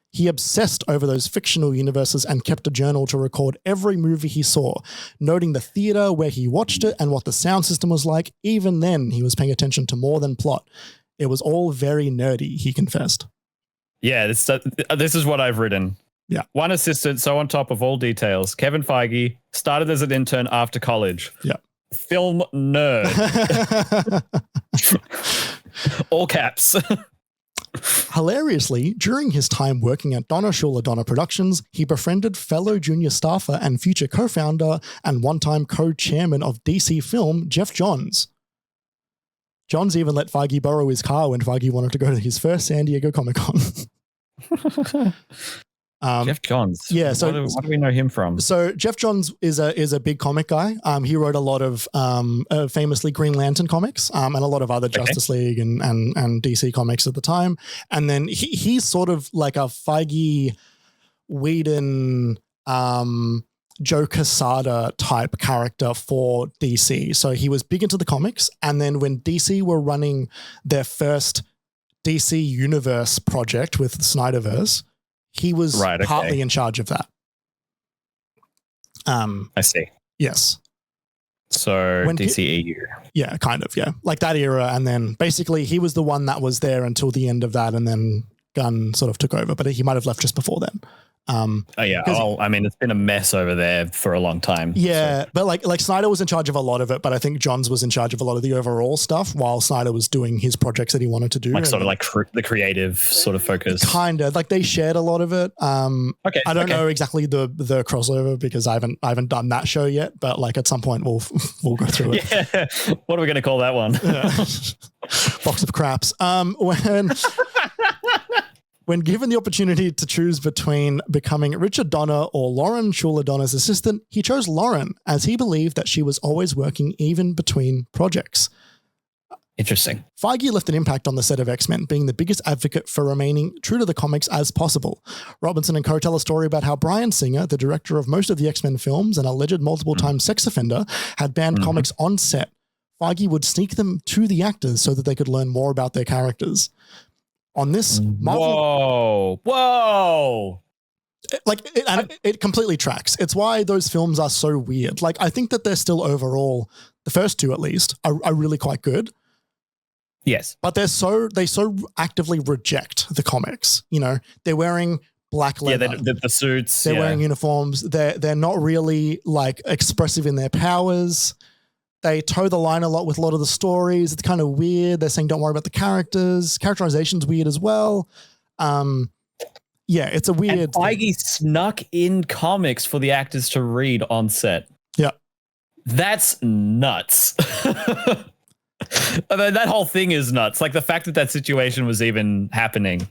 He obsessed over those fictional universes and kept a journal to record every movie he saw, noting the theater where he watched it and what the sound system was like. Even then, he was paying attention to more than plot. It was all very nerdy, he confessed. Yeah, this is what I've written. Yeah. One assistant, so on top of all details. Kevin Feige started as an intern after college. Yeah. Film nerd. All caps. Hilariously, during his time working at Donna Schuler Donner Productions, he befriended fellow junior staffer and future co-founder and one-time co-chairman of DC Film, Jeff Johns. Johns even let Feige borrow his car when Feige wanted to go to his first San Diego Comic-Con. Jeff Johns. Yeah. So what do we know him from? So Jeff Johns is a big comic guy. He wrote a lot of famously Green Lantern comics and a lot of other Justice League and DC comics at the time. And then he's sort of like a Feige, Whedon, Joe Quesada type character for DC. So he was big into the comics. And then when DC were running their first DC Universe project with Snyderverse, he was partly in charge of that. I see. Yes. So DCEU. Yeah, kind of, yeah. Like that era. And then basically he was the one that was there until the end of that, and then Gunn sort of took over, but he might have left just before then. I mean, it's been a mess over there for a long time. Yeah, so. But like Snyder was in charge of a lot of it, but I think Johns was in charge of a lot of the overall stuff while Snyder was doing his projects that he wanted to do. Like sort of like the creative sort of focus. Kind of like they shared a lot of it. I don't know exactly the crossover because I haven't done that show yet, but like at some point we'll go through it. Yeah. What are we going to call that one? Box of craps. When given the opportunity to choose between becoming Richard Donner or Lauren Schuler Donner's assistant, he chose Lauren as he believed that she was always working even between projects. Interesting. Feige left an impact on the set of X-Men, being the biggest advocate for remaining true to the comics as possible. Robinson and Co. tell a story about how Bryan Singer, the director of most of the X-Men films and alleged multiple-time sex offender, had banned comics on set. Feige would sneak them to the actors so that they could learn more about their characters. On this, Marvel, whoa! It completely tracks. It's why those films are so weird. Like, I think that they're still overall, the first two at least, are really quite good. Yes, but they so actively reject the comics. You know, they're wearing black leather. Yeah, the suits. They're wearing uniforms. They're not really like expressive in their powers. They toe the line a lot with a lot of the stories. It's kind of weird. They're saying, don't worry about the characters. Characterization's weird as well. Yeah, it's a weird and Feige snuck in comics for the actors to read on set. Yeah. That's nuts. I mean, that whole thing is nuts. Like the fact that situation was even happening.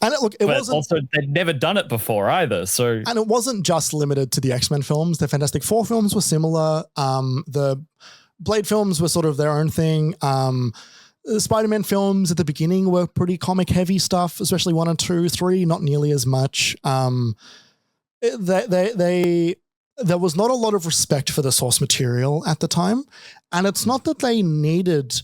And it but wasn't also they'd never done it before either. So and it wasn't just limited to the X-Men films. The Fantastic Four films were similar. The Blade films were sort of their own thing. The Spider-Man films at the beginning were pretty comic heavy stuff, especially 1 and 2, 3, not nearly as much. There was not a lot of respect for the source material at the time. And it's not that they needed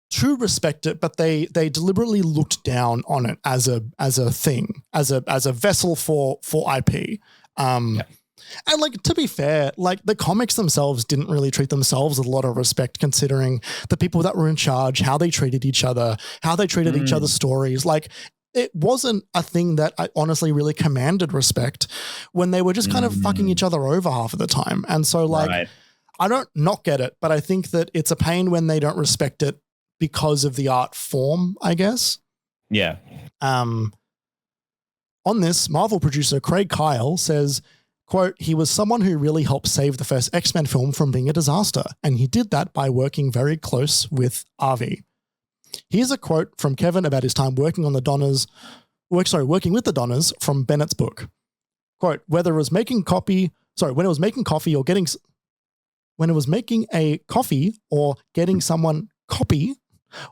to respect it, but they deliberately looked down on it as a thing, as a vessel for IP. And like, to be fair, like the comics themselves didn't really treat themselves with a lot of respect, considering the people that were in charge, how they treated each other, how they treated each other's stories. Like, it wasn't a thing that I honestly really commanded respect when they were just kind of fucking each other over half of the time. And so like, I don't not get it, but I think that it's a pain when they don't respect it because of the art form, I guess. Yeah. On this, Marvel producer Craig Kyle says, quote, he was someone who really helped save the first X-Men film from being a disaster, and he did that by working very close with Avi. Here's a quote from Kevin about his time working with the Donners from Bennett's book. Quote, when it was making a coffee or getting someone copy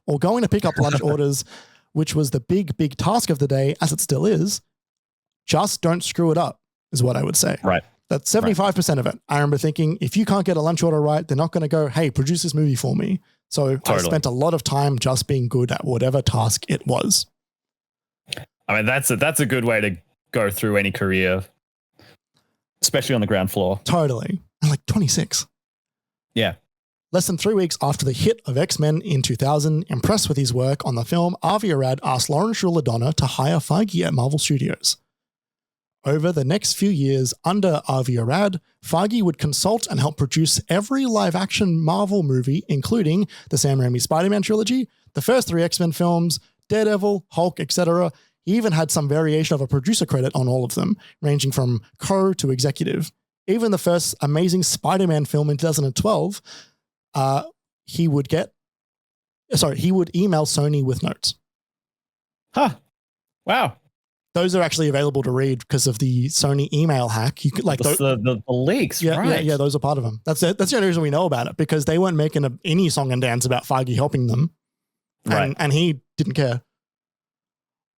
or going to pick up lunch orders, which was the big task of the day, as it still is, just don't screw it up, is what I would say. Right. That's 75% of it. I remember thinking, if you can't get a lunch order right, they're not going to go, hey, produce this movie for me. So I spent a lot of time just being good at whatever task it was. I mean, that's a good way to go through any career, especially on the ground floor. Totally. I'm like 26. Yeah. Less than 3 weeks after the hit of X-Men in 2000, impressed with his work on the film, Avi Arad asked Lauren Schuler-Donner to hire Feige at Marvel Studios. Over the next few years under Avi Arad, Feige would consult and help produce every live-action Marvel movie, including the Sam Raimi Spider-Man trilogy, the first 3 X-Men films, Daredevil, Hulk, etc. He even had some variation of a producer credit on all of them, ranging from co to executive. Even the first Amazing Spider-Man film in 2012, he would email Sony with notes. Huh. Wow. Those are actually available to read because of the Sony email hack. You could like the leaks, yeah, right? Yeah, those are part of them. That's it. That's the only reason we know about it, because they weren't making any song and dance about Feige helping them, and he didn't care.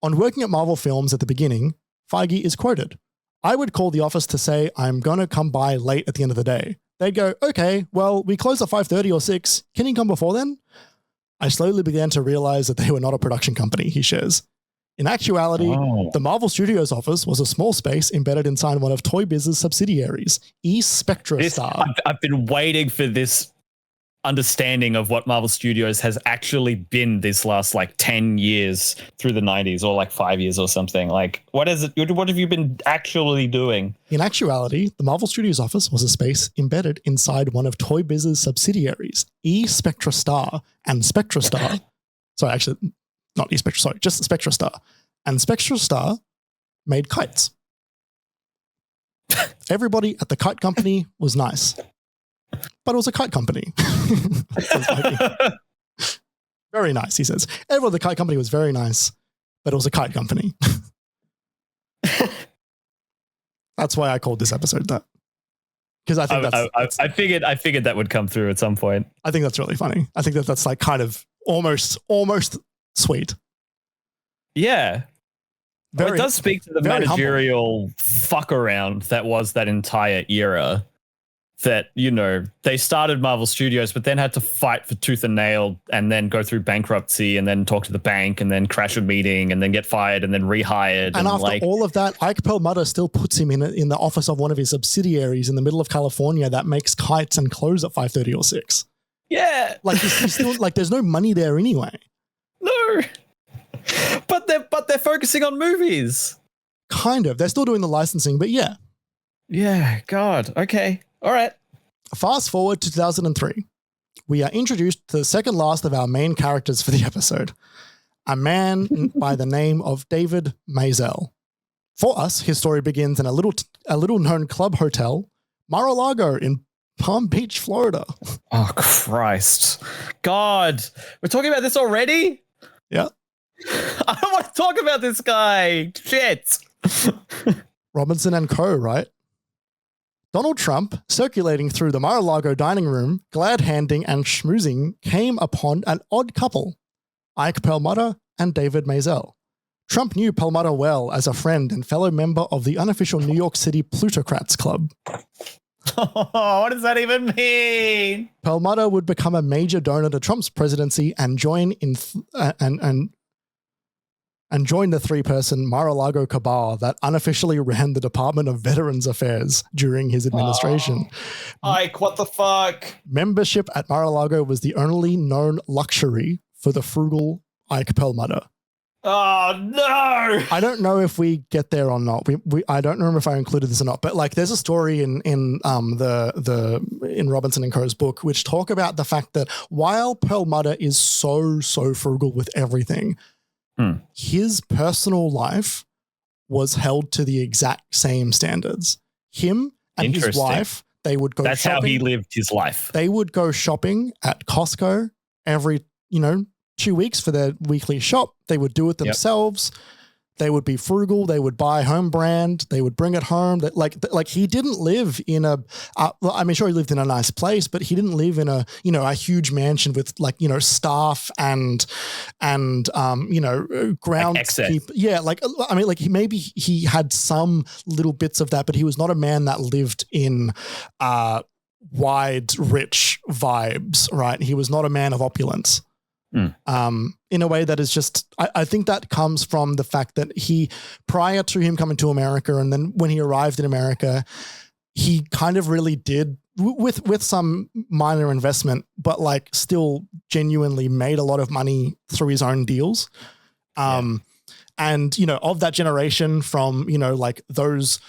On working at Marvel Films at the beginning, Feige is quoted, "I would call the office to say I'm gonna come by late at the end of the day. They'd go, okay, well, we close at 5:30 or 6. Can you come before then?" I slowly began to realize that they were not a production company, he shares. In actuality, the Marvel Studios office was a small space embedded inside one of Toy Biz's subsidiaries, Spectra Star. I've been waiting for this understanding of what Marvel Studios has actually been this last like 10 years through the 90s, or like 5 years or something. Like, what is it? What have you been actually doing? In actuality, the Marvel Studios office was a space embedded inside one of Toy Biz's subsidiaries, Spectra Star and Spectra Star. Sorry, actually, not Spectra, sorry, just Spectra Star. And Spectra Star made kites. Everybody at the kite company was nice, but it was a kite company. Very nice, he says. Everyone at the kite company was very nice, but it was a kite company. That's why I called this episode that. Because I think I figured that would come through at some point. I think that's really funny. I think that's like kind of almost sweet. Yeah. It does speak to the managerial fuck around that was that entire era. That, you know, they started Marvel Studios, but then had to fight for tooth and nail, and then go through bankruptcy, and then talk to the bank, and then crash a meeting, and then get fired, and then rehired. And after all of that, Ike Perlmutter still puts him in the office of one of his subsidiaries in the middle of California that makes kites and close at 5:30 or 6. Yeah, like he's still like there's no money there anyway. No, but they're focusing on movies. Kind of. They're still doing the licensing, but yeah. Yeah. God. Okay. All right. Fast forward to 2003. We are introduced to the second last of our main characters for the episode, a man by the name of David Maisel. For us, his story begins in a little known club hotel, Mar-a-Lago in Palm Beach, Florida. Oh, Christ. God. We're talking about this already? Yeah. I don't want to Talk about this guy. Shit. Robinson and Co., right? Donald Trump, circulating through the Mar-a-Lago dining room, glad-handing and schmoozing, came upon an odd couple, Ike Perlmutter and David Maisel. Trump knew Perlmutter well as a friend and fellow member of the unofficial New York City Plutocrats Club. What does that even mean? Perlmutter would become a major donor to Trump's presidency and join join the three-person Mar-a-Lago cabal that unofficially ran the Department of Veterans Affairs during his administration. Ike, what the fuck? Membership at Mar-a-Lago was the only known luxury for the frugal Ike Perlmutter. Oh no! I don't know if we get there or not. I don't remember if I included this or not. But like, there's a story in Robinson and Co.'s book which talk about the fact that while Perlmutter is so frugal with everything, his personal life was held to the exact same standards. Him and his wife, they would go. That's shopping. how he lived his life. They would go shopping at Costco every 2 weeks for their weekly shop. They would do it themselves. Yep. They would be frugal. They would buy home brand. They would bring it home. Like he didn't live in a, sure he lived in a nice place, but he didn't live in a huge mansion with staff and groundskeeper. Yeah. Maybe he had some little bits of that, but he was not a man that lived in, wide, rich vibes, right? He was not a man of opulence. In a way that is just, I think that comes from the fact that prior to him coming to America, and then when he arrived in America, he kind of really did, with some minor investment, but like still genuinely made a lot of money through his own deals. And, of that generation from, those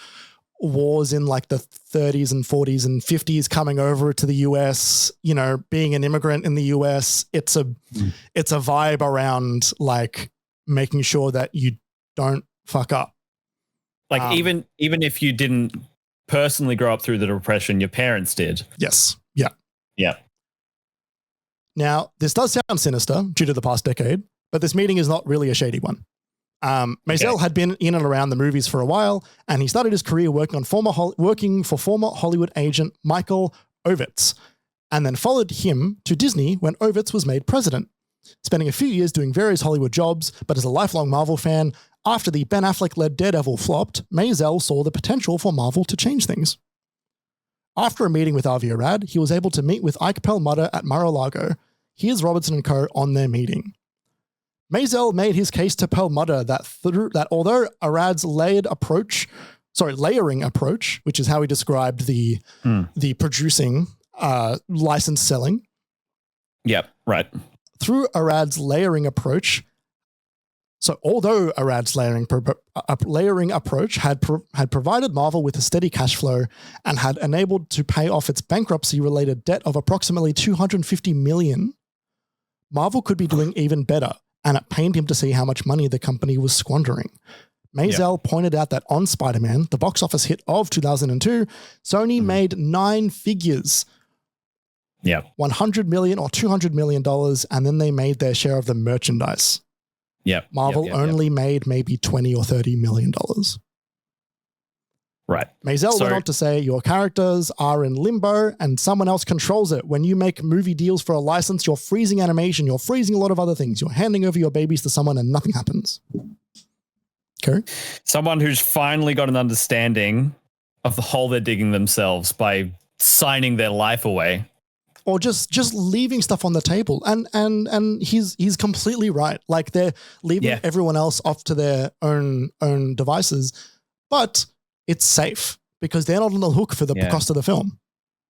wars in like the 30s and 40s and 50s coming over to the US, being an immigrant in the US, it's a vibe around like making sure that you don't fuck up. Like even if you didn't personally grow up through the Depression, your parents did. Yes. Yeah. Yeah. Now, this does sound sinister due to the past decade, but this meeting is not really a shady one. Maisel had been in and around the movies for a while, and he started his career working for former Hollywood agent Michael Ovitz, and then followed him to Disney when Ovitz was made president, spending a few years doing various Hollywood jobs. But as a lifelong Marvel fan, after the Ben Affleck-led Daredevil flopped, Maisel saw the potential for Marvel to change things. After a meeting with Avi Arad, he was able to meet with Ike Perlmutter at Mar-a-Lago. Here's Robinson and Co. on their meeting. Maisel made his case to Perlmutter that although Arad's layering approach, which is how he described the producing, license selling. Yep, right. Through Arad's layering approach, so although Arad's layering approach had provided Marvel with a steady cash flow and had enabled to pay off its bankruptcy-related debt of approximately $250 million, Marvel could be doing even better. And it pained him to see how much money the company was squandering. Maisel pointed out that on Spider-Man, the box office hit of 2002, Sony made 9 figures. Yeah. $100 million or $200 million, and then they made their share of the merchandise. Yeah. Marvel only made maybe $20 or $30 million. Right. Maisel went on to say, your characters are in limbo and someone else controls it. When you make movie deals for a license, you're freezing animation, you're freezing a lot of other things. You're handing over your babies to someone and nothing happens. Kerry? Someone who's finally got an understanding of the hole they're digging themselves by signing their life away. Or just leaving stuff on the table. And he's completely right. Like they're leaving everyone else off to their own devices. But it's safe because they're not on the hook for the cost of the film.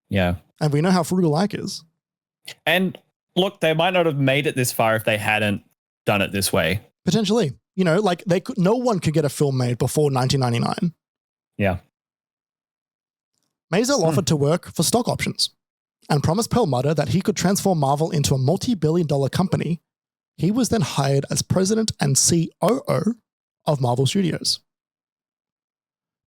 Yeah. And we know how frugal Ike is. And look, they might not have made it this far if they hadn't done it this way. Potentially. No one could get a film made before 1999. Yeah. Maisel offered to work for stock options and promised Perlmutter that he could transform Marvel into a multi-billion-dollar company. He was then hired as president and COO of Marvel Studios.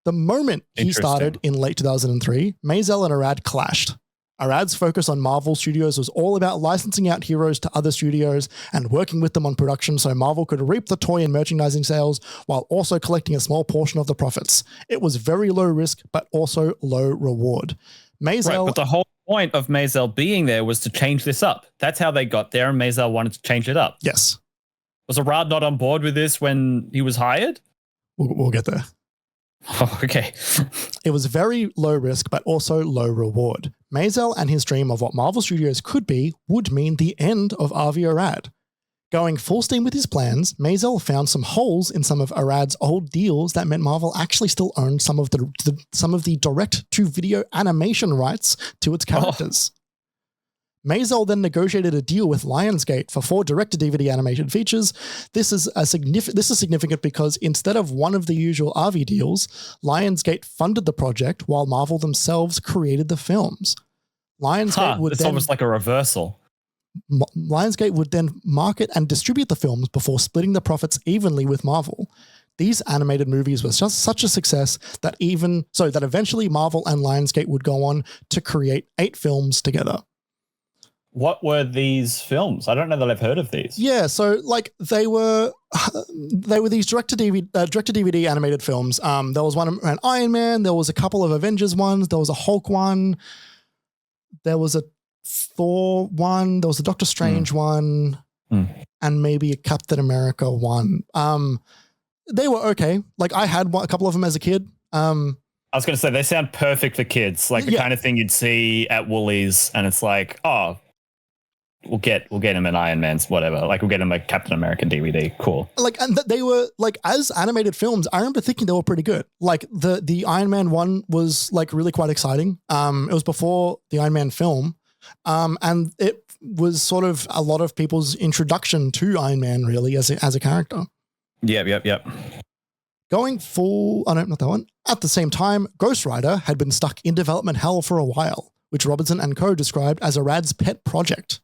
The moment he started in late 2003, Maisel and Arad clashed, Arad's focus on Marvel Studios was all about licensing out heroes to other studios and working with them on production so Marvel could reap the toy and merchandising sales while also collecting a small portion of the profits. It was very low risk, but also low reward. Maisel, right, but the whole point of Maisel being there was to change this up. That's how they got there, and Maisel wanted to change it up. Yes. Was Arad not on board with this when he was hired? We'll get there. Oh, okay. It was very low risk, but also low reward. Maisel and his dream of what Marvel Studios could be would mean the end of Avi Arad. Going full steam with his plans, Maisel found some holes in some of Arad's old deals that meant Marvel actually still owned some of the direct-to-video animation rights to its characters. Maisel then negotiated a deal with Lionsgate for 4 direct-to-DVD animated features. This is significant because instead of one of the usual Avi deals, Lionsgate funded the project while Marvel themselves created the films. It's almost like a reversal. Lionsgate would then market and distribute the films before splitting the profits evenly with Marvel. These animated movies were just such a success that eventually Marvel and Lionsgate would go on to create 8 films together. What were these films? I don't know that I've heard of these. Yeah, so like they were these direct-to-DVD animated films. There was one around Iron Man. There was a couple of Avengers ones. There was a Hulk one. There was a Thor one. There was a Doctor Strange one, and maybe a Captain America one. They were okay. Like I had a couple of them as a kid. I was going to say they sound perfect for kids, like the kind of thing you'd see at Woolies, and it's like, oh. We'll get him an Iron Man's whatever. Like we'll get him a Captain America DVD. Cool. Like and they were like as animated films. I remember thinking they were pretty good. Like the Iron Man one was like really quite exciting. It was before the Iron Man film, and it was sort of a lot of people's introduction to Iron Man really as a character. Yep. Going full. Oh no, not that one. At the same time, Ghost Rider had been stuck in development hell for a while, which Robertson and co. described as Arad's pet project.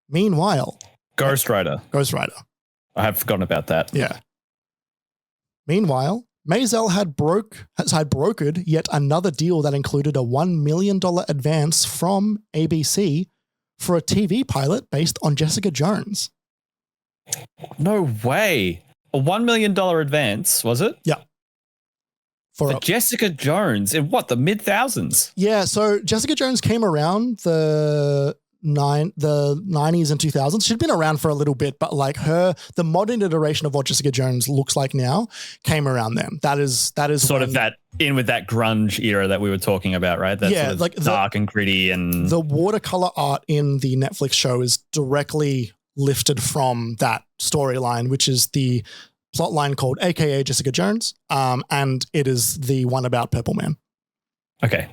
Meanwhile, Ghost Rider. I have forgotten about that. Yeah. Meanwhile, Maisel had brokered yet another deal that included a $1 million advance from ABC for a TV pilot based on Jessica Jones. No way. A $1 million advance, was it? Yeah. For Jessica Jones in what, the mid-thousands? Yeah, so Jessica Jones came around the 90s and 2000s. She'd been around for a little bit, but like the modern iteration of what Jessica Jones looks like now came around then. That is sort of that in with that grunge era that we were talking about, right? That sort of like dark and gritty, and the watercolor art in the Netflix show is directly lifted from that storyline, which is the plot line called AKA Jessica Jones. And it is the one about Purple Man. Okay.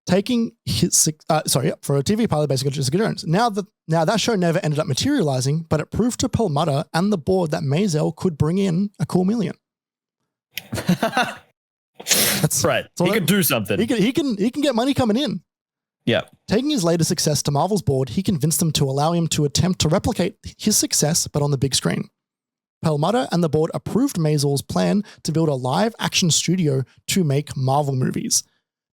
Taking his for a TV pilot based on Jessica Jones. Now that show never ended up materializing, but it proved to Perlmutter and the board that Maisel could bring in a cool million. That's right. He could do something. He can get money coming in. Yeah. Taking his later success to Marvel's board, he convinced them to allow him to attempt to replicate his success, but on the big screen. Perlmutter and the board approved Maisel's plan to build a live action studio to make Marvel movies.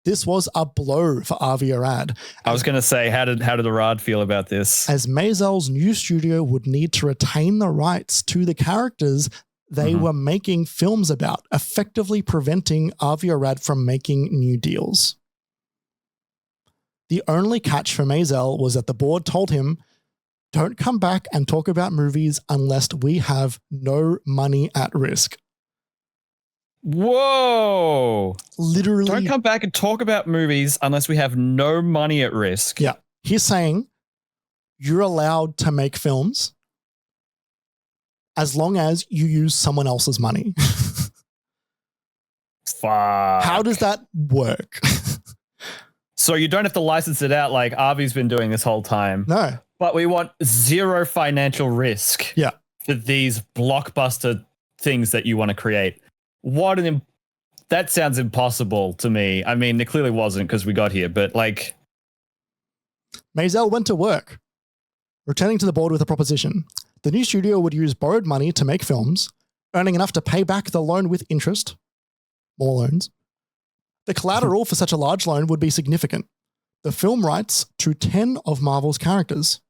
This was a blow for Avi Arad. I was going to say, how did Arad feel about this? As Maisel's new studio would need to retain the rights to the characters they were making films about, effectively preventing Avi Arad from making new deals. The only catch for Maisel was that the board told him, don't come back and talk about movies unless we have no money at risk. Whoa. Literally. Don't come back and talk about movies unless we have no money at risk. Yeah. He's saying you're allowed to make films as long as you use someone else's money. Fuck. How does that work? So you don't have to license it out like Avi's been doing this whole time. No. But we want zero financial risk. Yeah. For these blockbuster things that you want to create. That sounds impossible to me. I mean, it clearly wasn't because we got here, but like. Maisel went to work, returning to the board with a proposition. The new studio would use borrowed money to make films, earning enough to pay back the loan with interest, more loans, The collateral for such a large loan would be significant. The film rights to 10 of Marvel's characters.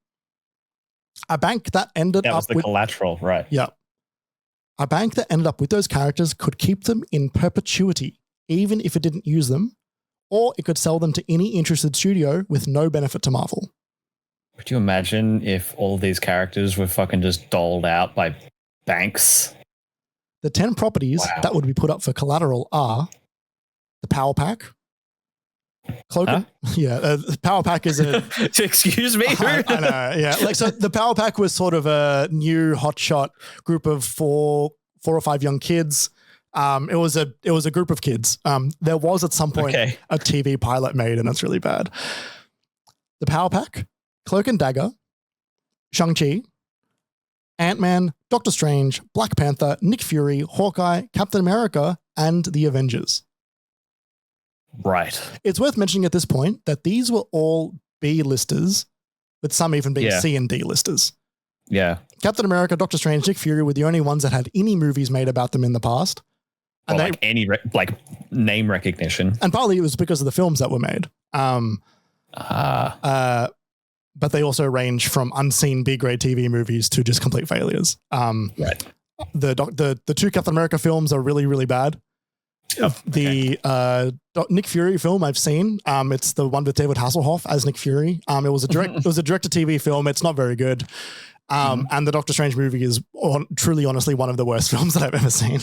A bank that ended That was up the with collateral, right? yeah. A bank that ended up with those characters could keep them in perpetuity, even if it didn't use them, or it could sell them to any interested studio with no benefit to Marvel. Could you imagine if all of these characters were fucking just doled out by banks? The 10 properties that would be put up for collateral are the Power Pack. The Power Pack is a... Excuse me? I know, yeah. Like, so the Power Pack was sort of a new hotshot group of four or five young kids. It was a group of kids. There was at some point a TV pilot made, and it's really bad. The Power Pack, Cloak and Dagger, Shang-Chi, Ant-Man, Doctor Strange, Black Panther, Nick Fury, Hawkeye, Captain America, and the Avengers. Right. It's worth mentioning at this point that these were all B-listers, with some even being C and D listers. Yeah. Captain America, Doctor Strange, Nick Fury were the only ones that had any movies made about them in the past. And like any name recognition. And partly it was because of the films that were made. But they also range from unseen B-grade TV movies to just complete failures. Right. The two Captain America films are really, really bad. The Nick Fury film I've seen. It's the one with David Hasselhoff as Nick Fury. It was a direct-to-TV film. It's not very good. And the Doctor Strange movie is truly, honestly, one of the worst films that I've ever seen.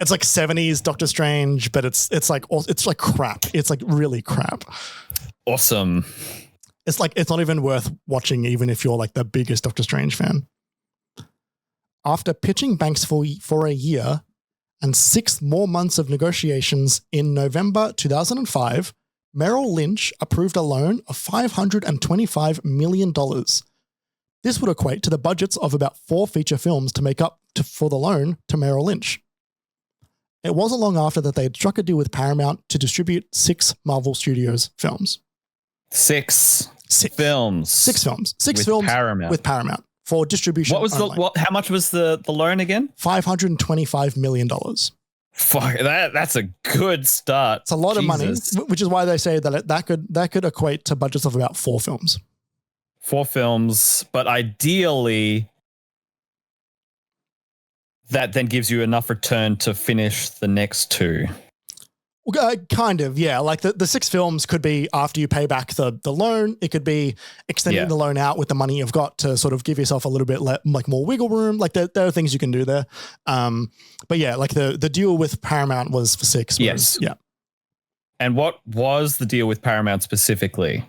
It's like 70s Doctor Strange, but it's like crap. It's like really crap. Awesome. It's like, it's not even worth watching, even if you're like the biggest Doctor Strange fan. After pitching banks for a year and 6 more months of negotiations, in November 2005, Merrill Lynch approved a loan of $525 million. This would equate to the budgets of about 4 feature films to make up for the loan to Merrill Lynch. It wasn't long after that they had struck a deal with Paramount to distribute 6 Marvel Studios films. 6 films. 6 films. 6 films with Paramount for distribution. What was how much was the loan again? $525 million. Fuck, that's a good start. It's a lot of money, which is why they say that that could equate to budgets of about 4 films. 4 films, but ideally that then gives you enough return to finish the next 2. Kind of, yeah. Like the 6 films could be after you pay back the loan. It could be extending the loan out with the money you've got to sort of give yourself a little bit like more wiggle room. Like there are things you can do there. But yeah, like the deal with Paramount was for 6. Yes. Yeah. And what was the deal with Paramount specifically?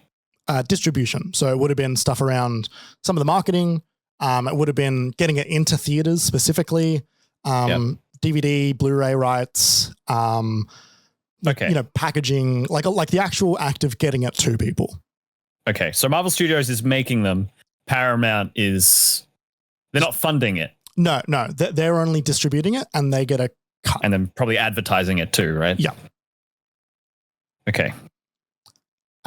Distribution. So it would have been stuff around some of the marketing. It would have been getting it into theaters specifically. DVD, Blu-ray rights. Packaging, like the actual act of getting it to people. Okay, so Marvel Studios is making them. Paramount they're not funding it. No, they're only distributing it, and they get a cut. And then probably advertising it too, right? Yeah. Okay.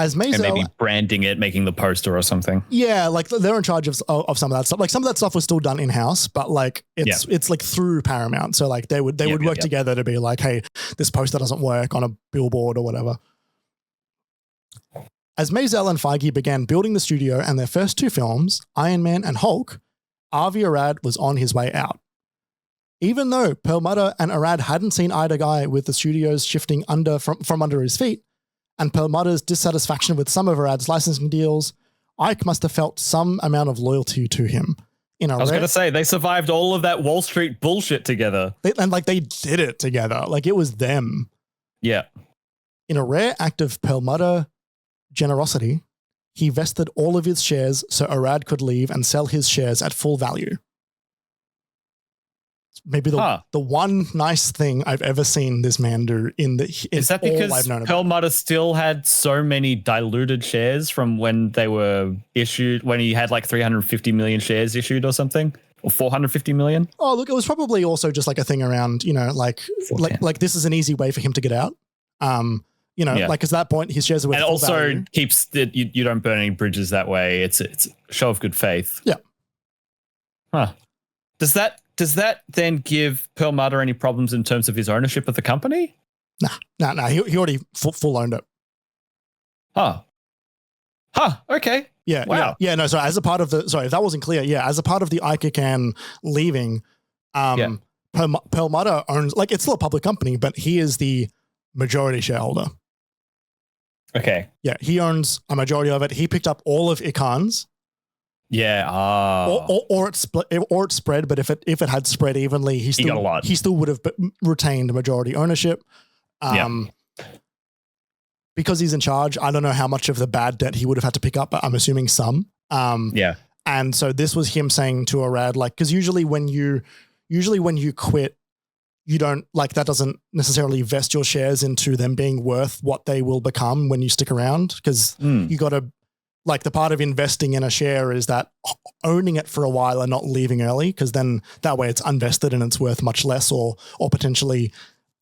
As Maisel, and maybe branding it, making the poster or something. Yeah, like they're in charge of some of that stuff. Like some of that stuff was still done in house, but like it's like through Paramount. So like they would work together to be like, hey, this poster doesn't work on a billboard or whatever. As Maisel and Feige began building the studio and their first 2 films, Iron Man and Hulk, Avi Arad was on his way out. Even though Perlmutter and Arad hadn't seen eye to eye with the studios shifting from under his feet, and Perlmutter's dissatisfaction with some of Arad's licensing deals, Ike must have felt some amount of loyalty to him. I was going to say, they survived all of that Wall Street bullshit together. They did it together. Like it was them. Yeah. In a rare act of Perlmutter generosity, he vested all of his shares so Arad could leave and sell his shares at full value. Maybe the one nice thing I've ever seen this man do is that because Perlmutter still had so many diluted shares from when they were issued, when he had like 350 million shares issued or something, or 450 million? Oh, look, it was probably also just like a thing around, like this is an easy way for him to get out. Like at that point his shares are worth full also value. Keeps that you don't burn any bridges that way. It's a show of good faith. Yeah. Huh. Does that then give Perlmutter any problems in terms of his ownership of the company? Nah. He already full owned it. Huh. Okay. Yeah. Wow. Yeah. No. So as a part of if that wasn't clear. Yeah. As a part of the Ikakan leaving, Perlmutter owns, like, it's still a public company, but he is the majority shareholder. Okay. Yeah. He owns a majority of it. He picked up all of Ikan's. Yeah. Or it's spread, but if it had spread evenly, he got a lot. He still would have retained majority ownership. Because he's in charge, I don't know how much of the bad debt he would have had to pick up, but I'm assuming some. And so this was him saying to Arad, like, because usually when you quit, you don't, like, that doesn't necessarily vest your shares into them being worth what they will become when you stick around. Because you got to, like, the part of investing in a share is that owning it for a while and not leaving early, because then that way it's unvested and it's worth much less or potentially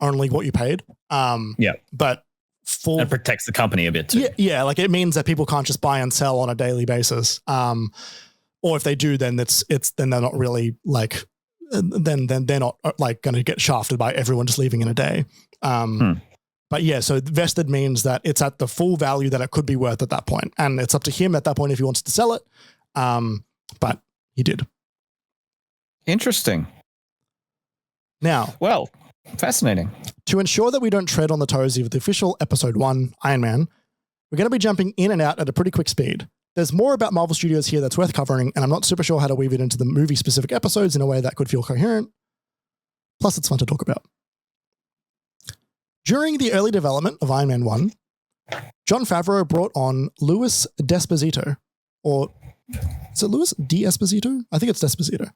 only what you paid. But it protects the company a bit too. Yeah, like, it means that people can't just buy and sell on a daily basis. Or if they do, then then they're not really, like, then they're not, like, going to get shafted by everyone just leaving in a day. But yeah, so vested means that it's at the full value that it could be worth at that point. And it's up to him at that point if he wants to sell it. But he did. Interesting. Now, well, fascinating. To ensure that we don't tread on the toes of the official episode 1 Iron Man, we're going to be jumping in and out at a pretty quick speed. There's more about Marvel Studios here that's worth covering, and I'm not super sure how to weave it into the movie-specific episodes in a way that could feel coherent. Plus, it's fun to talk about. During the early development of Iron Man 1, Jon Favreau brought on Louis D'Esposito, or is it Louis D'Esposito? I think it's D'Esposito.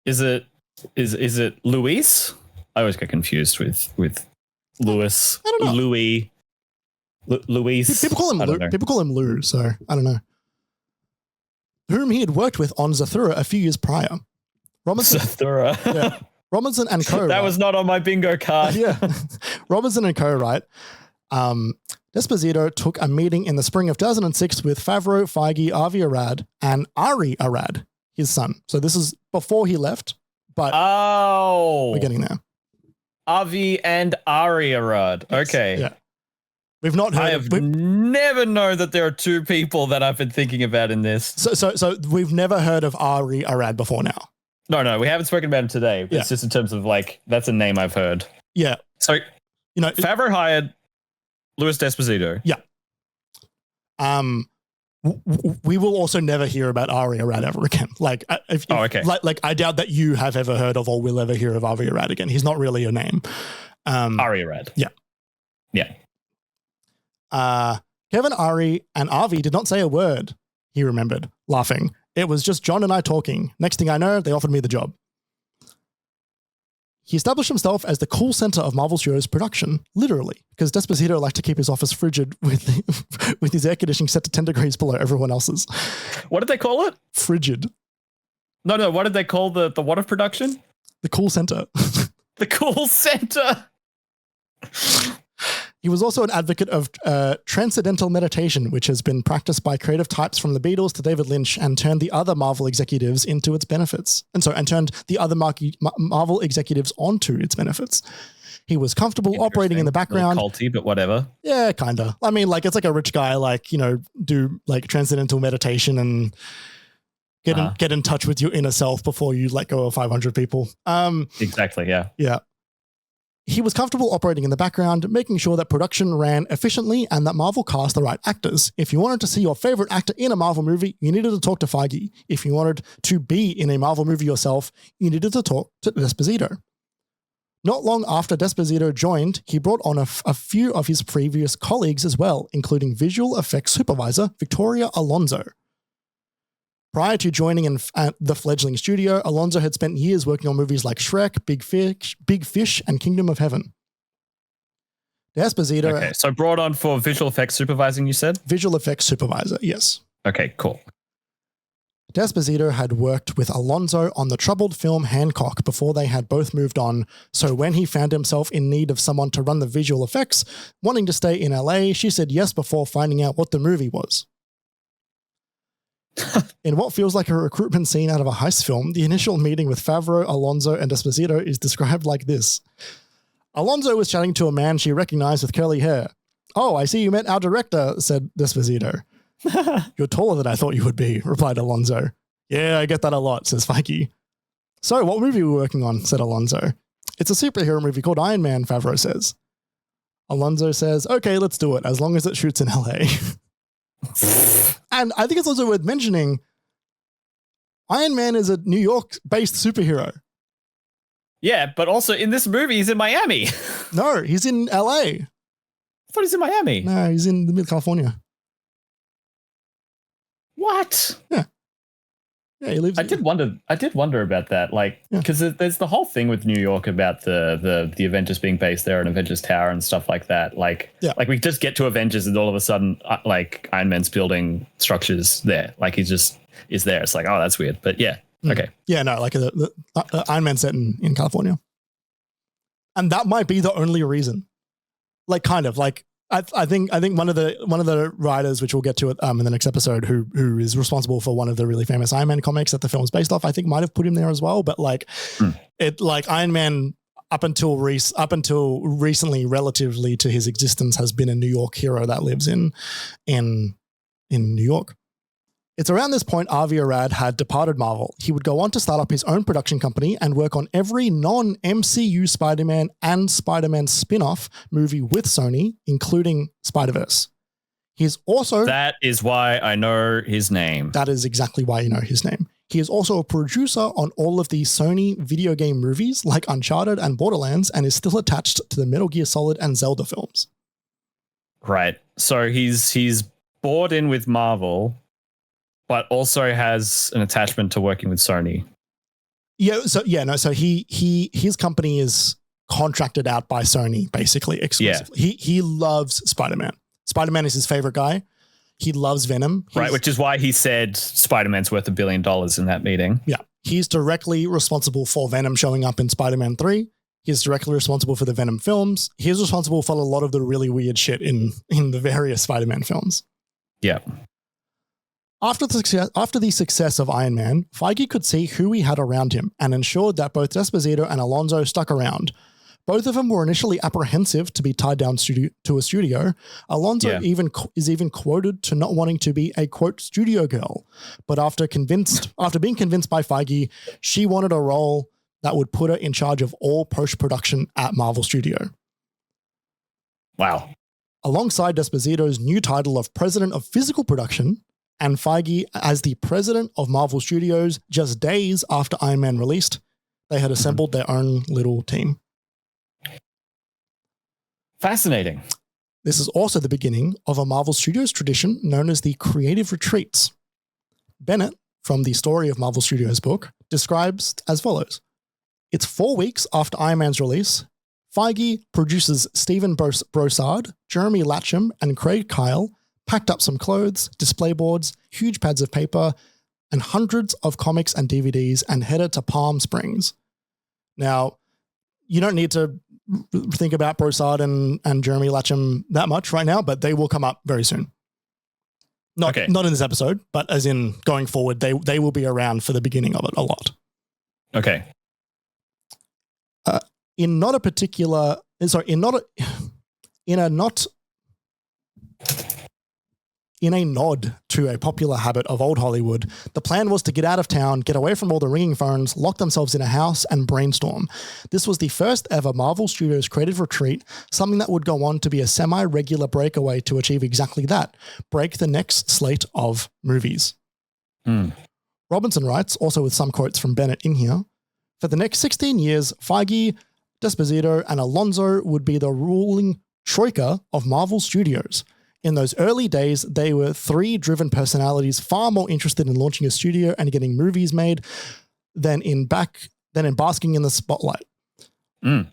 Is it Luis? I always get confused with Louis. I don't know. Luis. People call him Lou. People call him Lou, so I don't know. Whom he had worked with on Zathura a few years prior. Zathura. Yeah. Robinson and Co. That was not on my bingo card. Yeah. Robinson and Co. Right. D'Esposito took a meeting in the spring of 2006 with Favreau, Feige, Avi Arad, and Ari Arad, his son. So this is before he left, but we're getting there. Avi and Ari Arad. Okay. Yeah. We've not heard. I have never known that there are two people that I've been thinking about in this. So we've never heard of Ari Arad before now. No, we haven't spoken about him today. It's just in terms of, like, that's a name I've heard. Yeah. So, Favreau hired Louis D'Esposito. Yeah. We will also never hear about Ari Arad ever again. Like, okay. Like, I doubt that you have ever heard of or will ever hear of Ari Arad again. He's not really a name. Ari Arad. Yeah. Yeah. Kevin, Ari, and Avi did not say a word, he remembered, laughing. It was just John and I talking. Next thing I know, they offered me the job. He established himself as the cool center of Marvel Studios production, literally, because D'Esposito liked to keep his office frigid with his air conditioning set to 10 degrees below everyone else's. What did they call it? Frigid. No. What did they call the what of production? The cool center. The cool center. He was also an advocate of transcendental meditation, which has been practiced by creative types from the Beatles to David Lynch and turned the other Marvel executives into its benefits. And turned the other Marvel executives onto its benefits. He was comfortable operating in the background. Culty, but whatever. Yeah, kind of. I mean, like, it's like a rich guy, like, do like transcendental meditation and get in touch with your inner self before you let go of 500 people. Exactly, yeah. Yeah. He was comfortable operating in the background, making sure that production ran efficiently and that Marvel cast the right actors. If you wanted to see your favorite actor in a Marvel movie, you needed to talk to Feige. If you wanted to be in a Marvel movie yourself, you needed to talk to D'Esposito. Not long after D'Esposito joined, he brought on a few of his previous colleagues as well, including visual effects supervisor Victoria Alonso. Prior to joining in the fledgling studio, Alonso had spent years working on movies like Shrek, Big Fish, and Kingdom of Heaven. D'Esposito... Okay, so brought on for visual effects supervising, you said? Visual effects supervisor, yes. Okay, cool. D'Esposito had worked with Alonso on the troubled film Hancock before they had both moved on, so when he found himself in need of someone to run the visual effects, wanting to stay in LA, she said yes before finding out what the movie was. In what feels like a recruitment scene out of a heist film, the initial meeting with Favreau, Alonso, and D'Esposito is described like this. Alonso was chatting to a man she recognized with curly hair. Oh, I see you met our director, said Despacito. You're taller than I thought you would be, replied Alonso. Yeah, I get that a lot, says Feige. So what movie are we working on, said Alonso. It's a superhero movie called Iron Man, Favreau says. Alonso says, okay, let's do it, as long as it shoots in LA. And I think it's also worth mentioning, Iron Man is a New York-based superhero. Yeah, but also in this movie, he's in Miami. No, he's in LA. I thought he's in Miami. No, he's in the mid-California. What? Yeah. Yeah, he lives. I did wonder about that, like, because there's the whole thing with New York about the Avengers being based there and Avengers Tower and stuff like that. Like, like we just get to Avengers and all of a sudden, like Iron Man's building structures there. Like he just is there. It's like, oh, that's weird. But yeah, okay. Yeah, no, like the Iron Man set in California, and that might be the only reason. Like, kind of like. I think one of the writers, which we'll get to in the next episode, who is responsible for one of the really famous Iron Man comics that the film's based off, I think might have put him there as well. But like it, like Iron Man up until recently, relatively to his existence, has been a New York hero that lives in New York. It's around this point Avi Arad had departed Marvel. He would go on to start up his own production company and work on every non-MCU Spider-Man and Spider-Man spin-off movie with Sony, including Spider-Verse. He's also... That is why I know his name. That is exactly why you know his name. He is also a producer on all of the Sony video game movies like Uncharted and Borderlands, and is still attached to the Metal Gear Solid and Zelda films. Right. So he's bought in with Marvel, but also has an attachment to working with Sony. Yeah. So his company is contracted out by Sony, basically exclusively. Yeah. He loves Spider-Man. Spider-Man is his favorite guy. He loves Venom. Right, which is why he said Spider-Man's worth $1 billion in that meeting. Yeah. He's directly responsible for Venom showing up in Spider-Man 3. He's directly responsible for the Venom films. He's responsible for a lot of the really weird shit in the various Spider-Man films. Yeah. After the success of Iron Man, Feige could see who he had around him and ensured that both Despacito and Alonso stuck around. Both of them were initially apprehensive to be tied down to a studio. Alonso is even quoted to not wanting to be a, quote, studio girl. But after being convinced by Feige, she wanted a role that would put her in charge of all post-production at Marvel Studio. Wow. Alongside Despacito's new title of President of Physical Production, and Feige as the president of Marvel Studios just days after Iron Man released, they had assembled their own little team. Fascinating. This is also the beginning of a Marvel Studios tradition known as the Creative Retreats. Bennett, from the Story of Marvel Studios book, describes as follows. It's 4 weeks after Iron Man's release. Feige, producers Stephen Broussard, Jeremy Latcham, and Craig Kyle packed up some clothes, display boards, huge pads of paper, and hundreds of comics and DVDs and headed to Palm Springs. Now, you don't need to think about Broussard and Jeremy Latcham that much right now, but they will come up very soon. Not in this episode, but as in going forward, they will be around for the beginning of it a lot. Okay. In a nod to a popular habit of old Hollywood, the plan was to get out of town, get away from all the ringing phones, lock themselves in a house, and brainstorm. This was the first ever Marvel Studios creative retreat, something that would go on to be a semi-regular breakaway to achieve exactly that, break the next slate of movies. Robinson writes, also with some quotes from Bennett in here, for the next 16 years, Feige, Despacito, and Alonso would be the ruling troika of Marvel Studios. In those early days, they were three driven personalities far more interested in launching a studio and getting movies made than in basking in the spotlight.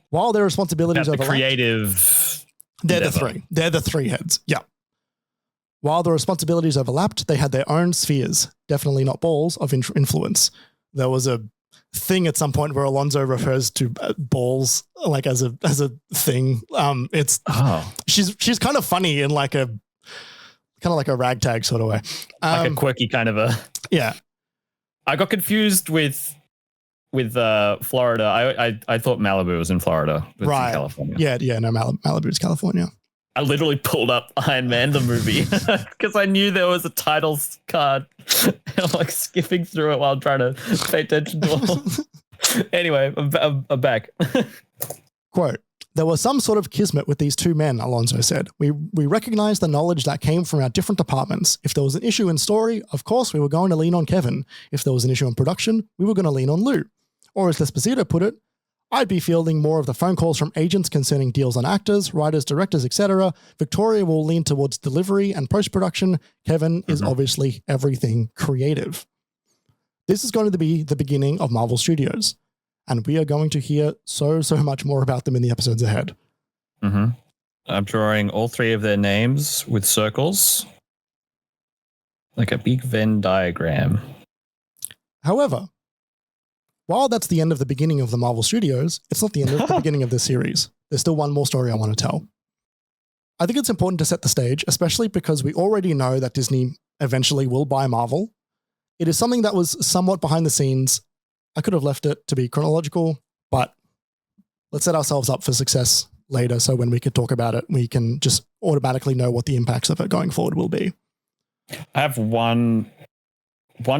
While their responsibilities overlapped, creative, they're the three heads. Yeah. While the responsibilities overlapped, they had their own spheres, definitely not balls of influence. There was a thing at some point where Alonso refers to balls like as a thing. She's kind of funny in like a ragtag sort of way, like a quirky kind of a. Yeah, I got confused with with Florida, I thought Malibu was in Florida. It's Right. in California. Yeah. No, Malibu's California. I literally pulled up Iron Man, the movie, because I knew there was a titles card. And I'm like skipping through it while trying to pay attention to all. Anyway, I'm back. Quote, there was some sort of kismet with these two men, Alonso said. We recognized the knowledge that came from our different departments. If there was an issue in story, of course, we were going to lean on Kevin. If there was an issue in production, we were going to lean on Lou. Or as Despacito put it, I'd be fielding more of the phone calls from agents concerning deals on actors, writers, directors, etc. Victoria will lean towards delivery and post-production. Kevin is obviously everything creative. This is going to be the beginning of Marvel Studios, and we are going to hear so much more about them in the episodes ahead. I'm drawing all three of their names with circles, like a big Venn diagram. However, while that's the end of the beginning of the Marvel Studios, it's not the end of the beginning of this series. There's still one more story I want to tell. I think it's important to set the stage, especially because we already know that Disney eventually will buy Marvel. It is something that was somewhat behind the scenes. I could have left it to be chronological, but let's set ourselves up for success later so when we could talk about it, we can just automatically know what the impacts of it going forward will be. I have one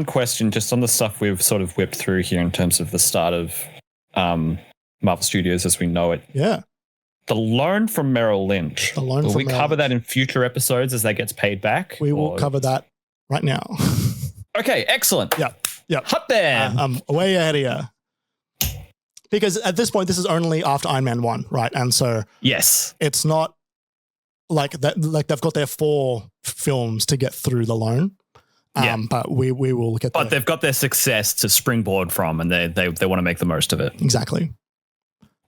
question just on the stuff we've sort of whipped through here in terms of the start of Marvel Studios as we know it. Yeah. The loan from Merrill Lynch. Will we cover that in future episodes as that gets paid back? We will cover that right now. Okay, excellent. Yep. Hot damn. I'm way ahead of you. Because at this point, this is only after Iron Man 1, right? And so yes, it's not like that. Like they've got their 4 films to get through the loan. But we will get. But they've got their success to springboard from, and they want to make the most of it. Exactly.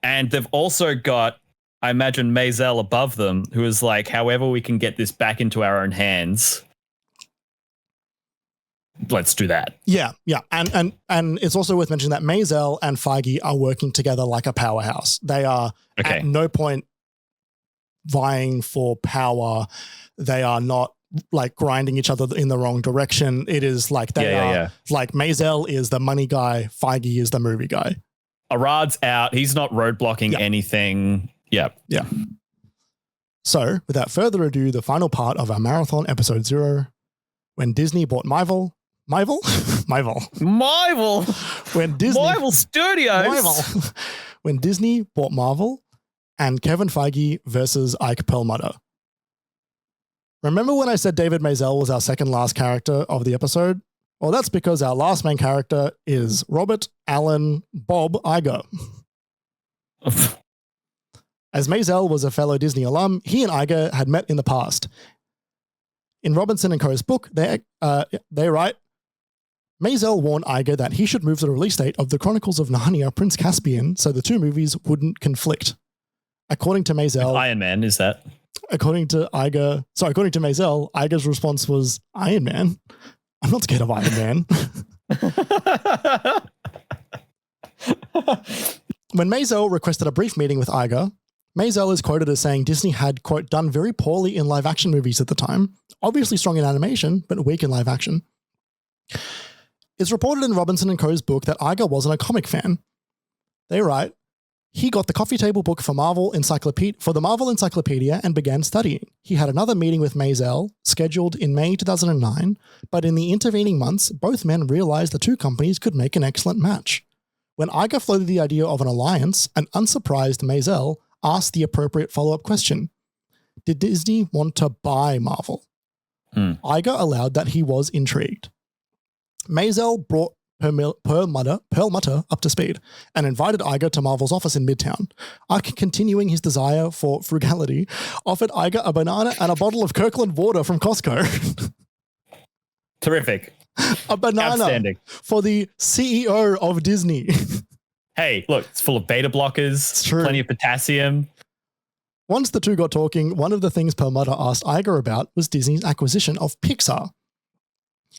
And they've also got, I imagine, Maisel above them, who is like, however we can get this back into our own hands, let's do that. Yeah. And it's also worth mentioning that Maisel and Feige are working together like a powerhouse. They are at no point vying for power. They are not like grinding each other in the wrong direction. It is like they are like Maisel is the money guy, Feige is the movie guy. Arad's out. He's not roadblocking anything. Yeah. So without further ado, the final part of our marathon, episode 0, when Disney bought Marvel. When Disney Marvel Studios. When Disney bought Marvel and Kevin Feige versus Ike Perlmutter. Remember when I said David Maisel was our second last character of the episode? Well, that's because our last main character is Robert Allen Bob Iger. As Maisel was a fellow Disney alum, he and Iger had met in the past. In Robinson & Co.'s book, they write, Maisel warned Iger that he should move the release date of The Chronicles of Narnia Prince Caspian so the two movies wouldn't conflict. According to Maisel... Iron Man, is that? According to Maisel, Iger's response was, Iron Man? I'm not scared of Iron Man. When Maisel requested a brief meeting with Iger, Maisel is quoted as saying Disney had, quote, done very poorly in live action movies at the time, obviously strong in animation, but weak in live action. It's reported in Robinson & Co.'s book that Iger wasn't a comic fan. They write, he got the coffee table book for the Marvel Encyclopedia and began studying. He had another meeting with Maisel, scheduled in May 2009, but in the intervening months, both men realized the two companies could make an excellent match. When Iger floated the idea of an alliance, an unsurprised Maisel asked the appropriate follow-up question. Did Disney want to buy Marvel? Iger allowed that he was intrigued. Maisel brought Perlmutter up to speed and invited Iger to Marvel's office in Midtown. Iger, continuing his desire for frugality, offered Iger a banana and a bottle of Kirkland water from Costco. Terrific. A banana for the CEO of Disney. Hey, look, it's full of beta blockers, plenty of potassium. Once the two got talking, one of the things Perlmutter asked Iger about was Disney's acquisition of Pixar.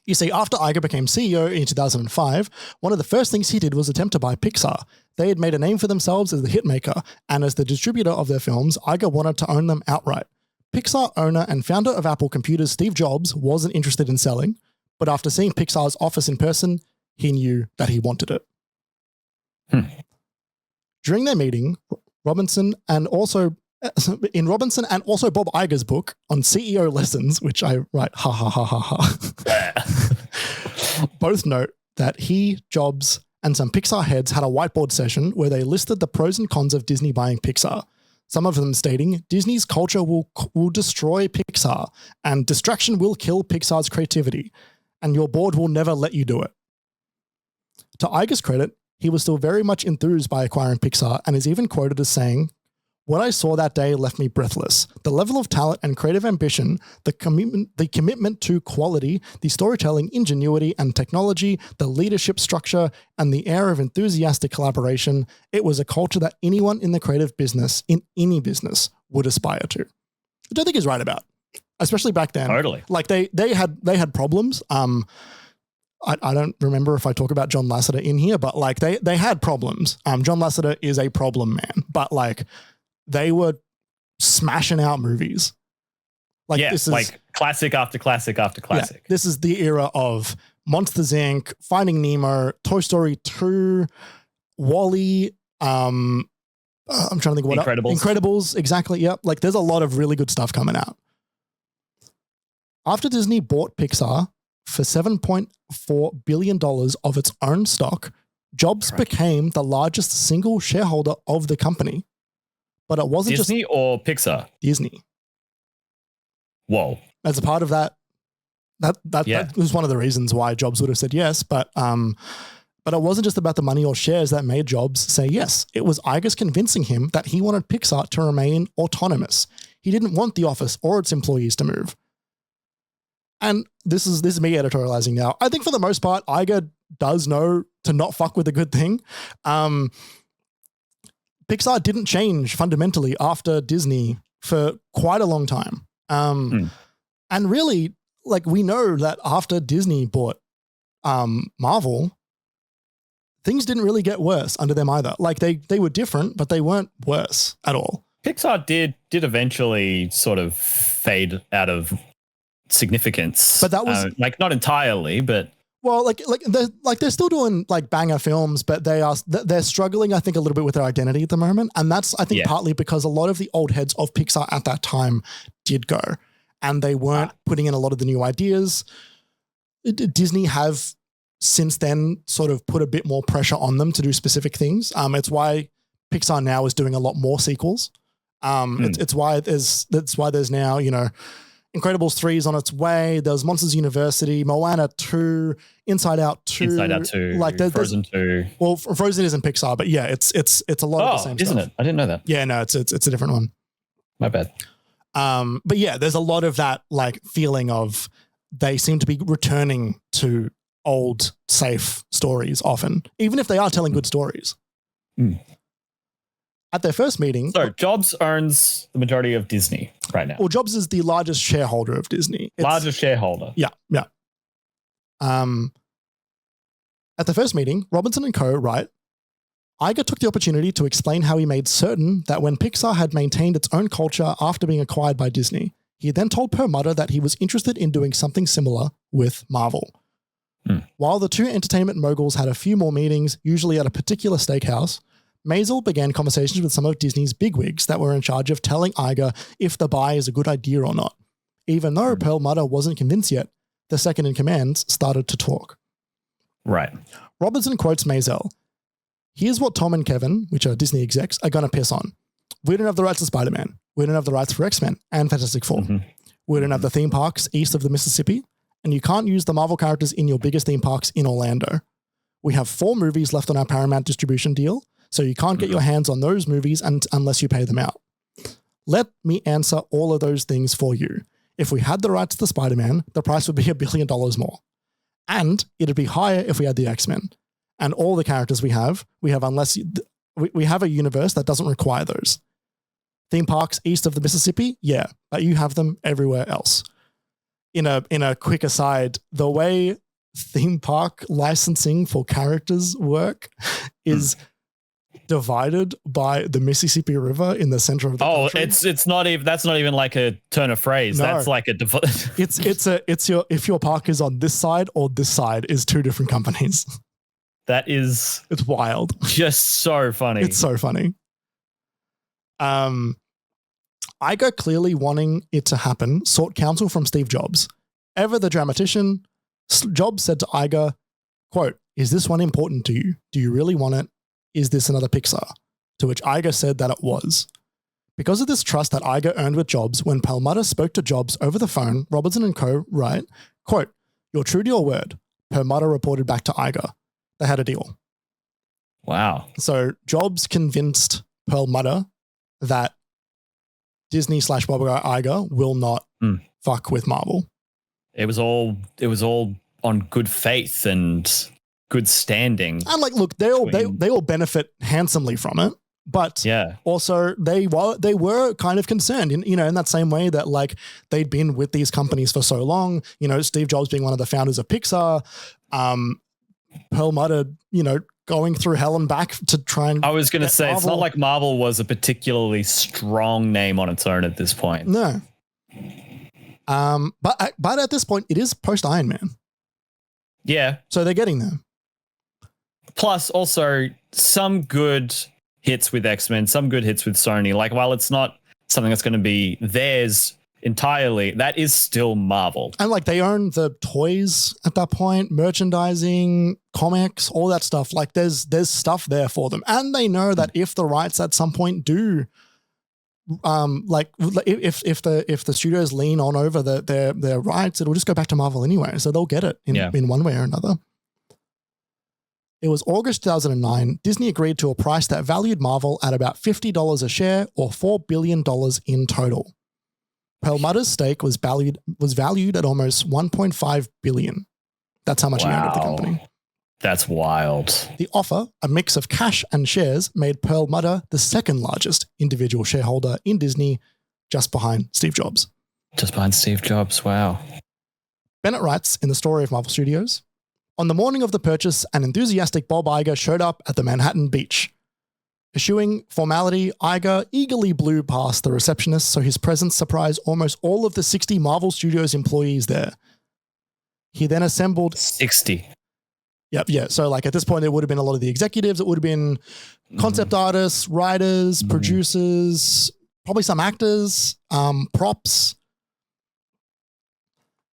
You see, after Iger became CEO in 2005, one of the first things he did was attempt to buy Pixar. They had made a name for themselves as the hitmaker, and as the distributor of their films, Iger wanted to own them outright. Pixar owner and founder of Apple Computers, Steve Jobs, wasn't interested in selling, but after seeing Pixar's office in person, he knew that he wanted it. During their meeting, Robinson and also Bob Iger's book on CEO lessons, which I write ha ha ha ha ha, both note that he, Jobs, and some Pixar heads had a whiteboard session where they listed the pros and cons of Disney buying Pixar. Some of them stating Disney's culture will destroy Pixar and distraction will kill Pixar's creativity, and your board will never let you do it. To Iger's credit, he was still very much enthused by acquiring Pixar and is even quoted as saying, "What I saw that day left me breathless. The level of talent and creative ambition, the commitment to quality, the storytelling ingenuity and technology, the leadership structure, and the air of enthusiastic collaboration, it was a culture that anyone in the creative business, in any business, would aspire to." Which I think he's right about, especially back then. Totally. Like they had problems. I don't remember if I talk about John Lasseter in here, but like they had problems. John Lasseter is a problem man, but like they were smashing out movies. Like this is like classic after classic after classic. Yeah, this is the era of Monsters Inc., Finding Nemo, Toy Story 2, WALL-E. I'm trying to think what Incredibles. Exactly. Yep. Like there's a lot of really good stuff coming out. After Disney bought Pixar for $7.4 billion of its own stock, Jobs became the largest single shareholder of the company. But it wasn't Disney or Pixar? Disney. Whoa. As a part of that was one of the reasons why Jobs would have said yes. But it wasn't just about the money or shares that made Jobs say yes. It was Iger's convincing him that he wanted Pixar to remain autonomous. He didn't want the office or its employees to move. And this is me editorializing now. I think for the most part, Iger does know to not fuck with a good thing. Pixar didn't change fundamentally after Disney for quite a long time. And really, like we know that after Disney bought Marvel, things didn't really get worse under them either. Like they were different, but they weren't worse at all. Pixar did eventually sort of fade out of significance, but that was like not entirely, but well, they're still doing like banger films, but they're struggling, I think, a little bit with their identity at the moment, and that's I think partly because a lot of the old heads of Pixar at that time did go, and they weren't putting in a lot of the new ideas. Disney have since then sort of put a bit more pressure on them to do specific things. It's why Pixar now is doing a lot more sequels. It's why there's now, you know, Incredibles 3 is on its way. There's Monsters University, Moana 2, Inside Out 2. Like Frozen 2. Well, Frozen isn't Pixar, but yeah, it's a lot of the same isn't stuff. It? I didn't know that. Yeah, no, it's a different one. My bad. But yeah, there's a lot of that like feeling of they seem to be returning to old, safe stories often, even if they are telling good stories. At their first meeting... So Jobs owns the majority of Disney right now. Well, Jobs is the largest shareholder of Disney. Largest shareholder. Yeah. At the first meeting, Robinson and co. write, Iger took the opportunity to explain how he made certain that when Pixar had maintained its own culture after being acquired by Disney, he then told Perlmutter that he was interested in doing something similar with Marvel. While the two entertainment moguls had a few more meetings, usually at a particular steakhouse, Maisel began conversations with some of Disney's bigwigs that were in charge of telling Iger if the buy is a good idea or not. Even though Perlmutter wasn't convinced yet, the second in command started to talk. Right. Robinson quotes Maisel, "Here's what Tom and Kevin, which are Disney execs, are going to piss on. We don't have the rights to Spider-Man. We don't have the rights for X-Men and Fantastic Four. We don't have the theme parks east of the Mississippi, and you can't use the Marvel characters in your biggest theme parks in Orlando. We have 4 movies left on our Paramount distribution deal, so you can't get your hands on those movies unless you pay them out. Let me answer all of those things for you. If we had the rights to Spider-Man, the price would be $1 billion more. And it'd be higher if we had the X-Men. And all the characters we have unless we have a universe that doesn't require those. Theme parks east of the Mississippi, yeah, but you have them everywhere else." In a quick aside, the way theme park licensing for characters work is divided by the Mississippi River in the center of the country. It's not even, that's not even like a turn of phrase. No. That's like a if your park is on this side or this side is 2 different companies. That is It's wild. just so funny. It's so funny. Iger, clearly wanting it to happen, sought counsel from Steve Jobs. Ever the dramatician, Jobs said to Iger, quote, "Is this one important to you? Do you really want it? Is this another Pixar?" To which Iger said that it was. Because of this trust that Iger earned with Jobs, when Perlmutter spoke to Jobs over the phone, Robertson and co. write, quote, "You're true to your word," Perlmutter reported back to Iger. They had a deal. Wow. So Jobs convinced Perlmutter that Disney/Bob Iger will not fuck with Marvel. It was all on good faith and good standing. And like, look, they all benefit handsomely from it. But also they were kind of concerned in that same way that like they'd been with these companies for so long, Steve Jobs being one of the founders of Pixar, Perlmutter, going through hell and back to try and. I was going to say, Marvel. It's not like Marvel was a particularly strong name on its own at this point. No. But at this point it is post Iron Man. Yeah. So they're getting there. Plus also some good hits with X-Men, some good hits with Sony. Like, while it's not something that's going to be theirs entirely, that is still Marvel. And like they own the toys at that point, merchandising, comics, all that stuff. Like there's stuff there for them. And they know that if the rights at some point do like if the studios lean on over their rights, it'll just go back to Marvel anyway. So they'll get it in one way or another. It was August 2009. Disney agreed to a price that valued Marvel at about $50 a share or $4 billion in total. Perlmutter's stake was valued at almost $1.5 billion. That's how much he owned of the company. That's wild. The offer, a mix of cash and shares, made Perlmutter the second largest individual shareholder in Disney, just behind Steve Jobs. Just behind Steve Jobs, wow. Bennett writes in The Story of Marvel Studios, "On the morning of the purchase, an enthusiastic Bob Iger showed up at the Manhattan beach. Eschewing formality, Iger eagerly blew past the receptionist, so his presence surprised almost all of the 60 Marvel Studios employees there. He then assembled... 60. Yep, yeah. So like at this point, it would have been a lot of the executives. It would have been concept artists, writers, producers, probably some actors, props.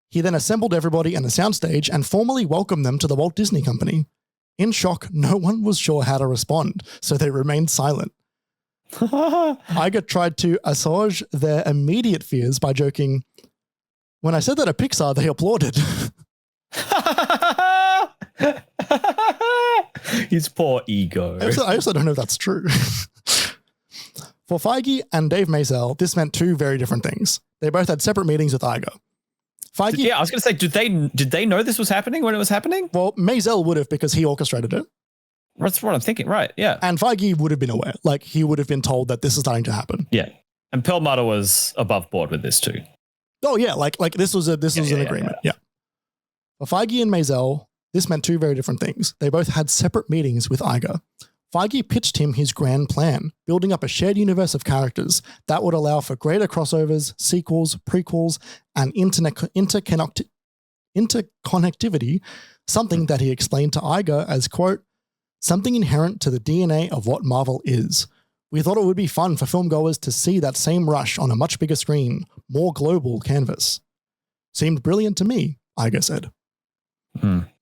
He then assembled everybody on a soundstage and formally welcomed them to the Walt Disney Company. In shock, no one was sure how to respond, so they remained silent. Iger tried to assuage their immediate fears by joking, "When I said that at Pixar, they applauded." His poor ego. I also don't know if that's true. For Feige and Dave Maisel, this meant two very different things. They both had separate meetings with Iger. Feige, I was going to say, did they know this was happening when it was happening? Well, Maisel would have because he orchestrated it. That's what I'm thinking, right? Yeah. And Feige would have been aware. Like he would have been told that this is starting to happen. Yeah. And Perlmutter was above board with this too. Oh yeah, like this was an agreement. Yeah. For Feige and Maisel, this meant two very different things. They both had separate meetings with Iger. Feige pitched him his grand plan, building up a shared universe of characters that would allow for greater crossovers, sequels, prequels, and interconnectivity, something that he explained to Iger as, quote, "something inherent to the DNA of what Marvel is. We thought it would be fun for filmgoers to see that same rush on a much bigger screen, more global canvas." Seemed brilliant to me, Iger said.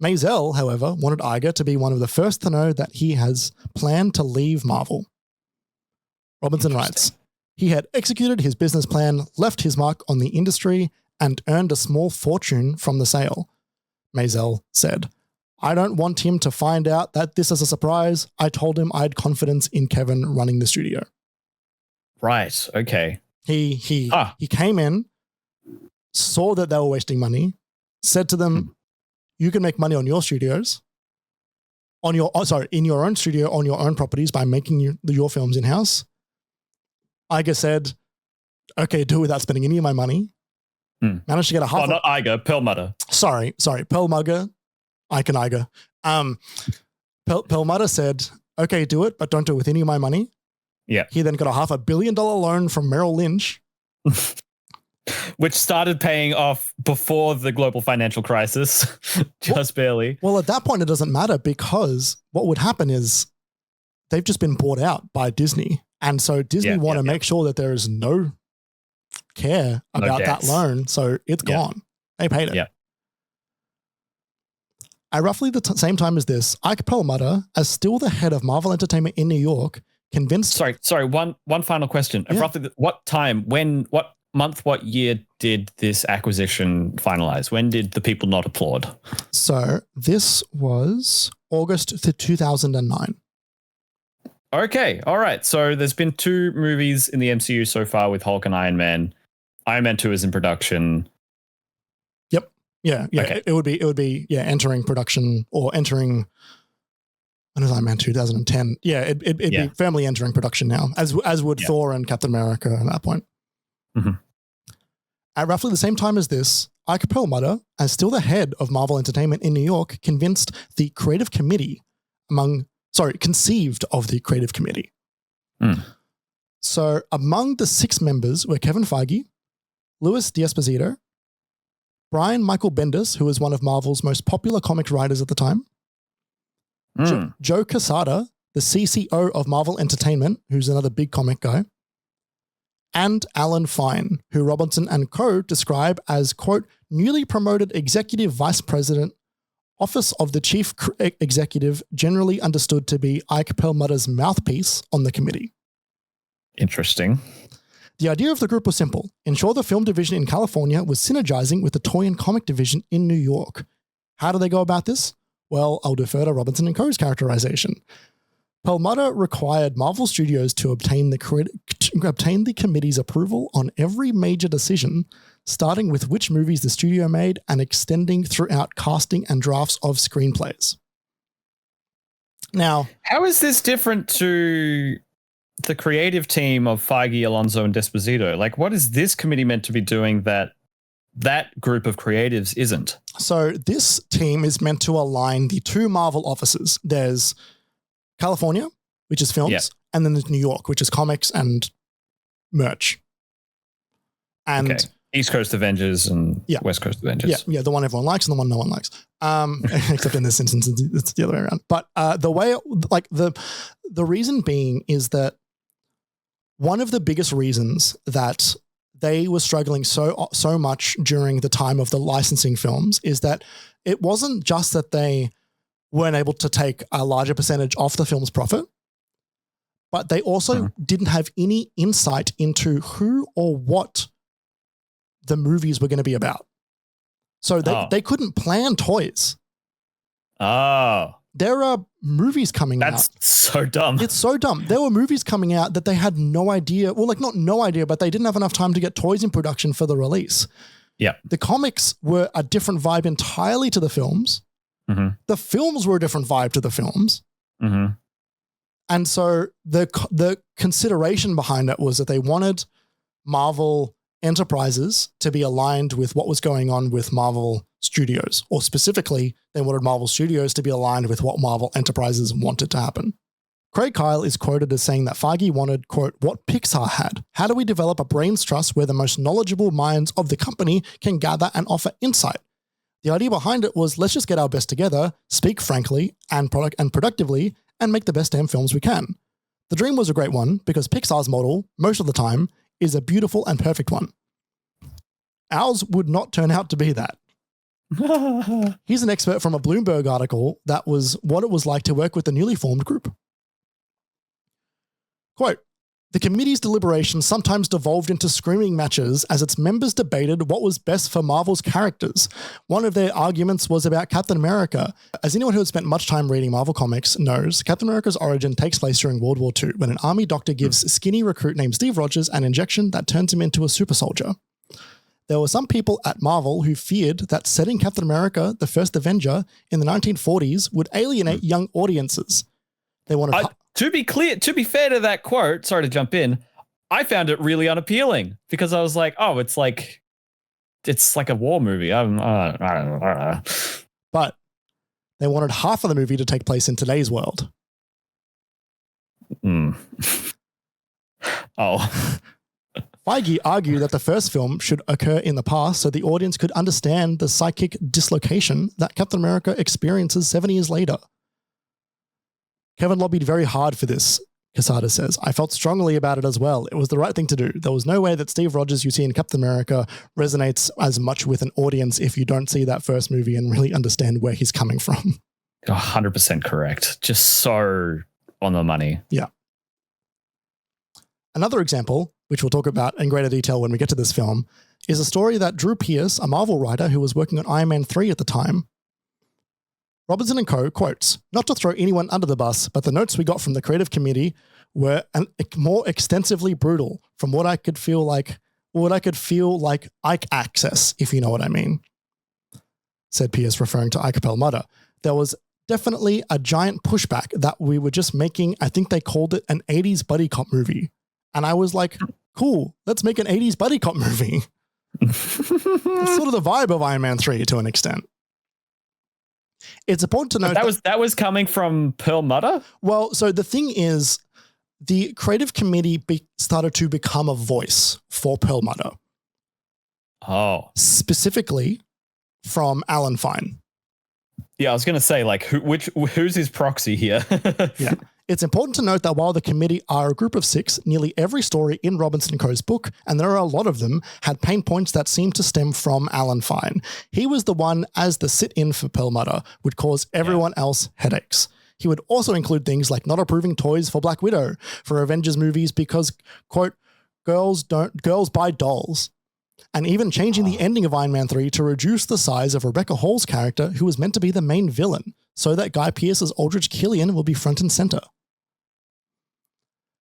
Maisel, however, wanted Iger to be one of the first to know that he has planned to leave Marvel. Robinson writes, "He had executed his business plan, left his mark on the industry, and earned a small fortune from the sale." Maisel said, "I don't want him to find out that this is a surprise. I told him I had confidence in Kevin running the studio." Right. Okay. He came in, saw that they were wasting money, said to them, "You can make money on your studios, in your own studio, on your own properties by making your films in-house." Iger said, "Okay, do it without spending any of my money." Managed to get a half. Oh, not Iger, Perlmutter. Sorry, Perlmutter. Iger. Perlmutter said, "Okay, do it, but don't do it with any of my money." Yeah. He then got a $500 million loan from Merrill Lynch. which started paying off before the global financial crisis, just barely. Well, at that point, it doesn't matter because what would happen is they've just been bought out by Disney. And so Disney want to make sure that there is no care about that loan. So it's gone. They paid it. Yeah. At roughly the same time as this, Ike Perlmutter, as still the head of Marvel Entertainment in New York, convinced... Sorry. One final question. Yeah. Roughly what time, when, what month, what year did this acquisition finalize? When did the people not applaud? So this was August 2009. Okay. All right. So there's been 2 movies in the MCU so far with Hulk and Iron Man. Iron Man 2 is in production. Yep. Yeah. Okay. It would be entering production or entering... When was Iron Man 2010? Yeah, it'd be firmly entering production now, as would Thor and Captain America at that point. Mm-hmm. At roughly the same time as this, Ike Perlmutter, as still the head of Marvel Entertainment in New York, conceived of the creative committee. So among the 6 members were Kevin Feige, Louis D'Esposito, Brian Michael Bendis, who was one of Marvel's most popular comic writers at the time, Joe Quesada, the CCO of Marvel Entertainment, who's another big comic guy, and Alan Fine, who Robinson and Co. describe as, quote, newly promoted executive vice president, office of the chief executive, generally understood to be Ike Perlmutter's mouthpiece on the committee. Interesting. The idea of the group was simple: ensure the film division in California was synergizing with the toy and comic division in New York. How do they go about this? Well, I'll defer to Robinson and Co.'s characterization. Perlmutter required Marvel Studios to obtain the committee's approval on every major decision, starting with which movies the studio made and extending throughout casting and drafts of screenplays. Now, how is this different to the creative team of Feige, Alonso, and D'Esposito? Like, what is this committee meant to be doing that group of creatives isn't? So this team is meant to align the 2 Marvel offices. There's California, which is films, and then there's New York, which is comics and merch. And East Coast Avengers and West Coast Avengers. Yeah, the one everyone likes and the one no one likes. Except in this instance, it's the other way around. But the reason being is that one of the biggest reasons that they were struggling so much during the time of the licensing films is that it wasn't just that they weren't able to take a larger percentage off the film's profit, but they also didn't have any insight into who or what the movies were going to be about. So they couldn't plan toys. Oh. There are movies coming out. That's so dumb. It's so dumb. There were movies coming out that they had no idea. Well, not no idea, but they didn't have enough time to get toys in production for the release. Yeah. The comics were a different vibe entirely to the films. Mm-hmm. The films were a different vibe to the films. Mm-hmm. And so the consideration behind it was that they wanted Marvel Enterprises to be aligned with what was going on with Marvel Studios, or specifically, they wanted Marvel Studios to be aligned with what Marvel Enterprises wanted to happen. Craig Kyle is quoted as saying that Feige wanted, quote, what Pixar had. How do we develop a brains trust where the most knowledgeable minds of the company can gather and offer insight? The idea behind it was, let's just get our best together, speak frankly and productively, and make the best damn films we can. The dream was a great one because Pixar's model, most of the time, is a beautiful and perfect one. Ours would not turn out to be that. Here's an excerpt from a Bloomberg article that was what it was like to work with the newly formed group. Quote, the committee's deliberations sometimes devolved into screaming matches as its members debated what was best for Marvel's characters. One of their arguments was about Captain America. As anyone who has spent much time reading Marvel comics knows, Captain America's origin takes place during World War II when an army doctor gives skinny recruit named Steve Rogers an injection that turns him into a super soldier. There were some people at Marvel who feared that setting Captain America, the first Avenger, in the 1940s would alienate young audiences. They wanted... To be fair to that quote, sorry to jump in, I found it really unappealing because I was like, oh, it's like a war movie. But they wanted half of the movie to take place in today's world. Oh. Feige argued that the first film should occur in the past so the audience could understand the psychic dislocation that Captain America experiences 7 years later. Kevin lobbied very hard for this, Quesada says. I felt strongly about it as well. It was the right thing to do. There was no way that Steve Rogers you see in Captain America resonates as much with an audience if you don't see that first movie and really understand where he's coming from. 100% correct. Just so on the money. Yeah. Another example, which we'll talk about in greater detail when we get to this film, is a story that Drew Pearce, a Marvel writer who was working on Iron Man 3 at the time, Robertson and Co. quotes, not to throw anyone under the bus, but the notes we got from the creative committee were more extensively brutal from what I could feel like Ike access, if you know what I mean, said Pearce, referring to Ike Perlmutter. There was definitely a giant pushback that we were just making, I think they called it an 80s buddy cop movie. And I was like, cool, let's make an 80s buddy cop movie. It's sort of the vibe of Iron Man 3 to an extent. It's important to note that was coming from Perlmutter? Well, so the thing is, the creative committee started to become a voice for Perlmutter. Oh. Specifically from Alan Fine. Yeah, I was going to say, like, who's his proxy here? Yeah. It's important to note that while the committee are a group of 6, nearly every story in Robinson & Co.'s book, and there are a lot of them, had pain points that seemed to stem from Alan Fine. He was the one, as the sit-in for Perlmutter, would cause everyone else headaches. He would also include things like not approving toys for Black Widow for Avengers movies because, quote, girls buy dolls. And even changing the ending of Iron Man 3 to reduce the size of Rebecca Hall's character, who was meant to be the main villain, so that Guy Pearce's Aldrich Killian will be front and center.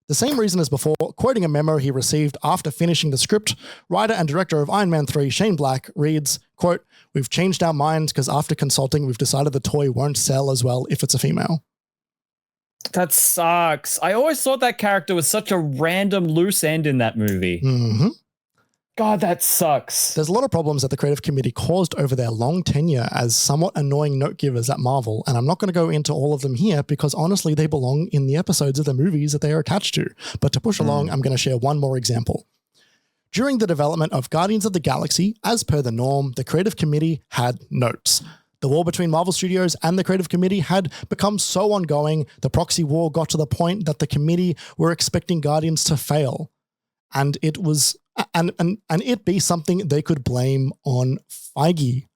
The same reason as before, quoting a memo he received after finishing the script, writer and director of Iron Man 3, Shane Black, reads, quote, we've changed our minds because after consulting, we've decided the toy won't sell as well if it's a female. That sucks. I always thought that character was such a random loose end in that movie. Mm-hmm. God, that sucks. There's a lot of problems that the creative committee caused over their long tenure as somewhat annoying note givers at Marvel, and I'm not going to go into all of them here because honestly they belong in the episodes of the movies that they are attached to. But to push along, I'm going to share one more example. During the development of Guardians of the Galaxy, as per the norm, the creative committee had notes. The war between Marvel Studios and the creative committee had become so ongoing, the proxy war got to the point that the committee were expecting Guardians to fail. And it was and it be something they could blame on Feige.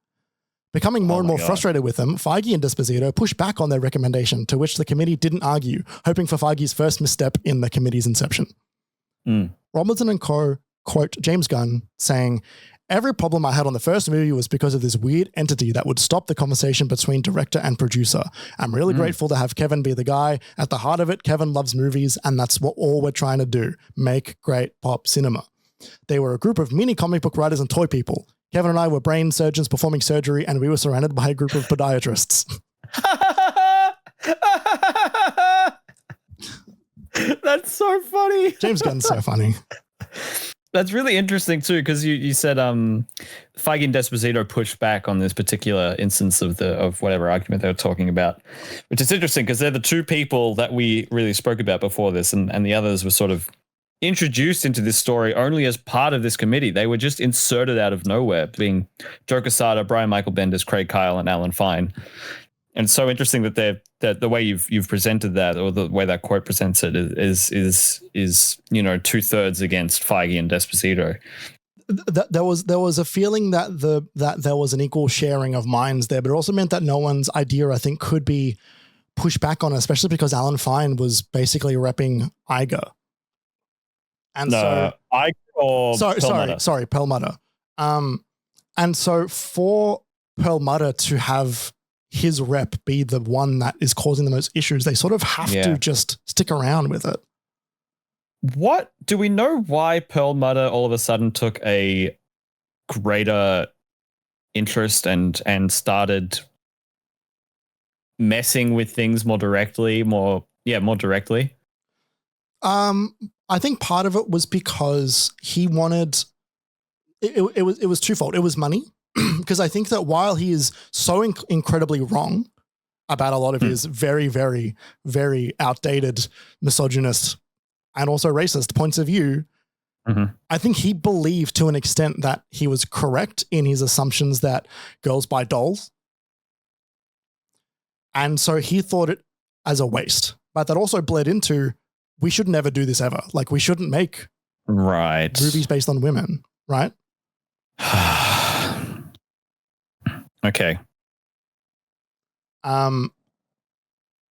Becoming more and more frustrated with them, Feige and Desposito pushed back on their recommendation, to which the committee didn't argue, hoping for Feige's first misstep in the committee's inception. Robinson and Co. quote James Gunn saying, every problem I had on the first movie was because of this weird entity that would stop the conversation between director and producer. I'm really grateful to have Kevin be the guy. At the heart of it, Kevin loves movies, and that's what all we're trying to do, make great pop cinema. They were a group of mini comic book writers and toy people. Kevin and I were brain surgeons performing surgery, and we were surrounded by a group of podiatrists. That's so funny. James Gunn's so funny. That's really interesting too, because you said Feige and Desposito pushed back on this particular instance of whatever argument they were talking about, which is interesting because they're the two people that we really spoke about before this, and the others were sort of introduced into this story only as part of this committee. They were just inserted out of nowhere, being Joe Quesada, Brian Michael Bendis, Craig Kyle, and Alan Fine. And it's so interesting that the way you've presented that, or the way that quote presents it, is 2/3 against Feige and Desposito. There was a feeling that there was an equal sharing of minds there, but it also meant that no one's idea, I think, could be pushed back on, especially because Alan Fine was basically repping Iger. And Iger or sorry, Perlmutter. And so for Perlmutter to have his rep be the one that is causing the most issues, they sort of have to just stick around with it. What do we know why Perlmutter all of a sudden took a greater interest and started messing with things more directly? I think part of it was because he wanted it was twofold. It was money, because I think that while he is so incredibly wrong about a lot of his very, very, very outdated misogynist and also racist points of view, I think he believed to an extent that he was correct in his assumptions that girls buy dolls. And so he thought it as a waste. But that also bled into, we should never do this ever. Like, we shouldn't make movies based on women, right? Okay.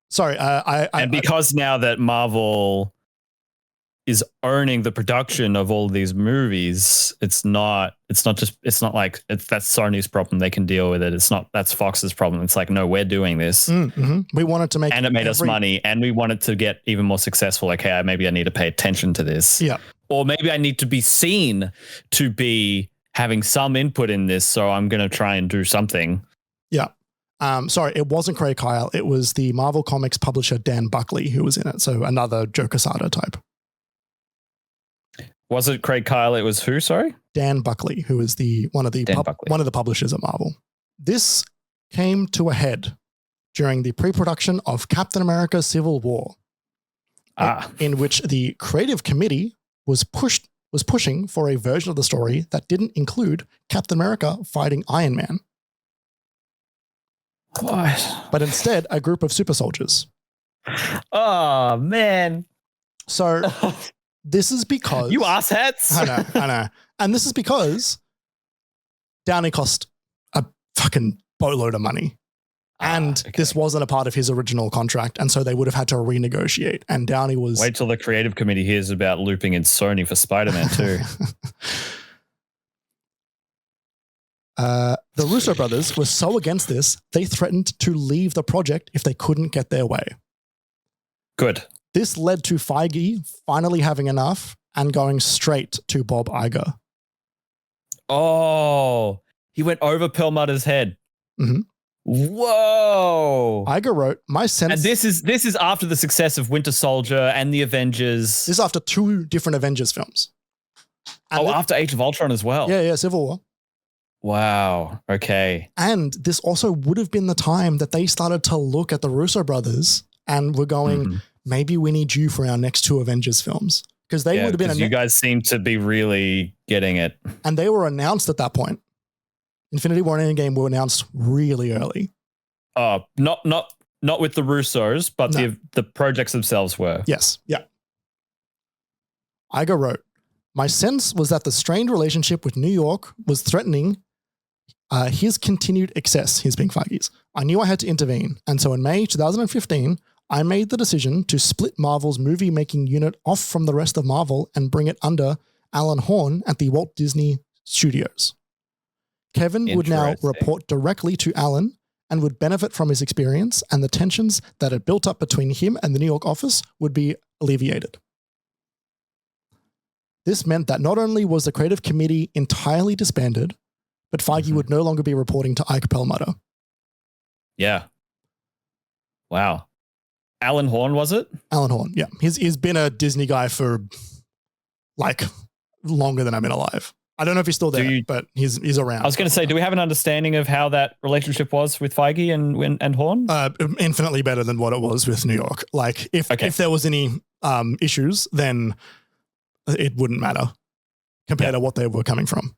Sorry. And because now that Marvel is owning the production of all these movies, it's not like that's Sony's problem. They can deal with it. That's Fox's problem. It's like, no, we're doing this. We wanted to make, and it made us money, and we wanted to get even more successful. Okay, maybe I need to pay attention to this. Yeah. Or maybe I need to be seen to be having some input in this. So I'm going to try and do something. Yeah. Sorry, it wasn't Craig Kyle. It was the Marvel Comics publisher, Dan Buckley, who was in it. So another Joe Quesada type. Was it Craig Kyle? It was who? Sorry, Dan Buckley, who is one of the publishers at Marvel. This came to a head during the pre-production of Captain America: Civil War, in which the creative committee was pushing for a version of the story that didn't include Captain America fighting Iron Man. What? But instead, a group of super soldiers. Oh man! So. This is because... You asshats! I know. And this is because Downey cost a fucking boatload of money. And this wasn't a part of his original contract. And so they would have had to renegotiate. And Downey was... Wait till the creative committee hears about looping in Sony for Spider-Man 2. The Russo brothers were so against this, they threatened to leave the project if they couldn't get their way. Good. This led to Feige finally having enough and going straight to Bob Iger. Oh, he went over Perlmutter's head. Mm-hmm. Whoa. Iger wrote, my sense... And this is after the success of Winter Soldier and the Avengers. This is after 2 different Avengers films. And after Age of Ultron as well. Yeah, Civil War. Wow. Okay. And this also would have been the time that they started to look at the Russo brothers and were going... Maybe we need you for our next 2 Avengers films. Because they would have been... you guys seem to be really getting it. And they were announced at that point. Infinity War and Endgame were announced really early. Not with the Russos, but the projects themselves were. Yes. Yeah. Iger wrote, my sense was that the strained relationship with New York was threatening his continued excess, his being Feige's. I knew I had to intervene. And so in May 2015... I made the decision to split Marvel's movie-making unit off from the rest of Marvel and bring it under Alan Horn at the Walt Disney Studios. Kevin would now report directly to Alan and would benefit from his experience, and the tensions that had built up between him and the New York office would be alleviated. This meant that not only was the creative committee entirely disbanded, but Feige would no longer be reporting to Ike Perlmutter. Yeah. Wow. Alan Horn, was it? Alan Horn, yeah. He's been a Disney guy for like longer than I've been alive. I don't know if he's still there, but he's around. I was going to say, do we have an understanding of how that relationship was with Feige and Horn? Infinitely better than what it was with New York. Like if there was any issues, then it wouldn't matter compared to what they were coming from.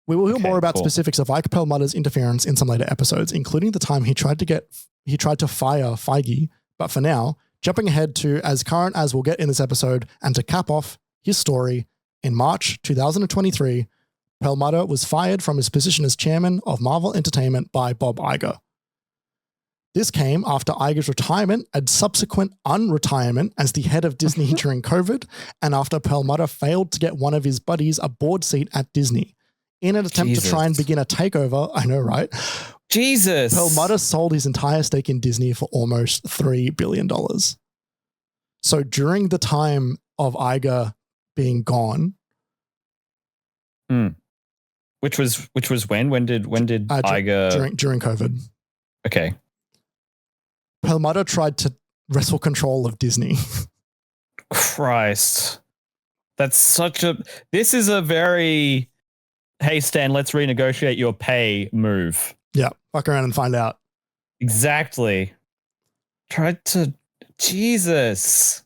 We will hear more about specifics of Ike Perlmutter's interference in some later episodes, including the time he tried to fire Feige. But for now, jumping ahead to as current as we'll get in this episode, and to cap off his story, in March 2023, Perlmutter was fired from his position as chairman of Marvel Entertainment by Bob Iger. This came after Iger's retirement and subsequent unretirement as the head of Disney during COVID, and after Perlmutter failed to get one of his buddies a board seat at Disney. In an attempt to try and begin a takeover, I know, right? Jesus. Perlmutter sold his entire stake in Disney for almost $3 billion. So during the time of Iger being gone. Which was when? When did Iger... During COVID. Okay. Perlmutter tried to wrestle control of Disney. Christ. That's such a... This is a very... Hey, Stan, let's renegotiate your pay move. Yeah, fuck around and find out. Exactly. Tried to... Jesus.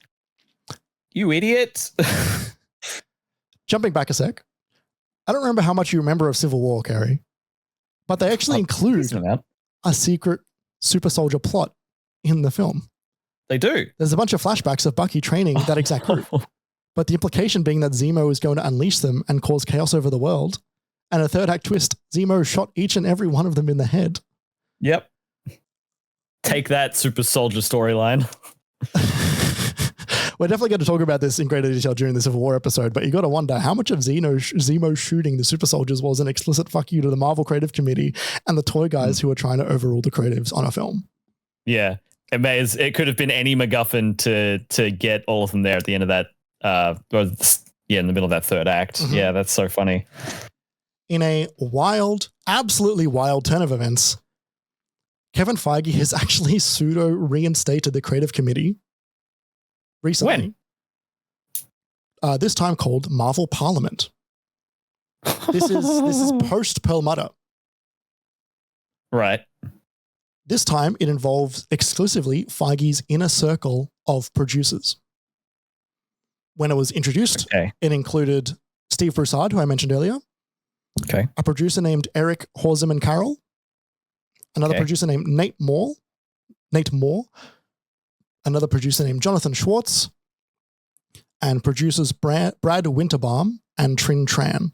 You idiot. Jumping back a sec. I don't remember how much you remember of Civil War, Kerry, but they actually include a secret super soldier plot in the film. They do. There's a bunch of flashbacks of Bucky training that exact group. But the implication being that Zemo is going to unleash them and cause chaos over the world. And a third act twist, Zemo shot each and every one of them in the head. Yep. Take that, super soldier storyline. We're definitely going to talk about this in greater detail during the Civil War episode, but you got to wonder how much of Zemo shooting the super soldiers was an explicit fuck you to the Marvel Creative Committee and the toy guys who were trying to overrule the creatives on a film. Yeah. It could have been any MacGuffin to get all of them there at the end of that, in the middle of that third act. Mm-hmm. Yeah, that's so funny. In a wild, absolutely wild turn of events, Kevin Feige has actually pseudo reinstated the creative committee recently. When? This time called Marvel Parliament. This is post Perlmutter. Right. This time it involves exclusively Feige's inner circle of producers. When it was introduced, It included Steve Broussard, who I mentioned earlier. Okay. A producer named Eric Horseman Carroll. Another producer named Nate Moore. Another producer named Jonathan Schwartz. And producers Brad Winterbaum and Trin Tran.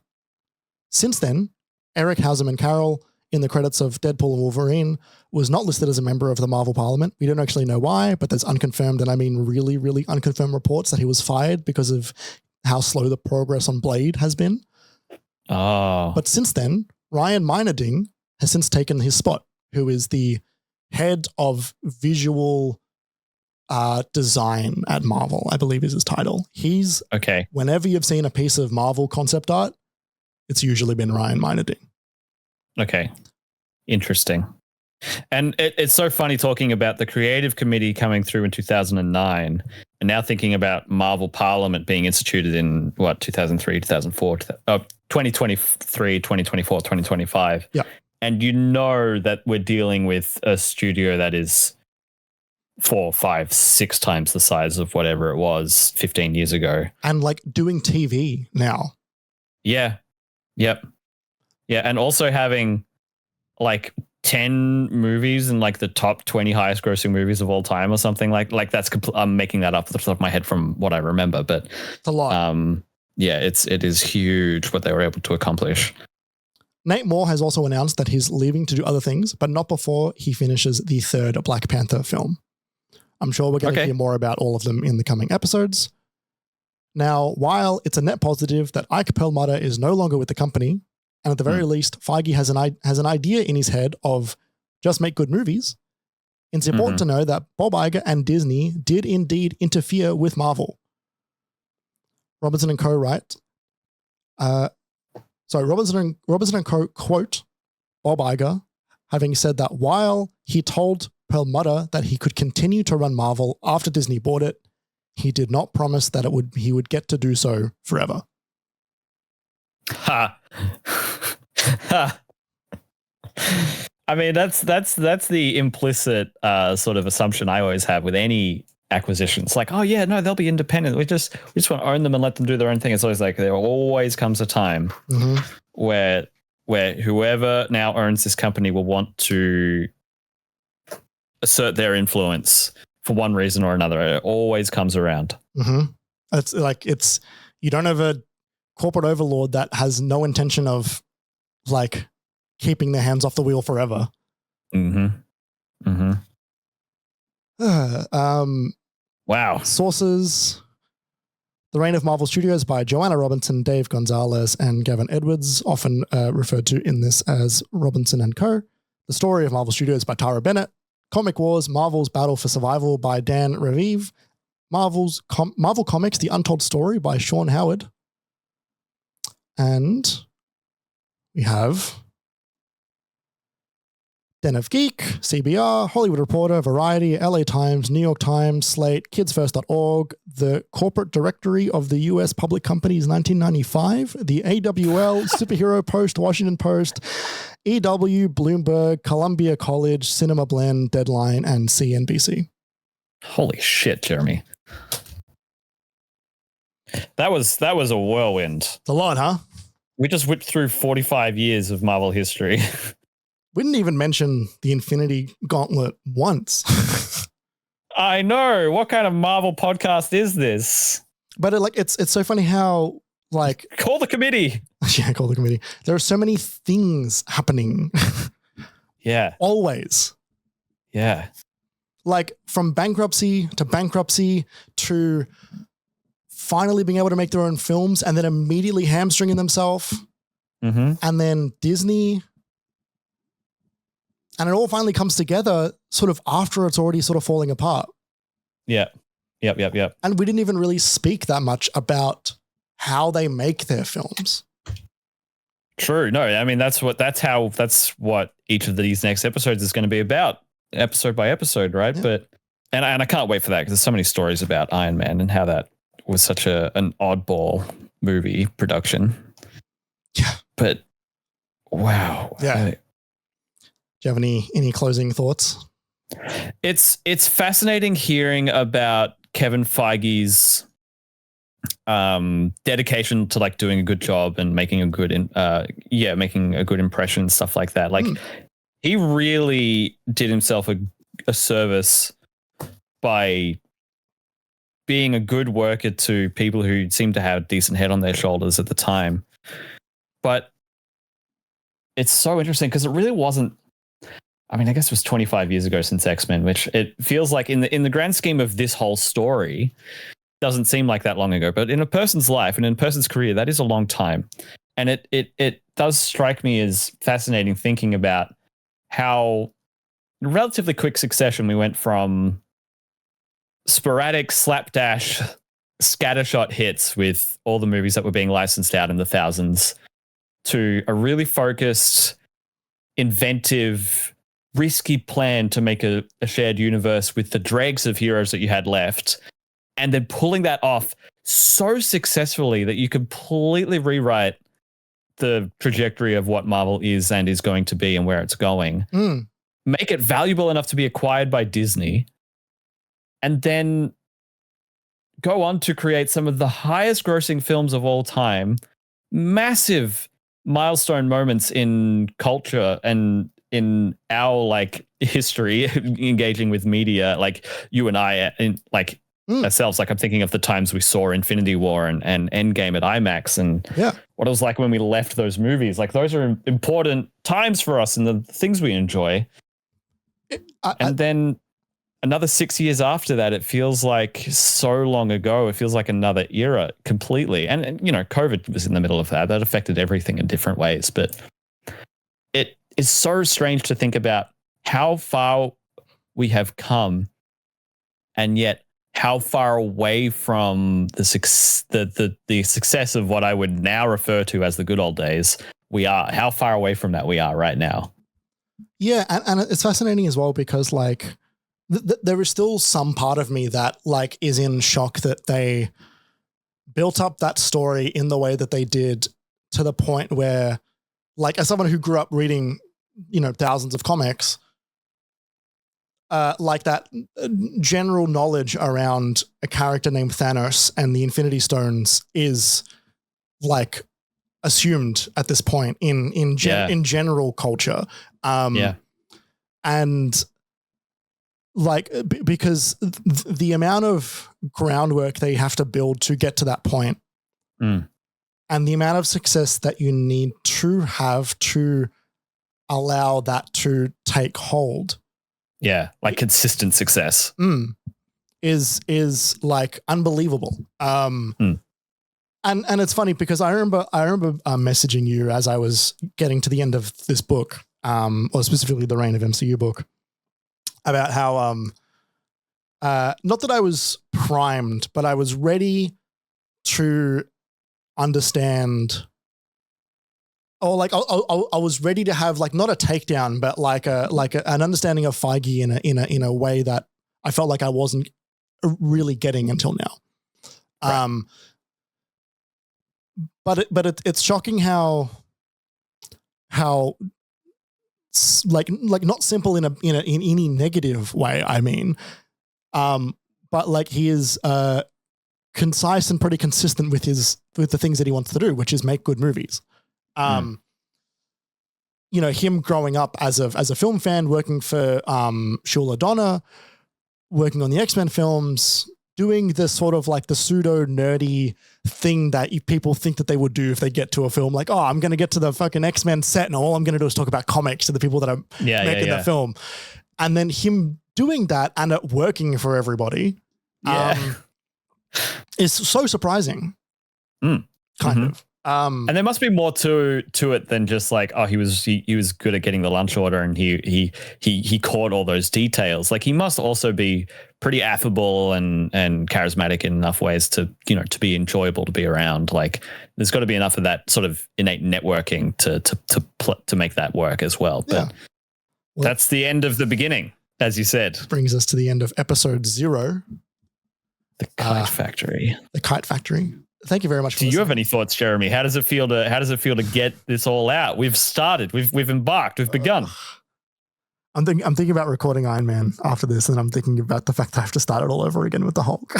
Since then, Eric Hauserman Carroll, in the credits of Deadpool and Wolverine, was not listed as a member of the Marvel Parliament. We don't actually know why, but there's unconfirmed, and I mean really, really unconfirmed reports that he was fired because of how slow the progress on Blade has been. Oh. But since then, Ryan Meinerding has since taken his spot, who is the head of visual design at Marvel, I believe is his title. He's, whenever you've seen a piece of Marvel concept art, it's usually been Ryan Meinerding. Okay. Interesting. And it's so funny talking about the creative committee coming through in 2009 and now thinking about Marvel Parliament being instituted in 2003, 2004, 2023, 2024, 2025. Yeah. And you know that we're dealing with a studio that is 4, 5, 6 times the size of whatever it was 15 years ago. And like doing TV now. Yeah. Yep. Yeah. And also having like 10 movies in like the top 20 highest grossing movies of all time or something like that's I'm making that up off the top of my head from what I remember, but it's a lot. Yeah, it is huge what they were able to accomplish. Nate Moore has also announced that he's leaving to do other things, but not before he finishes the third Black Panther film. I'm sure we're going to hear more about all of them in the coming episodes. Now, while it's a net positive that Ike Perlmutter is no longer with the company, and at the very least, Feige has an idea in his head of just make good movies, it's important to know that Bob Iger and Disney did indeed interfere with Marvel. Robinson & Co. write, Robinson & Co. quote Bob Iger having said that while he told Perlmutter that he could continue to run Marvel after Disney bought it, he did not promise that he would get to do so forever. Ha. Ha. I mean, that's the implicit sort of assumption I always have with any acquisitions. Like, oh yeah, no, they'll be independent. We just want to own them and let them do their own thing. It's always like there always comes a time where whoever now owns this company will want to assert their influence for one reason or another. It always comes around. It's like you don't have a corporate overlord that has no intention of like keeping their hands off the wheel forever. Wow. Sources: The Reign of Marvel Studios by Joana Robinson, Dave Gonzales, and Gavin Edwards, often referred to in this as Robinson & Co. The Story of Marvel Studios by Tara Bennett. Comic Wars, Marvel's Battle for Survival by Dan Revive. Marvel Comics, The Untold Story by Sean Howard. And we have Den of Geek, CBR, Hollywood Reporter, Variety, LA Times, New York Times, Slate, kidsfirst.org, the Corporate Directory of the U.S. Public Companies 1995, the AWL, Superhero Post, Washington Post, EW, Bloomberg, Columbia College, Cinema Blend, Deadline, and CNBC. Holy shit, Jeremy. That was a whirlwind. It's a lot, huh? We just whipped through 45 years of Marvel history. We didn't even mention the Infinity Gauntlet once. I know. What kind of Marvel podcast is this? But it's so funny how like call the committee. Yeah, call the committee. There are so many things happening. Yeah. Always. Yeah. Like from bankruptcy to finally being able to make their own films and then immediately hamstringing themselves. Mm-hmm. And then Disney. And it all finally comes together sort of after it's already sort of falling apart. Yeah. Yep. And we didn't even really speak that much about how they make their films. True. No, I mean, that's what each of these next episodes is going to be about, episode by episode, right? Yeah. But and I can't wait for that because there's so many stories about Iron Man and how that was such an oddball movie production. Yeah. But wow. Yeah. Do you have any closing thoughts? It's fascinating hearing about Kevin Feige's dedication to like doing a good job and making a good impression and stuff like that. Like he really did himself a service by being a good worker to people who seemed to have a decent head on their shoulders at the time. But it's so interesting because it really wasn't. I mean, I guess it was 25 years ago since X-Men, which it feels like in the grand scheme of this whole story doesn't seem like that long ago. But in a person's life and in a person's career, that is a long time. And it does strike me as fascinating thinking about how in relatively quick succession we went from sporadic slapdash scattershot hits with all the movies that were being licensed out in the thousands to a really focused, inventive, risky plan to make a shared universe with the dregs of heroes that you had left, and then pulling that off so successfully that you completely rewrite the trajectory of what Marvel is and is going to be and where it's going. Make it valuable enough to be acquired by Disney, and then go on to create some of the highest grossing films of all time, massive milestone moments in culture and in our like history engaging with media, like you and I ourselves, like I'm thinking of the times we saw Infinity War and Endgame at IMAX and what it was like when we left those movies. Like those are important times for us and the things we enjoy. And then another 6 years after that, it feels like so long ago. It feels like another era completely. And you know, COVID was in the middle of that. That affected everything in different ways. But it is so strange to think about how far we have come and yet how far away from the success of what I would now refer to as the good old days we are. How far away from that we are right now. Yeah, and it's fascinating as well because like there is still some part of me that like is in shock that they built up that story in the way that they did to the point where, like, as someone who grew up reading, you know, thousands of comics, like that general knowledge around a character named Thanos and the Infinity Stones is like assumed at this point in general culture. And like, because the amount of groundwork they have to build to get to that point and the amount of success that you need to have to allow that to take hold. Yeah. Like consistent success is like unbelievable. And it's funny because I remember messaging you as I was getting to the end of this book, or specifically the Reign of MCU book, about how, not that I was primed, but I was ready to understand, or like I was ready to have like not a takedown, but like an understanding of Feige in a way that I felt like I wasn't really getting until now. Right. But it's shocking how like not simple in any negative way. I mean, but like he is concise and pretty consistent with the things that he wants to do, which is make good movies. You know, him growing up as a film fan, working for Shula Donna, working on the X-Men films, doing this sort of like the pseudo nerdy thing that people think that they would do if they get to a film, like, oh, I'm going to get to the fucking X-Men set and all I'm going to do is talk about comics to the people that are making the film. And then him doing that and it working for everybody is so surprising. Kind of. And there must be more to it than just like, oh, he was good at getting the lunch order and he caught all those details. Like he must also be pretty affable and charismatic in enough ways to, you know, to be enjoyable to be around. Like there's got to be enough of that sort of innate networking to make that work as well. But that's the end of the beginning, as you said. Brings us to the end of episode 0. The Kite Factory. The Kite Factory. Thank you very much. Do you have any thoughts, Jeremy? How does it feel to get this all out? We've started. We've embarked. We've begun. I'm thinking about recording Iron Man after this, and I'm thinking about the fact that I have to start it all over again with the Hulk.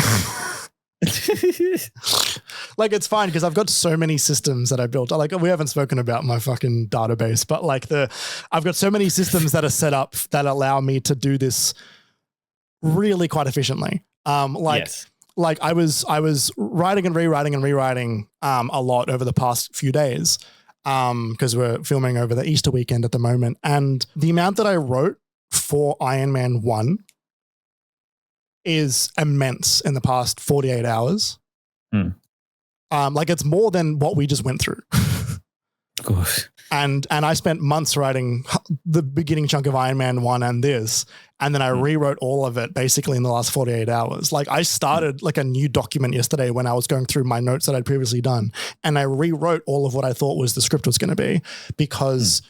Like it's fine because I've got so many systems that I built. Like we haven't spoken about my fucking database, but like I've got so many systems that are set up that allow me to do this really quite efficiently. Like I was writing and rewriting a lot over the past few days because we're filming over the Easter weekend at the moment. And the amount that I wrote for Iron Man 1 is immense in the past 48 hours. Like it's more than what we just went through. And I spent months writing the beginning chunk of Iron Man 1 and this, and then I rewrote all of it basically in the last 48 hours. Like I started like a new document yesterday when I was going through my notes that I'd previously done, and I rewrote all of what I thought was the script was going to be because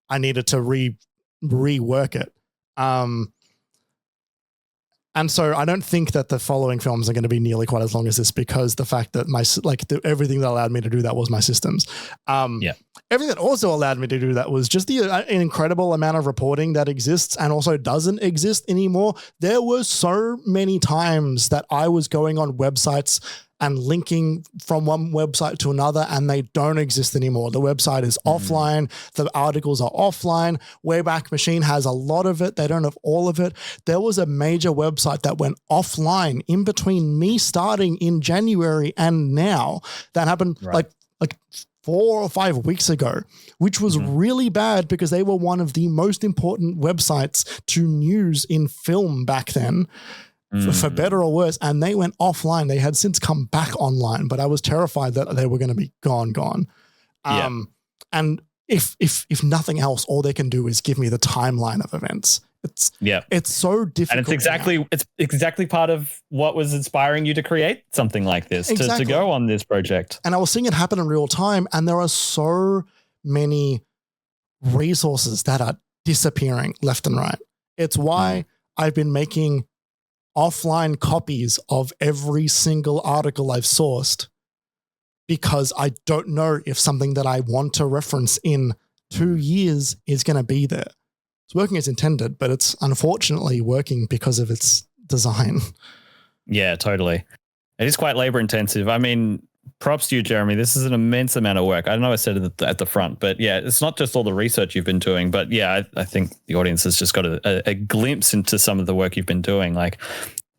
I needed to rework it. And so I don't think that the following films are going to be nearly quite as long as this because the fact that everything that allowed me to do that was my systems. Everything that also allowed me to do that was just an incredible amount of reporting that exists and also doesn't exist anymore. There were so many times that I was going on websites and linking from one website to another and they don't exist anymore. The website is offline. The articles are offline. Wayback Machine has a lot of it. They don't have all of it. There was a major website that went offline in between me starting in January and now. That happened like 4 or 5 weeks ago, which was really bad because they were one of the most important websites to news in film back then. For better or worse, and they went offline. They had since come back online, but I was terrified that they were going to be gone. And if nothing else, all they can do is give me the timeline of events. It's so difficult. And it's exactly part of what was inspiring you to create something like this, to go on this project. And I was seeing it happen in real time, and there are so many resources that are disappearing left and right. It's why I've been making offline copies of every single article I've sourced because I don't know if something that I want to reference in 2 years is going to be there. It's working as intended, but it's unfortunately working because of its design. Yeah, totally. It is quite labor intensive. I mean, props to you, Jeremy. This is an immense amount of work. I know I said it at the front, but yeah, it's not just all the research you've been doing, but yeah, I think the audience has just got a glimpse into some of the work you've been doing. Like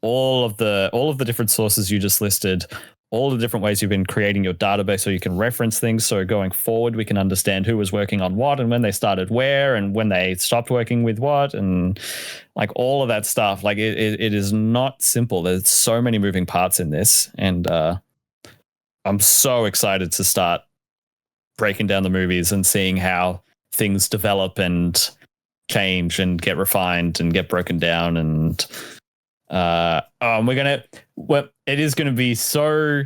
all of the different sources you just listed, all the different ways you've been creating your database so you can reference things. So going forward, we can understand who was working on what and when they started where and when they stopped working with what and like all of that stuff. Like it is not simple. There's so many moving parts in this. And, I'm so excited to start breaking down the movies and seeing how things develop and change and get refined and get broken down. And it is going to be so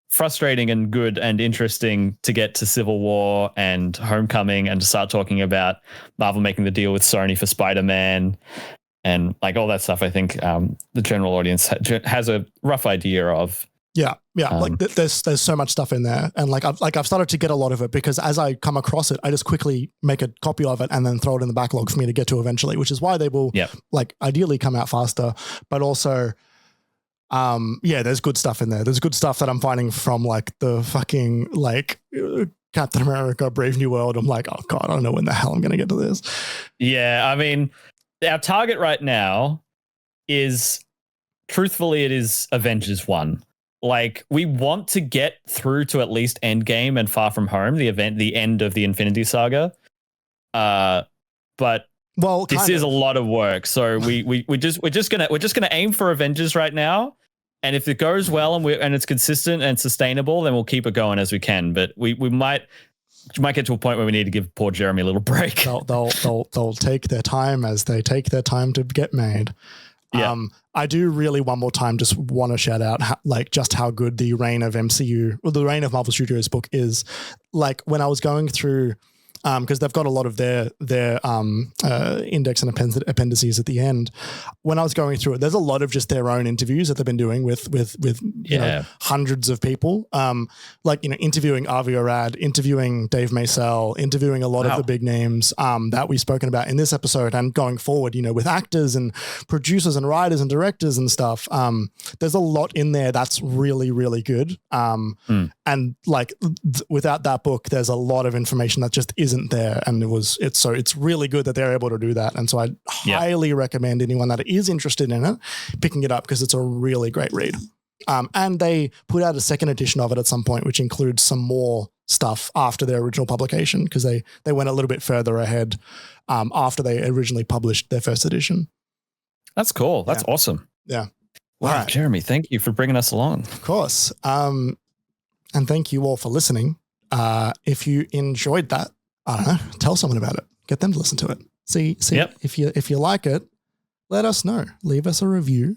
frustrating and good and interesting to get to Civil War and Homecoming and to start talking about Marvel making the deal with Sony for Spider-Man and like all that stuff. I think the general audience has a rough idea of. Yeah. Like there's so much stuff in there, and I've started to get a lot of it because as I come across it, I just quickly make a copy of it and then throw it in the backlog for me to get to eventually, which is why they will like ideally come out faster. But also, Yeah, there's good stuff in there. There's good stuff that I'm finding from like the fucking like Captain America, Brave New World. I'm like, oh God, I don't know when the hell I'm going to get to this. Yeah, I mean, our target right now is, truthfully, it is Avengers 1. Like, we want to get through to at least Endgame and Far From Home, the end of the Infinity Saga. But this is a lot of work. So we're just gonna aim for Avengers right now. And if it goes well and it's consistent and sustainable, then we'll keep it going as we can. But we might get to a point where we need to give poor Jeremy a little break. They'll take their time as they take their time to get made. Yeah. I do really one more time just want to shout out how good the Reign of Marvel Studios book is. Like when I was going through, because they've got a lot of their index and appendices at the end. When I was going through it, there's a lot of just their own interviews that they've been doing with you know, hundreds of people. Like, you know, interviewing Avi Arad, interviewing Dave Maisel, interviewing a lot of the big names that we've spoken about in this episode, and going forward, you know, with actors and producers and writers and directors and stuff. There's a lot in there that's really, really good. And like without that book, there's a lot of information that just isn't there, and it's really good that they're able to do that. And so I highly recommend anyone that is interested in it picking it up, because it's a really great read. And they put out a second edition of it at some point, which includes some more stuff after their original publication, because they went a little bit further ahead after they originally published their first edition. That's cool. That's awesome. Yeah. Wow, right. Jeremy, thank you for bringing us along. Of course. And thank you all for listening. If you enjoyed that, I don't know, tell someone about it. Get them to listen to it. See if you like it, let us know. Leave us a review.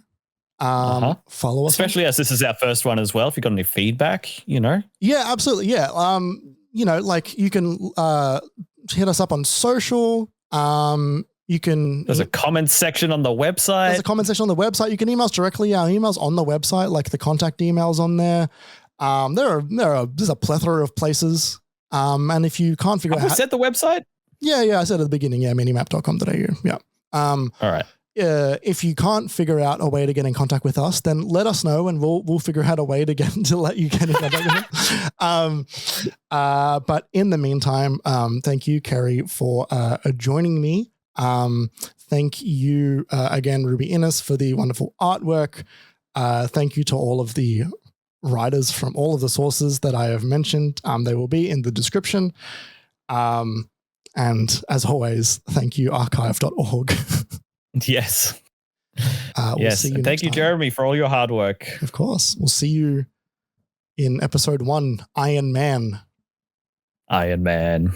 Follow us. Especially as this is our first one as well. If you got any feedback, you know. Yeah, absolutely. Yeah. You know, like you can hit us up on social. You can. There's a comment section on the website. There's a comment section on the website. You can email us directly. Our email's on the website, like the contact emails on there. There's a plethora of places. And if you can't figure out how... said the website? Yeah, I said at the beginning, minimap.com.au. Yeah. All right. If you can't figure out a way to get in contact with us, then let us know and we'll figure out a way to let you get in contact with us. But in the meantime, thank you, Kerry, for joining me. Thank you again, Ruby Innes, for the wonderful artwork. Thank you to all of the writers from all of the sources that I have mentioned. They will be in the description. And as always, thank you, archive.org. Yes. Yes. And thank you, Jeremy, for all your hard work. Of course. We'll see you in episode 1, Iron Man. Iron Man.